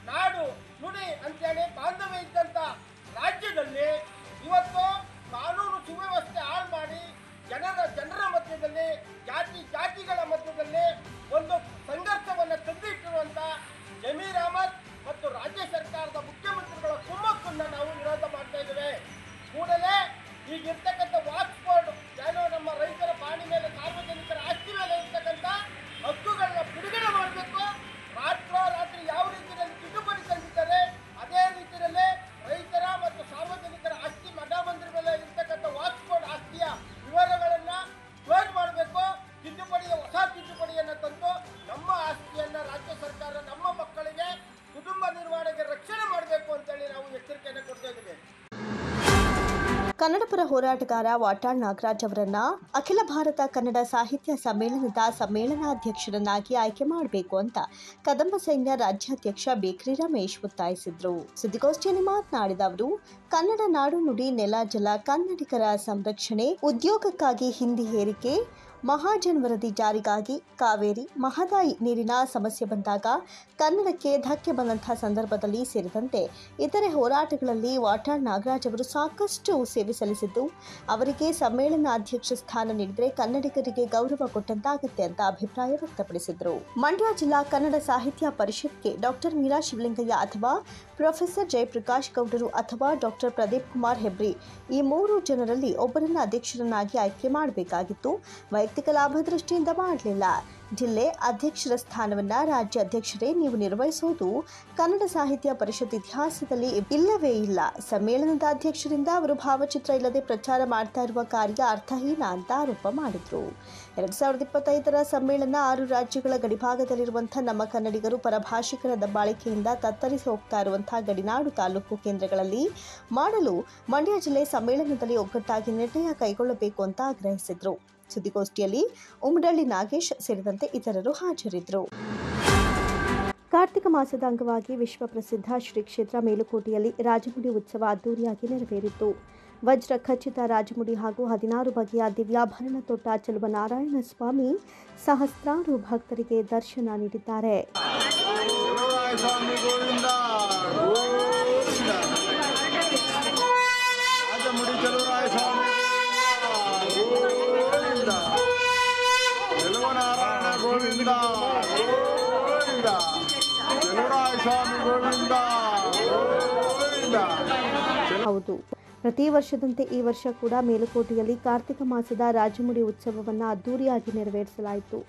ನಾಡು ನುಡಿ ಅಂತೇಳಿ ಬಾಂಧವ್ಯ ಇದ್ದಂಥ ರಾಜ್ಯದಲ್ಲಿ ಇವತ್ತು ಕಾನೂನು ಸುವ್ಯವಸ್ಥೆ ಹಾಳು ಮಾಡಿ ಜನರ ಮಧ್ಯದಲ್ಲಿ ಜಾತಿಗಳ ಮಧ್ಯದಲ್ಲಿ ಒಂದು ಸಂಘರ್ಷವನ್ನು ತಂದಿಟ್ಟಿರುವಂಥ ಜಮೀರ್ ಅಹ್ಮದ್ ಮತ್ತು ರಾಜ್ಯ ಸರ್ಕಾರದ ಮುಖ್ಯಮಂತ್ರಿಗಳ ಕುಮ್ಮಕ್ಕನ್ನು ನಾವು ವಿರೋಧ ಮಾಡ್ತಾ ಇದ್ದೇವೆ. ಕೂಡಲೇ ಈಗಿರ್ತಕ್ಕಂಥ ವಾಕ್ಸ್ ಬೋರ್ಡ್ ಏನೋ ನಮ್ಮ ರೈತರ ಪಾಣಿ ಮೇಲೆ ಸಾರ್ವಜನಿಕರ ಆಸ್ತಿ ಮೇಲೆ ಇರ್ತಕ್ಕಂಥ ಹಕ್ಕುಗಳನ್ನ ಬಿಡುಗಡೆ ಮಾಡಬೇಕು. ರಾತ್ರೋರಾತ್ರಿ ಯಾವ ರೀತಿಯಲ್ಲಿ ತಿದ್ದುಪಡಿ ತಂದಿದ್ದಾರೆ ಅದೇ ರೀತಿಯಲ್ಲಿ ರೈತರ ಮತ್ತು ಸಾರ್ವಜನಿಕರ ಆಸ್ತಿ ಮಠಮಂದಿರ ಮೇಲೆ ಇರ್ತಕ್ಕಂಥ ವಾಕ್ಸ್ ಬೋರ್ಡ್ ಆಸ್ತಿಯ ವಿವರಗಳನ್ನು ಕ್ಲೋಸ್ ಮಾಡಬೇಕು. ಹೊಸ ತಿದ್ದುಪಡಿಯನ್ನು ತಂದು ನಮ್ಮ ಆಸ್ತಿಯನ್ನು ರಾಜ್ಯ ಸರ್ಕಾರ ನಮ್ಮ ಮಕ್ಕಳಿಗೆ ಕುಟುಂಬ ನಿರ್ವಹಣೆಗೆ ರಕ್ಷಣೆ ಮಾಡಬೇಕು ಅಂತೇಳಿ ನಾವು ಎಚ್ಚರಿಕೆಯನ್ನು ಕೊಡ್ತಾ ಇದ್ದೀವಿ. ಕನ್ನಡಪರ ಹೋರಾಟಗಾರ ವಾಟಾಳ್ ನಾಗರಾಜ್ ಅವರನ್ನ ಅಖಿಲ ಭಾರತ ಕನ್ನಡ ಸಾಹಿತ್ಯ ಸಮ್ಮೇಳನದ ಸಮ್ಮೇಳನಾಧ್ಯಕ್ಷರನ್ನಾಗಿ ಆಯ್ಕೆ ಮಾಡಬೇಕು ಅಂತ ಕದಂಬ ಸೈನ್ಯ ರಾಜ್ಯಾಧ್ಯಕ್ಷ ಬೇಕ್ರಿ ರಮೇಶ್ ಒತ್ತಾಯಿಸಿದರು. ಸುದ್ದಿಗೋಷ್ಠಿಯಲ್ಲಿ ಮಾತನಾಡಿದ ಅವರು, ಕನ್ನಡ ನಾಡು ನುಡಿ ನೆಲ ಜಲ ಕನ್ನಡಿಗರ ಸಂರಕ್ಷಣೆ, ಉದ್ಯೋಗಕ್ಕಾಗಿ ಹಿಂದಿ ಹೇರಿಕೆ, ಮಹಾಜನ್ ವರದಿ ಜಾರಿಗಾಗಿ ಕಾವೇರಿ ಮಹದಾಯಿ ನೀರಿನ ಸಮಸ್ಯೆ ಬಂದಾಗ ಕನ್ನಡಕ್ಕೆ ಧಕ್ಕೆ ಬಂದಂತಹ ಸಂದರ್ಭದಲ್ಲಿ ಸೇರಿದಂತೆ ಇತರೆ ಹೋರಾಟಗಳಲ್ಲಿ ವಾಟಾಳ್ ನಾಗರಾಜ್ ಅವರು ಸಾಕಷ್ಟು ಸೇವೆ ಸಲ್ಲಿಸಿದ್ದು, ಅವರಿಗೆ ಸಮ್ಮೇಳನಾಧ್ಯಕ್ಷ ಸ್ಥಾನ ನೀಡಿದರೆ ಕನ್ನಡಿಗರಿಗೆ ಗೌರವ ಕೊಟ್ಟಂತಾಗುತ್ತೆ ಅಂತ ಅಭಿಪ್ರಾಯ ವ್ಯಕ್ತಪಡಿಸಿದರು. ಮಂಡ್ಯ ಜಿಲ್ಲಾ ಕನ್ನಡ ಸಾಹಿತ್ಯ ಪರಿಷತ್ಗೆ ಡಾಕ್ಟರ್ ಮೀರಾ ಶಿವಲಿಂಗಯ್ಯ ಅಥವಾ ಪ್ರೊಫೆಸರ್ ಜಯಪ್ರಕಾಶ್ ಗೌಡರು ಅಥವಾ ಡಾಕ್ಟರ್ ಪ್ರದೀಪ್ ಕುಮಾರ್ ಹೆಬ್ರಿ ಈ 3 ಜನರಲ್ಲಿ ಒಬ್ಬರನ್ನ ಅಧ್ಯಕ್ಷರನ್ನಾಗಿ ಆಯ್ಕೆ ಮಾಡಬೇಕಾಗಿತ್ತು. ವೈಯಕ್ತಿಕ ಲಾಭ ದೃಷ್ಟಿಯಿಂದ ಮಾಡಲಿಲ್ಲ. ಜಿಲ್ಲೆ ಅಧ್ಯಕ್ಷರ ಸ್ಥಾನವನ್ನ ರಾಜ್ಯ ಅಧ್ಯಕ್ಷರೇ ನೀವು ನಿರ್ವಹಿಸುವುದು ಕನ್ನಡ ಸಾಹಿತ್ಯ ಪರಿಷತ್ ಇತಿಹಾಸದಲ್ಲಿ ಇಲ್ಲವೇ ಇಲ್ಲ. ಸಮ್ಮೇಳನದ ಅಧ್ಯಕ್ಷರಿಂದ ಅವರು ಭಾವಚಿತ್ರ ಇಲ್ಲದೆ ಪ್ರಚಾರ ಮಾಡ್ತಾ ಇರುವ ಕಾರ್ಯ ಅರ್ಥಹೀನ ಅಂತ ಆರೋಪ ಮಾಡಿದ್ರು. 2025ರ ಸಮ್ಮೇಳನ 6 ರಾಜ್ಯಗಳ ಗಡಿಭಾಗದಲ್ಲಿರುವಂತಹ ನಮ್ಮ ಕನ್ನಡಿಗರು ಪರಭಾಷಿಕರ ದಬ್ಬಾಳಿಕೆಯಿಂದ ತತ್ತರಿಸಿ ಹೋಗ್ತಾ ಇರುವಂತಹ ಗಡಿನಾಡು ತಾಲೂಕು ಕೇಂದ್ರಗಳಲ್ಲಿ ಮಾಡಲು ಮಂಡ್ಯ ಜಿಲ್ಲೆ ಸಮ್ಮೇಳನದಲ್ಲಿ ಒಗ್ಗಟ್ಟಾಗಿ ನಿರ್ಣಯ ಕೈಗೊಳ್ಳಬೇಕು ಅಂತ ಆಗ್ರಹಿಸಿದ್ರು. ಸುದ್ದಿಗೋಷ್ಠಿಯಲ್ಲಿ ಉಮಡಳ್ಳಿ ನಾಗೇಶ್ ಸೇರಿದಂತೆ ಇತರರು ಹಾಜರಿದ್ದರು. ಕಾರ್ತಿಕ ಮಾಸದ ಅಂಗವಾಗಿ ವಿಶ್ವ ಪ್ರಸಿದ್ಧ ಶ್ರೀ ಕ್ಷೇತ್ರ ಮೇಲುಕೋಟೆಯಲ್ಲಿ ರಾಜಮುಡಿ ಉತ್ಸವ ಅದ್ದೂರಿಯಾಗಿ ನೆರವೇರಿತು. ವಜ್ರ ಖಚಿತ ರಾಜಮುಡಿ ಹಾಗೂ 16 ಬಗೆಯ ದಿವ್ಯಾಭರಣ ತೊಟ್ಟ ಚೆಲುವನಾರಾಯಣ ಸ್ವಾಮಿ ಸಹಸ್ರಾರು ಭಕ್ತರಿಗೆ ದರ್ಶನ ನೀಡಿದ್ದಾರೆ. ರಾಜಮುಡಿ ಹೌದು, ಪ್ರತಿ ವರ್ಷದಂತೆ ಈ ವರ್ಷ ಕೂಡ ಮೇಲುಕೋಟೆಯಲ್ಲಿ ಕಾರ್ತಿಕ ಮಾಸದ ರಾಜಮುಡಿ ಉತ್ಸವವನ್ನು ಅದ್ದೂರಿಯಾಗಿ ನೆರವೇರಿಸಲಾಯಿತು.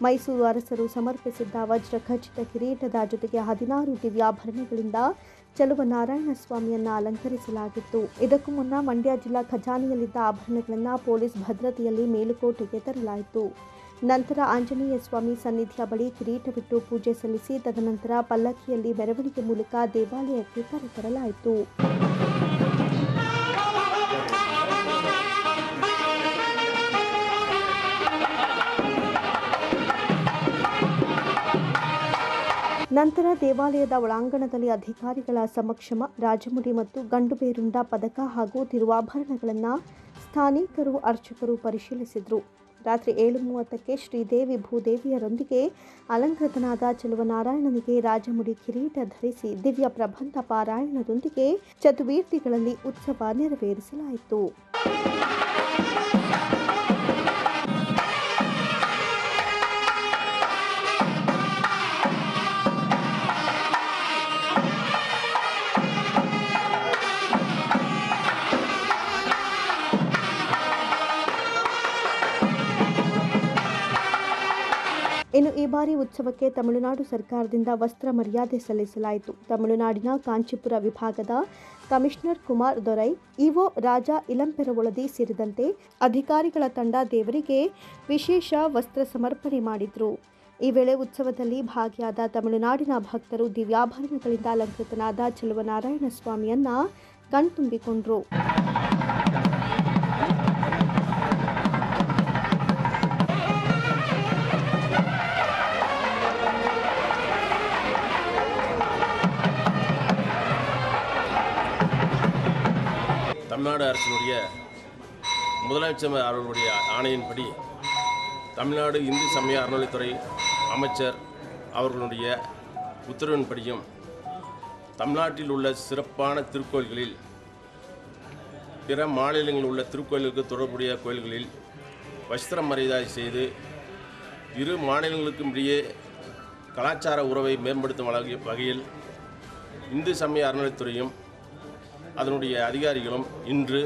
ಮೈಸೂರು ಅರಸರು ಸಮರ್ಪಿಸಿದ್ದ ವಜ್ರ ಖಚಿತ ಕಿರೀಟದ ಜೊತೆಗೆ 16 ದಿವ್ಯಾಭರಣಗಳಿಂದ ಚಲುವನಾರಾಯಣ ಸ್ವಾಮಿಯನ್ನ ಅಲಂಕರಿಸಲಾಗಿತ್ತು. ಇದಕ್ಕೂ ಮುನ್ನ ಮಂಡ್ಯ ಜಿಲ್ಲಾ ಖಜಾನೆಯಲ್ಲಿದ್ದ ಆಭರಣಗಳನ್ನು ಪೊಲೀಸ್ ಭದ್ರತೆಯಲ್ಲಿ ಮೇಲುಕೋಟೆಗೆ ತರಲಾಯಿತು. ನಂತರ ಆಂಜನೇಯ ಸ್ವಾಮಿ ಸನ್ನಿಧಿಯ ಬಳಿ ಕಿರೀಟವಿಟ್ಟು ಪೂಜೆ ಸಲ್ಲಿಸಿ ತದನಂತರ ಪಲ್ಲಕ್ಕಿಯಲ್ಲಿ ಮೆರವಣಿಗೆ ಮೂಲಕ ದೇವಾಲಯಕ್ಕೆ ಕರೆತರಲಾಯಿತು. ನಂತರ ದೇವಾಲಯದ ಒಳಾಂಗಣದಲ್ಲಿ ಅಧಿಕಾರಿಗಳ ಸಮಕ್ಷಮ ರಾಜಮುಡಿ ಮತ್ತು ಗಂಡುಬೇರುಂಡ ಪದಕ ಹಾಗೂ ತಿರುವಾಭರಣಗಳನ್ನು ಸ್ಥಾನಿಕರು ಅರ್ಚಕರು ಪರಿಶೀಲಿಸಿದರು. ರಾತ್ರಿ 7:30ಕ್ಕೆ ಶ್ರೀದೇವಿ ಭೂದೇವಿಯರೊಂದಿಗೆ ಅಲಂಕೃತನಾದ ಚಲುವನಾರಾಯಣನಿಗೆ ರಾಜಮುಡಿ ಕಿರೀಟ ಧರಿಸಿ ದಿವ್ಯ ಪ್ರಬಂಧ ಪಾರಾಯಣದೊಂದಿಗೆ ಚತುರ್ವೇದಿಗಳಲ್ಲಿ ಉತ್ಸವ ನೆರವೇರಿಸಲಾಯಿತು. ಇನ್ನು ಈ ಬಾರಿ ಉತ್ಸವಕ್ಕೆ ತಮಿಳುನಾಡು ಸರ್ಕಾರದಿಂದ ವಸ್ತ್ರ ಮರ್ಯಾದೆ ಸಲ್ಲಿಸಲಾಯಿತು. ತಮಿಳುನಾಡಿನ ಕಾಂಚೀಪುರ ವಿಭಾಗದ ಕಮಿಷನರ್ ಕುಮಾರ್ ದೊರೈ, ಇಒ ರಾಜಾ ಇಲಂಪೆರವೊಳದಿ ಸೇರಿದಂತೆ ಅಧಿಕಾರಿಗಳ ತಂಡ ದೇವರಿಗೆ ವಿಶೇಷ ವಸ್ತ್ರ ಸಮರ್ಪಣೆ ಮಾಡಿದ್ರು. ಈ ವೇಳೆ ಉತ್ಸವದಲ್ಲಿ ಭಾಗಿಯಾದ ತಮಿಳುನಾಡಿನ ಭಕ್ತರು ದಿವ್ಯಾಭರಣಗಳಿಂದ ಅಲಂಕೃತನಾದ ಚಲುವನಾರಾಯಣ ಸ್ವಾಮಿಯನ್ನ ಕಣ್ತುಂಬಿಕೊಂಡ್ರು. தமிழ்நாடு அரசினுடைய முதலமைச்சர் அவர்களுடைய ஆணையின்படி தமிழ்நாடு இந்து சமய அறநிலைத்துறை அமைச்சர் அவர்களுடைய உத்தரவின்படியும் தமிழ்நாட்டில் உள்ள சிறப்பான திருக்கோயில்களில் பிற மாநிலங்களில் உள்ள திருக்கோயில்களுக்கு தொடர்புடைய கோயில்களில் வஸ்திர மரியாதை செய்து இரு மாநிலங்களுக்கும் இடையே கலாச்சார உறவை மேம்படுத்தும் வகையில் இந்து சமய அறநிலைத்துறையும் அதனுடைய அதிகாரிகளும் இன்று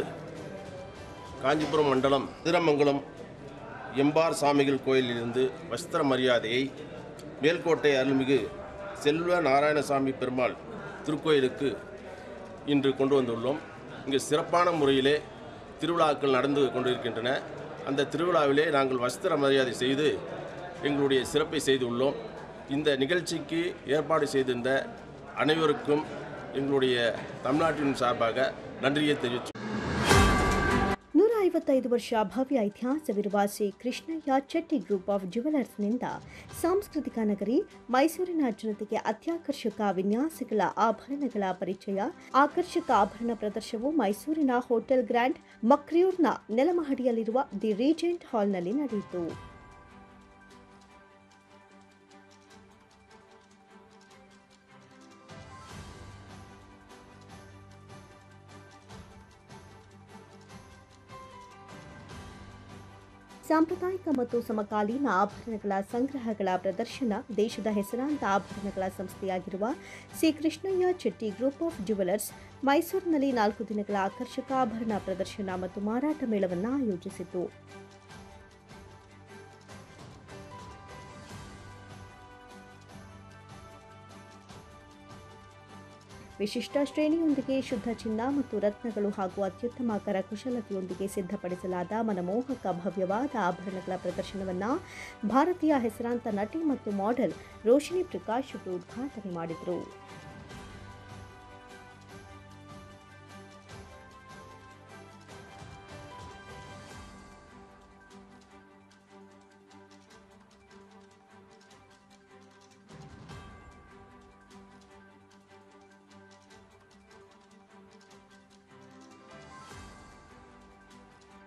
காஞ்சிபுரம் மண்டலம் திருமங்கலம் எம்பார் சாமிகள் கோயிலிலிருந்து வஸ்திர மரியாதையை மேல்கோட்டை அருள்மிகு செல்வ நாராயணசாமி பெருமாள் திருக்கோயிலுக்கு இன்று கொண்டு வந்துள்ளோம். இங்கு சிறப்பான முறையிலே திருவிழாக்கள் நடந்து கொண்டிருக்கின்றன. அந்த திருவிழாவிலே நாங்கள் வஸ்திர மரியாதை செய்து எங்களுடைய சிறப்பை செய்துள்ளோம். இந்த நிகழ்ச்சிக்கு ஏற்பாடு செய்திருந்த அனைவருக்கும் எங்களுடைய தமிழ்நாட்டின் சார்பாக நன்றியை தெரிவித்து 155 ವರ್ಷ ಭವ್ಯ ಇತಿಹಾಸವಿರುವ ಶ್ರೀ ಕೃಷ್ಣಯ್ಯ ಚೆಟ್ಟಿ ಗ್ರೂಪ್ ಆಫ್ ಜ್ಯುವೆಲರ್ಸ್ನಿಂದ ಸಾಂಸ್ಕೃತಿಕ ನಗರಿ ಮೈಸೂರಿನ ಜನತೆಗೆ ಅತ್ಯಾಕರ್ಷಕ ವಿನ್ಯಾಸಗಳ ಆಭರಣಗಳ ಪರಿಚಯ. ಆಕರ್ಷಕ ಆಭರಣ ಪ್ರದರ್ಶನವು ಮೈಸೂರಿನ ಹೋಟೆಲ್ ಗ್ರ್ಯಾಂಡ್ ಮಕ್ರ್ಯೂರ್ನ ನೆಲಮಹಡಿಯಲ್ಲಿರುವ ದಿ ರೀಜೆಂಟ್ ಹಾಲ್ನಲ್ಲಿ ನಡೆಯಿತು. ಸಾಂಪ್ರದಾಯಿಕ ಮತ್ತು ಸಮಕಾಲೀನ ಆಭರಣಗಳ ಸಂಗ್ರಹಗಳ ಪ್ರದರ್ಶನ ದೇಶದ ಹೆಸರಾಂತ ಆಭರಣಗಳ ಸಂಸ್ಥೆಯಾಗಿರುವ ಶ್ರೀ ಕೃಷ್ಣಯ್ಯ ಚೆಟ್ಟಿ ಗ್ರೂಪ್ ಆಫ್ ಜ್ಯುವೆಲರ್ಸ್ ಮೈಸೂರಿನಲ್ಲಿ 4 ದಿನಗಳ ಆಕರ್ಷಕ ಆಭರಣ ಪ್ರದರ್ಶನ ಮತ್ತು ಮಾರಾಟ ಮೇಳವನ್ನು ಆಯೋಜಿಸಿತು. ವಿಶಿಷ್ಟ ಶ್ರೇಣಿಯೊಂದಿಗೆ ಶುದ್ಧ ಚಿನ್ನ ಮತ್ತು ರತ್ನಗಳು ಹಾಗೂ ಅತ್ಯುತ್ತಮ ಕರಕುಶಲತೆಯೊಂದಿಗೆ ಸಿದ್ಧಪಡಿಸಲಾದ ಮನಮೋಹಕ ಭವ್ಯವಾದ ಆಭರಣಗಳ ಪ್ರದರ್ಶನವನ್ನು ಭಾರತೀಯ ಹೆಸರಾಂತ ನಟಿ ಮತ್ತು ಮಾಡೆಲ್ ರೋಶಿನಿ ಪ್ರಕಾಶ್ ಅವರು ಉದ್ಘಾಟನೆ ಮಾಡಿದರು.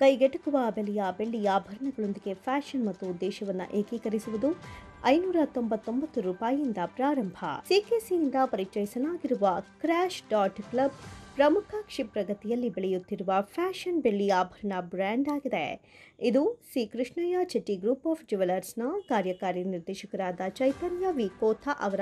ಕೈಗೆಟುಕುವ ಬೆಲೆಯ ಬೆಳ್ಳಿ ಆಭರಣಗಳೊಂದಿಗೆ ಫ್ಯಾಷನ್ ಮತ್ತು ಉದ್ದೇಶವನ್ನು ಏಕೀಕರಿಸುವುದು. 599 ರೂಪಾಯಿಯಿಂದ ಪ್ರಾರಂಭ. ಸಿಕೆಸಿಯಿಂದ ಪರಿಚಯಿಸಲಾಗಿರುವ ಕ್ರ್ಯಾಶ್ ಕ್ಲಬ್ ಪ್ರಮುಖ ಕ್ಷಿಪ್ರಗತಿಯಲ್ಲಿ ಬೆಳೆಯುತ್ತಿರುವ ಫ್ಯಾಷನ್ ಬೆಳ್ಳಿ ಆಭರಣ ಬ್ರ್ಯಾಂಡ್ ಆಗಿದೆ. ಇದು C Krishnaiah Chetty group of ಜ್ಯುವೆಲರ್ಸ್ನ ಕಾರ್ಯಕಾರಿ ನಿರ್ದೇಶಕರಾದ ಚೈತನ್ಯ ವಿ ಕೋಥಾ ಅವರ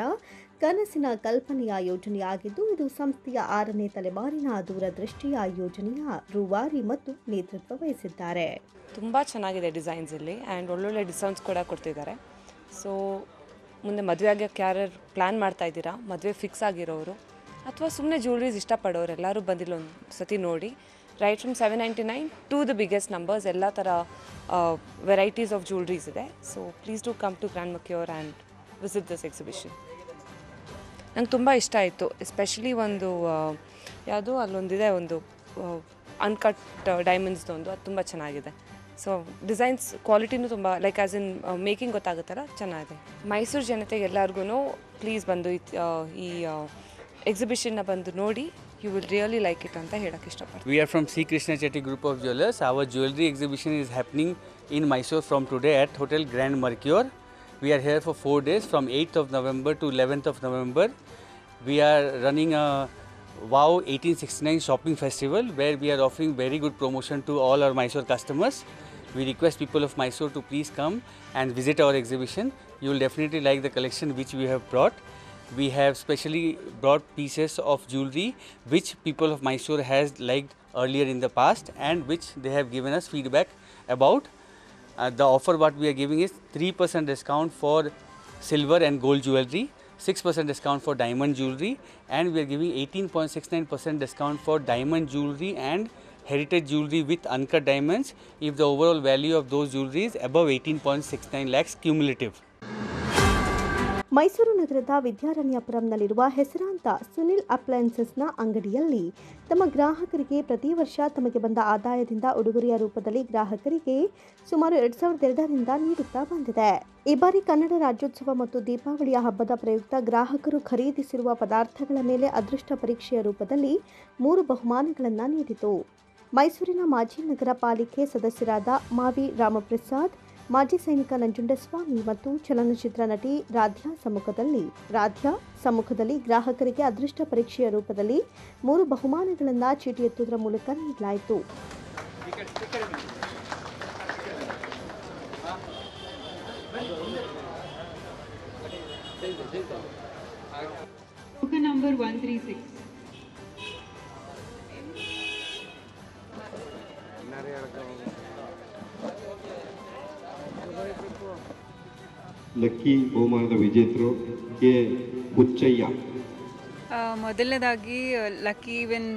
ಕನಸಿನ ಕಲ್ಪನೆಯ ಯೋಜನೆಯಾಗಿದ್ದು, ಇದು ಸಂಸ್ಥೆಯ 6ನೇ ತಲೆಮಾರಿನ ದೂರದೃಷ್ಟಿಯ ಯೋಜನೆಯ ರೂವಾರಿ ಮತ್ತು ನೇತೃತ್ವ ವಹಿಸಿದ್ದಾರೆ. ತುಂಬ ಚೆನ್ನಾಗಿದೆ ಡಿಸೈನ್ಸ್ ಇಲ್ಲಿ ಆ್ಯಂಡ್ ಒಳ್ಳೊಳ್ಳೆ ಡಿಸ್ಕೌಂಟ್ಸ್ ಕೂಡ ಕೊಡ್ತಿದ್ದಾರೆ. ಸೊ ಮುಂದೆ ಮದುವೆ ಆಗೋಕ್ಕೆ ಯಾರು ಪ್ಲ್ಯಾನ್ ಮಾಡ್ತಾ ಇದ್ದೀರಾ, ಮದುವೆ ಫಿಕ್ಸ್ ಆಗಿರೋರು ಅಥವಾ ಸುಮ್ಮನೆ ಜ್ಯುವೆಲ್ರೀಸ್ ಇಷ್ಟಪಡೋರು ಎಲ್ಲರೂ ಬಂದಿಲ್ಲ ಒಂದು ಸತಿ ನೋಡಿ. Right from 799 to the biggest numbers ಎಲ್ಲ ಥರ ವೆರೈಟೀಸ್ ಆಫ್ ಜ್ಯುವೆಲ್ರೀಸ್ ಇದೆ. So please do come to Grand Mercure and visit this exhibition. ನಂಗೆ ತುಂಬ ಇಷ್ಟ ಆಯಿತು, ಎಸ್ಪೆಷಲಿ ಒಂದು ಯಾವುದು ಅಲ್ಲೊಂದಿದೆ ಒಂದು ಅನ್ಕಟ್ ಡೈಮಂಡ್ಸ್ದೊಂದು, ಅದು ತುಂಬ ಚೆನ್ನಾಗಿದೆ. ಸೊ ಡಿಸೈನ್ಸ್ ಕ್ವಾಲಿಟಿನೂ ತುಂಬ ಲೈಕ್ ಆ್ಯಸ್ ಇನ್ ಮೇಕಿಂಗ್ ಗೊತ್ತಾಗುತ್ತಲ್ಲ, ಚೆನ್ನಾಗಿದೆ. ಮೈಸೂರು ಜನತೆಗೆ ಎಲ್ಲರಿಗೂ ಪ್ಲೀಸ್ ಬಂದು ಈ ಎಕ್ಸಿಬಿಷನ್ನ ಬಂದು ನೋಡಿ, you will really like it anta helake ishtappadtini. We are from C Krishna Chetty Group of Jewelers. Our jewelry exhibition is happening in Mysore from today at Hotel Grand Mercure. We are here for 4 days from 8th of November to 11th of November. We are running a Wow 1869 shopping festival where we are offering very good promotion to all our Mysore customers. We request people of Mysore to please come and visit our exhibition. You will definitely like the collection which we have brought. We have specially brought pieces of jewelry which people of Mysore has liked earlier in the past and which they have given us feedback about. The offer what we are giving is 3% discount for silver and gold jewelry, 6% discount for diamond jewelry, and we are giving 18.69% discount for diamond jewelry and heritage jewelry with uncut diamonds if the overall value of those jewelry is above 18.69 lakhs cumulative. Mysuru ನಗರದ ವಿದ್ಯಾರಣ್ಯಪುರಂನಲ್ಲಿರುವ ಹೆಸರಾಂತ ಸುನಿಲ್ ಅಪ್ಲಯನ್ಸಸ್ನ ಅಂಗಡಿಯಲ್ಲಿ ತಮ್ಮ ಗ್ರಾಹಕರಿಗೆ ಪ್ರತಿ ವರ್ಷ ತಮಗೆ ಬಂದ ಆದಾಯದಿಂದ ಉಡುಗೊರೆಯ ರೂಪದಲ್ಲಿ ಗ್ರಾಹಕರಿಗೆ ಸುಮಾರು 2002ರಿಂದ ನೀಡುತ್ತಾ ಬಂದಿದೆ. ಈ ಬಾರಿ ಕನ್ನಡ ರಾಜ್ಯೋತ್ಸವ ಮತ್ತು ದೀಪಾವಳಿಯ ಹಬ್ಬದ ಪ್ರಯುಕ್ತ ಗ್ರಾಹಕರು ಖರೀದಿಸಿರುವ ಪದಾರ್ಥಗಳ ಮೇಲೆ ಅದೃಷ್ಟ ಪರೀಕ್ಷೆಯ ರೂಪದಲ್ಲಿ 3 ಬಹುಮಾನಗಳನ್ನು ನೀಡಿತು. ಮೈಸೂರಿನ ಮಾಜಿ ನಗರ ಪಾಲಿಕೆ ಸದಸ್ಯರಾದ ಮಾವಿ ರಾಮಪ್ರಸಾದ್, ಮಾಜಿ ಸೈನಿಕ ನಂಜುಂಡಸ್ವಾಮಿ ಮತ್ತು ಚಲನಚಿತ್ರ ನಟಿ ರಾಧ್ಯಾ ಸಮ್ಮುಖದಲ್ಲಿ ಗ್ರಾಹಕರಿಗೆ ಅದೃಷ್ಟ ಪರೀಕ್ಷೆಯ ರೂಪದಲ್ಲಿ 3 ಬಹುಮಾನಗಳನ್ನು ಚೀಟಿ ಎತ್ತುವುದರ ಮೂಲಕ ನೀಡಲಾಯಿತು. ನಂಬರ್ 136 ಲಕ್ಕಿ ಬಹುಮಾನದ ವಿಜೇತರು ಕೆ ಬುಚ್ಚಯ್ಯ. ಮೊದಲನೇದಾಗಿ ಲಕ್ಕಿ ಈವೆನ್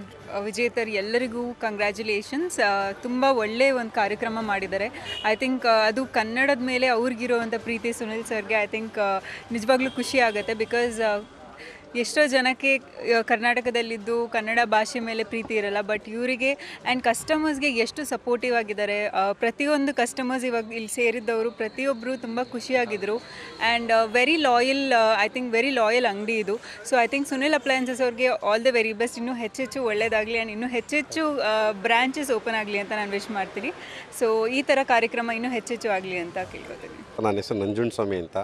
ವಿಜೇತರು ಎಲ್ಲರಿಗೂ ಕಂಗ್ರ್ಯಾಚುಲೇಷನ್ಸ್. ತುಂಬ ಒಳ್ಳೆಯ ಒಂದು ಕಾರ್ಯಕ್ರಮ ಮಾಡಿದ್ದಾರೆ. ಐ ಥಿಂಕ್ ಅದು ಕನ್ನಡದ ಮೇಲೆ ಅವ್ರಿಗಿರೋವಂಥ ಪ್ರೀತಿ ಸುನಿಲ್ ಸರ್ಗೆ ಐ ಥಿಂಕ್ ನಿಜವಾಗ್ಲೂ ಖುಷಿ ಆಗುತ್ತೆ. ಬಿಕಾಸ್ ಎಷ್ಟೋ ಜನಕ್ಕೆ ಕರ್ನಾಟಕದಲ್ಲಿದ್ದು ಕನ್ನಡ ಭಾಷೆ ಮೇಲೆ ಪ್ರೀತಿ ಇರಲ್ಲ, ಬಟ್ ಇವರಿಗೆ ಆ್ಯಂಡ್ ಕಸ್ಟಮರ್ಸ್ಗೆ ಎಷ್ಟು ಸಪೋರ್ಟಿವ್ ಆಗಿದ್ದಾರೆ. ಪ್ರತಿಯೊಂದು ಕಸ್ಟಮರ್ಸ್ ಇವಾಗ ಇಲ್ಲಿ ಸೇರಿದ್ದವರು ಪ್ರತಿಯೊಬ್ಬರು ತುಂಬ ಖುಷಿಯಾಗಿದ್ದರು ಆ್ಯಂಡ್ ವೆರಿ ಲಾಯಲ್ ಅಂಗಡಿ ಇದು. So I think Sunil appliances ಅವ್ರಿಗೆ ಆಲ್ ದ ವೆರಿ ಬೆಸ್ಟ್. ಇನ್ನೂ ಹೆಚ್ಚೆಚ್ಚು ಒಳ್ಳೆಯದಾಗಲಿ ಆ್ಯಂಡ್ ಇನ್ನೂ ಹೆಚ್ಚೆಚ್ಚು ಬ್ರಾಂಚಸ್ ಓಪನ್ ಆಗಲಿ ಅಂತ ನಾನು ವಿಶ್ ಮಾಡ್ತೀನಿ. ಸೊ ಈ ಥರ ಕಾರ್ಯಕ್ರಮ ಇನ್ನೂ ಹೆಚ್ಚೆಚ್ಚು ಆಗಲಿ ಅಂತ ಕೇಳ್ಕೊತೀನಿ. ನನ್ನ ಹೆಸರು ನಂಜುಂಡಸ್ವಾಮಿ ಅಂತ.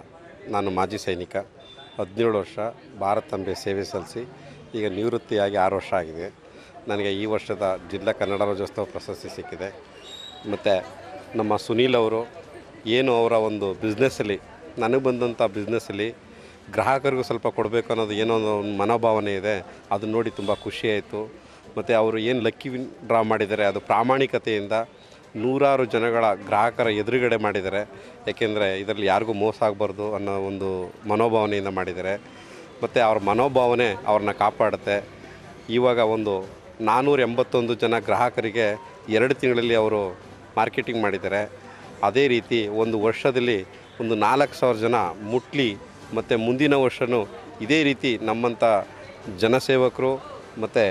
ನಾನು ಮಾಜಿ ಸೈನಿಕ, 17 ವರ್ಷ ಭಾರತಾಂಬೆ ಸೇವೆ ಸಲ್ಲಿಸಿ ಈಗ ನಿವೃತ್ತಿಯಾಗಿ 6 ವರ್ಷ ಆಗಿದೆ. ನನಗೆ ಈ ವರ್ಷದ ಜಿಲ್ಲಾ ಕನ್ನಡ ರಾಜ್ಯೋತ್ಸವ ಪ್ರಶಸ್ತಿ ಸಿಕ್ಕಿದೆ. ಮತ್ತು ನಮ್ಮ ಸುನೀಲ್ ಅವರು ಏನು ಅವರ ಒಂದು ಬಿಸ್ನೆಸ್ಸಲ್ಲಿ ನನಗೆ ಬಂದಂಥ ಬಿಸ್ನೆಸ್ಸಲ್ಲಿ ಗ್ರಾಹಕರಿಗೂ ಸ್ವಲ್ಪ ಕೊಡಬೇಕು ಅನ್ನೋದು ಏನೋ ಒಂದು ಮನೋಭಾವನೆ ಇದೆ. ಅದನ್ನ ನೋಡಿ ತುಂಬ ಖುಷಿಯಾಯಿತು. ಮತ್ತು ಅವರು ಏನು ಲಕ್ಕಿ ಡ್ರಾ ಮಾಡಿದ್ದಾರೆ ಅದು ಪ್ರಾಮಾಣಿಕತೆಯಿಂದ ನೂರಾರು ಜನಗಳ ಗ್ರಾಹಕರ ಎದುರುಗಡೆ ಮಾಡಿದ್ದಾರೆ. ಏಕೆಂದರೆ ಇದರಲ್ಲಿ ಯಾರಿಗೂ ಮೋಸ ಆಗಬಾರ್ದು ಅನ್ನೋ ಒಂದು ಮನೋಭಾವನೆಯಿಂದ ಮಾಡಿದ್ದಾರೆ. ಮತ್ತು ಅವ್ರ ಮನೋಭಾವನೆ ಅವ್ರನ್ನ ಕಾಪಾಡುತ್ತೆ. ಇವಾಗ ಒಂದು 481 ಜನ ಗ್ರಾಹಕರಿಗೆ 2 ತಿಂಗಳಲ್ಲಿ ಅವರು ಮಾರ್ಕೆಟಿಂಗ್ ಮಾಡಿದ್ದಾರೆ. ಅದೇ ರೀತಿ ಒಂದು ವರ್ಷದಲ್ಲಿ ಒಂದು 4,000 ಜನ ಮುಟ್ಲಿ. ಮತ್ತು ಮುಂದಿನ ವರ್ಷವೂ ಇದೇ ರೀತಿ ನಮ್ಮಂಥ ಜನಸೇವಕರು ಮತ್ತು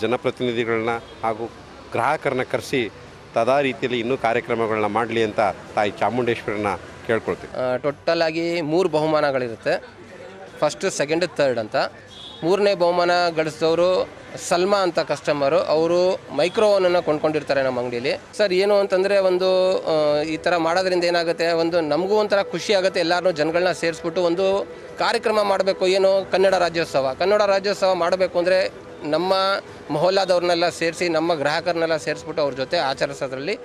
ಜನಪ್ರತಿನಿಧಿಗಳನ್ನ ಹಾಗೂ ಗ್ರಾಹಕರನ್ನ ಕರೆಸಿ ತದಾ ರೀತಿಯಲ್ಲಿ ಇನ್ನೂ ಕಾರ್ಯಕ್ರಮಗಳನ್ನ ಮಾಡಲಿ ಅಂತ ತಾಯಿ ಚಾಮುಂಡೇಶ್ವರನ ಕೇಳ್ಕೊಳ್ತೀವಿ. ಟೋಟಲ್ ಆಗಿ 3 ಬಹುಮಾನಗಳಿರುತ್ತೆ. ಫಸ್ಟ್, ಸೆಕೆಂಡ್, ಥರ್ಡ್ ಅಂತ. 3ನೇ ಬಹುಮಾನ ಗಳಿಸಿದವರು ಸಲ್ಮಾ ಅಂತ ಕಸ್ಟಮರು. ಅವರು ಮೈಕ್ರೋವನನ್ನು ಕೊಂಡ್ಕೊಂಡಿರ್ತಾರೆ ನಮ್ಮ ಅಂಗಡೀಲಿ. ಸರ್ ಏನು ಅಂತಂದರೆ ಒಂದು ಈ ಥರ ಮಾಡೋದ್ರಿಂದ ಏನಾಗುತ್ತೆ, ಒಂದು ನಮಗೂ ಒಂಥರ ಖುಷಿ ಆಗುತ್ತೆ. ಎಲ್ಲರೂ ಜನಗಳನ್ನ ಸೇರಿಸ್ಬಿಟ್ಟು ಒಂದು ಕಾರ್ಯಕ್ರಮ ಮಾಡಬೇಕು. ಏನು ಕನ್ನಡ ರಾಜ್ಯೋತ್ಸವ ಮಾಡಬೇಕು ಅಂದರೆ ನಮ್ಮ ಮೊಹಲ್ಲಾದವ್ರನ್ನೆಲ್ಲ ಸೇರಿಸಿ ನಮ್ಮ ಗ್ರಾಹಕರನ್ನೆಲ್ಲ ಸೇರಿಸ್ಬಿಟ್ಟು ಅವ್ರ ಜೊತೆ ಆಚರಿಸೋದ್ರಲ್ಲಿ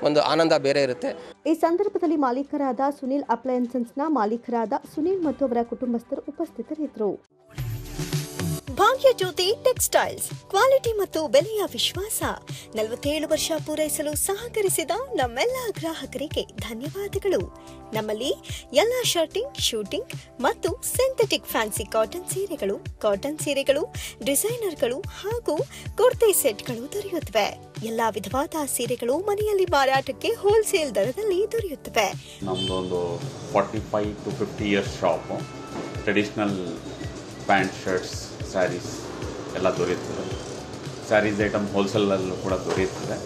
ಒಂದು ಆನಂದ ಬೇರೆ ಇರುತ್ತೆ. ಈ ಸಂದರ್ಭದಲ್ಲಿ ಮಾಲೀಕರಾದ ಸುನಿಲ್ ಅಪ್ಲಯನ್ಸಸ್ನ ಮಾಲೀಕರಾದ ಸುನಿಲ್ ಮತ್ತು ಅವರ ಕುಟುಂಬಸ್ಥರು ಉಪಸ್ಥಿತರಿದ್ದರು. ಭಾಗ್ಯಜ್ಯೋತಿ ಟೆಕ್ಸ್ಟೈಲ್ಸ್, ಕ್ವಾಲಿಟಿ ಮತ್ತು ಬೆಲೆಯ ವಿಶ್ವಾಸ. 47 ವರ್ಷ ಪೂರೈಸಲು ಸಹಕರಿಸಿದ ನಮ್ಮೆಲ್ಲ ಗ್ರಾಹಕರಿಗೆ ಧನ್ಯವಾದಗಳು. ನಮ್ಮಲ್ಲಿ ಎಲ್ಲ ಶರ್ಟಿಂಗ್, ಶೂಟಿಂಗ್ ಮತ್ತು ಸಿಂಥೆಟಿಕ್ ಫ್ಯಾನ್ಸಿ ಕಾಟನ್ ಸೀರೆಗಳು, ಡಿಸೈನರ್ಗಳು ಹಾಗೂ ಕುರ್ತಿ ಸೆಟ್ಗಳು ದೊರೆಯುತ್ತವೆ. ಎಲ್ಲಾ ವಿಧವಾದ ಸೀರೆಗಳು ಮನೆಯಲ್ಲಿ ಮಾರಾಟಕ್ಕೆ ಹೋಲ್ಸೇಲ್ ದರದಲ್ಲಿ ದೊರೆಯುತ್ತವೆ. ನಮ್ಮದೊಂದು 45 to 50 years shop. Traditional pant, shirts, sarees ಎಲ್ಲ ದೊರೆಯುತ್ತದೆ. ಸ್ಯಾರೀಸ್ ಐಟಮ್ ಹೋಲ್ಸೇಲಲ್ಲೂ ಕೂಡ ದೊರೆಯುತ್ತದೆ.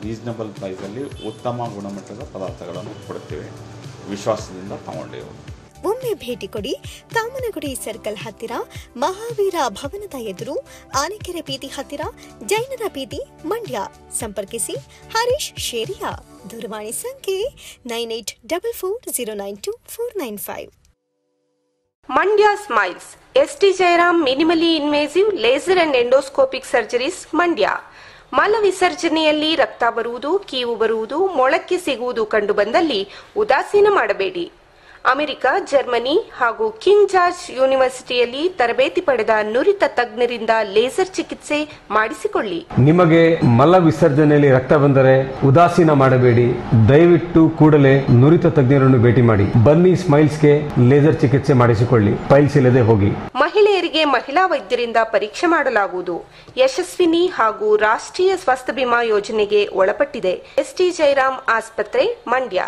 ರೀಸನಬಲ್ ಪ್ರೈಸಲ್ಲಿ ಉತ್ತಮ ಗುಣಮಟ್ಟದ ಪದಾರ್ಥಗಳನ್ನು ಕೊಡ್ತೀವಿ. ವಿಶ್ವಾಸದಿಂದ ತಗೊಂಡೇವು. ಒಮ್ಮೆ ಭೇಟಿ ಕೊಡಿ. ಕಾಮನಗುಡಿ ಸರ್ಕಲ್ ಹತ್ತಿರ, ಮಹಾವೀರ ಭವನದ ಎದುರು, ಆನೆಕೆರೆ ಬೀದಿ ಹತ್ತಿರ, ಜೈನರ ಬೀದಿ, ಮಂಡ್ಯ. ಸಂಪರ್ಕಿಸಿ ಹರೀಶ್ ಶೇರಿಯಾ. ದೂರವಾಣಿ ಸಂಖ್ಯೆ 9844092495. Mandya smiles, ST Jayaram minimally invasive laser and endoscopic surgeries, Mandya. ಮಲ ವಿಸರ್ಜನೆಯಲ್ಲಿ ರಕ್ತ ಬರುವುದು, ಕೀವು ಬರುವುದು, ಮೊಳಕೆ ಸಿಗುವುದು ಕಂಡುಬಂದಲ್ಲಿ ಉದಾಸೀನ ಮಾಡಬೇಡಿ. ಅಮೆರಿಕ, ಜರ್ಮನಿ ಹಾಗೂ ಕಿಂಗ್ ಜಾರ್ಜ್ ಯೂನಿವರ್ಸಿಟಿಯಲ್ಲಿ ತರಬೇತಿ ಪಡೆದ ನುರಿತ ತಜ್ಞರಿಂದ ಲೇಸರ್ ಚಿಕಿತ್ಸೆ ಮಾಡಿಸಿಕೊಳ್ಳಿ. ನಿಮಗೆ ಮಲ ವಿಸರ್ಜನೆಯಲ್ಲಿ ರಕ್ತ ಬಂದರೆ ಉದಾಸೀನ ಮಾಡಬೇಡಿ. ದಯವಿಟ್ಟು ಕೂಡಲೇ ನುರಿತ ತಜ್ಞರನ್ನು ಭೇಟಿ ಮಾಡಿ. ಬನ್ನಿ ಸ್ಮೈಲ್ಸ್ಗೆ ಲೇಸರ್ ಚಿಕಿತ್ಸೆ ಮಾಡಿಸಿಕೊಳ್ಳಿ. ಪೈಲ್ಸ್ ಇಲ್ಲದೆ ಹೋಗಿ. ಮಹಿಳೆಯರಿಗೆ ಮಹಿಳಾ ವೈದ್ಯರಿಂದ ಪರೀಕ್ಷೆ ಮಾಡಲಾಗುವುದು. ಯಶಸ್ವಿನಿ ಹಾಗೂ ರಾಷ್ಟ್ರೀಯ ಸ್ವಾಸ್ಥ್ಯ ಬಿಮಾ ಯೋಜನೆಗೆ ಒಳಪಟ್ಟಿದೆ. ಎಸ್ಟಿ ಜಯರಾಮ್ ಆಸ್ಪತ್ರೆ, ಮಂಡ್ಯ.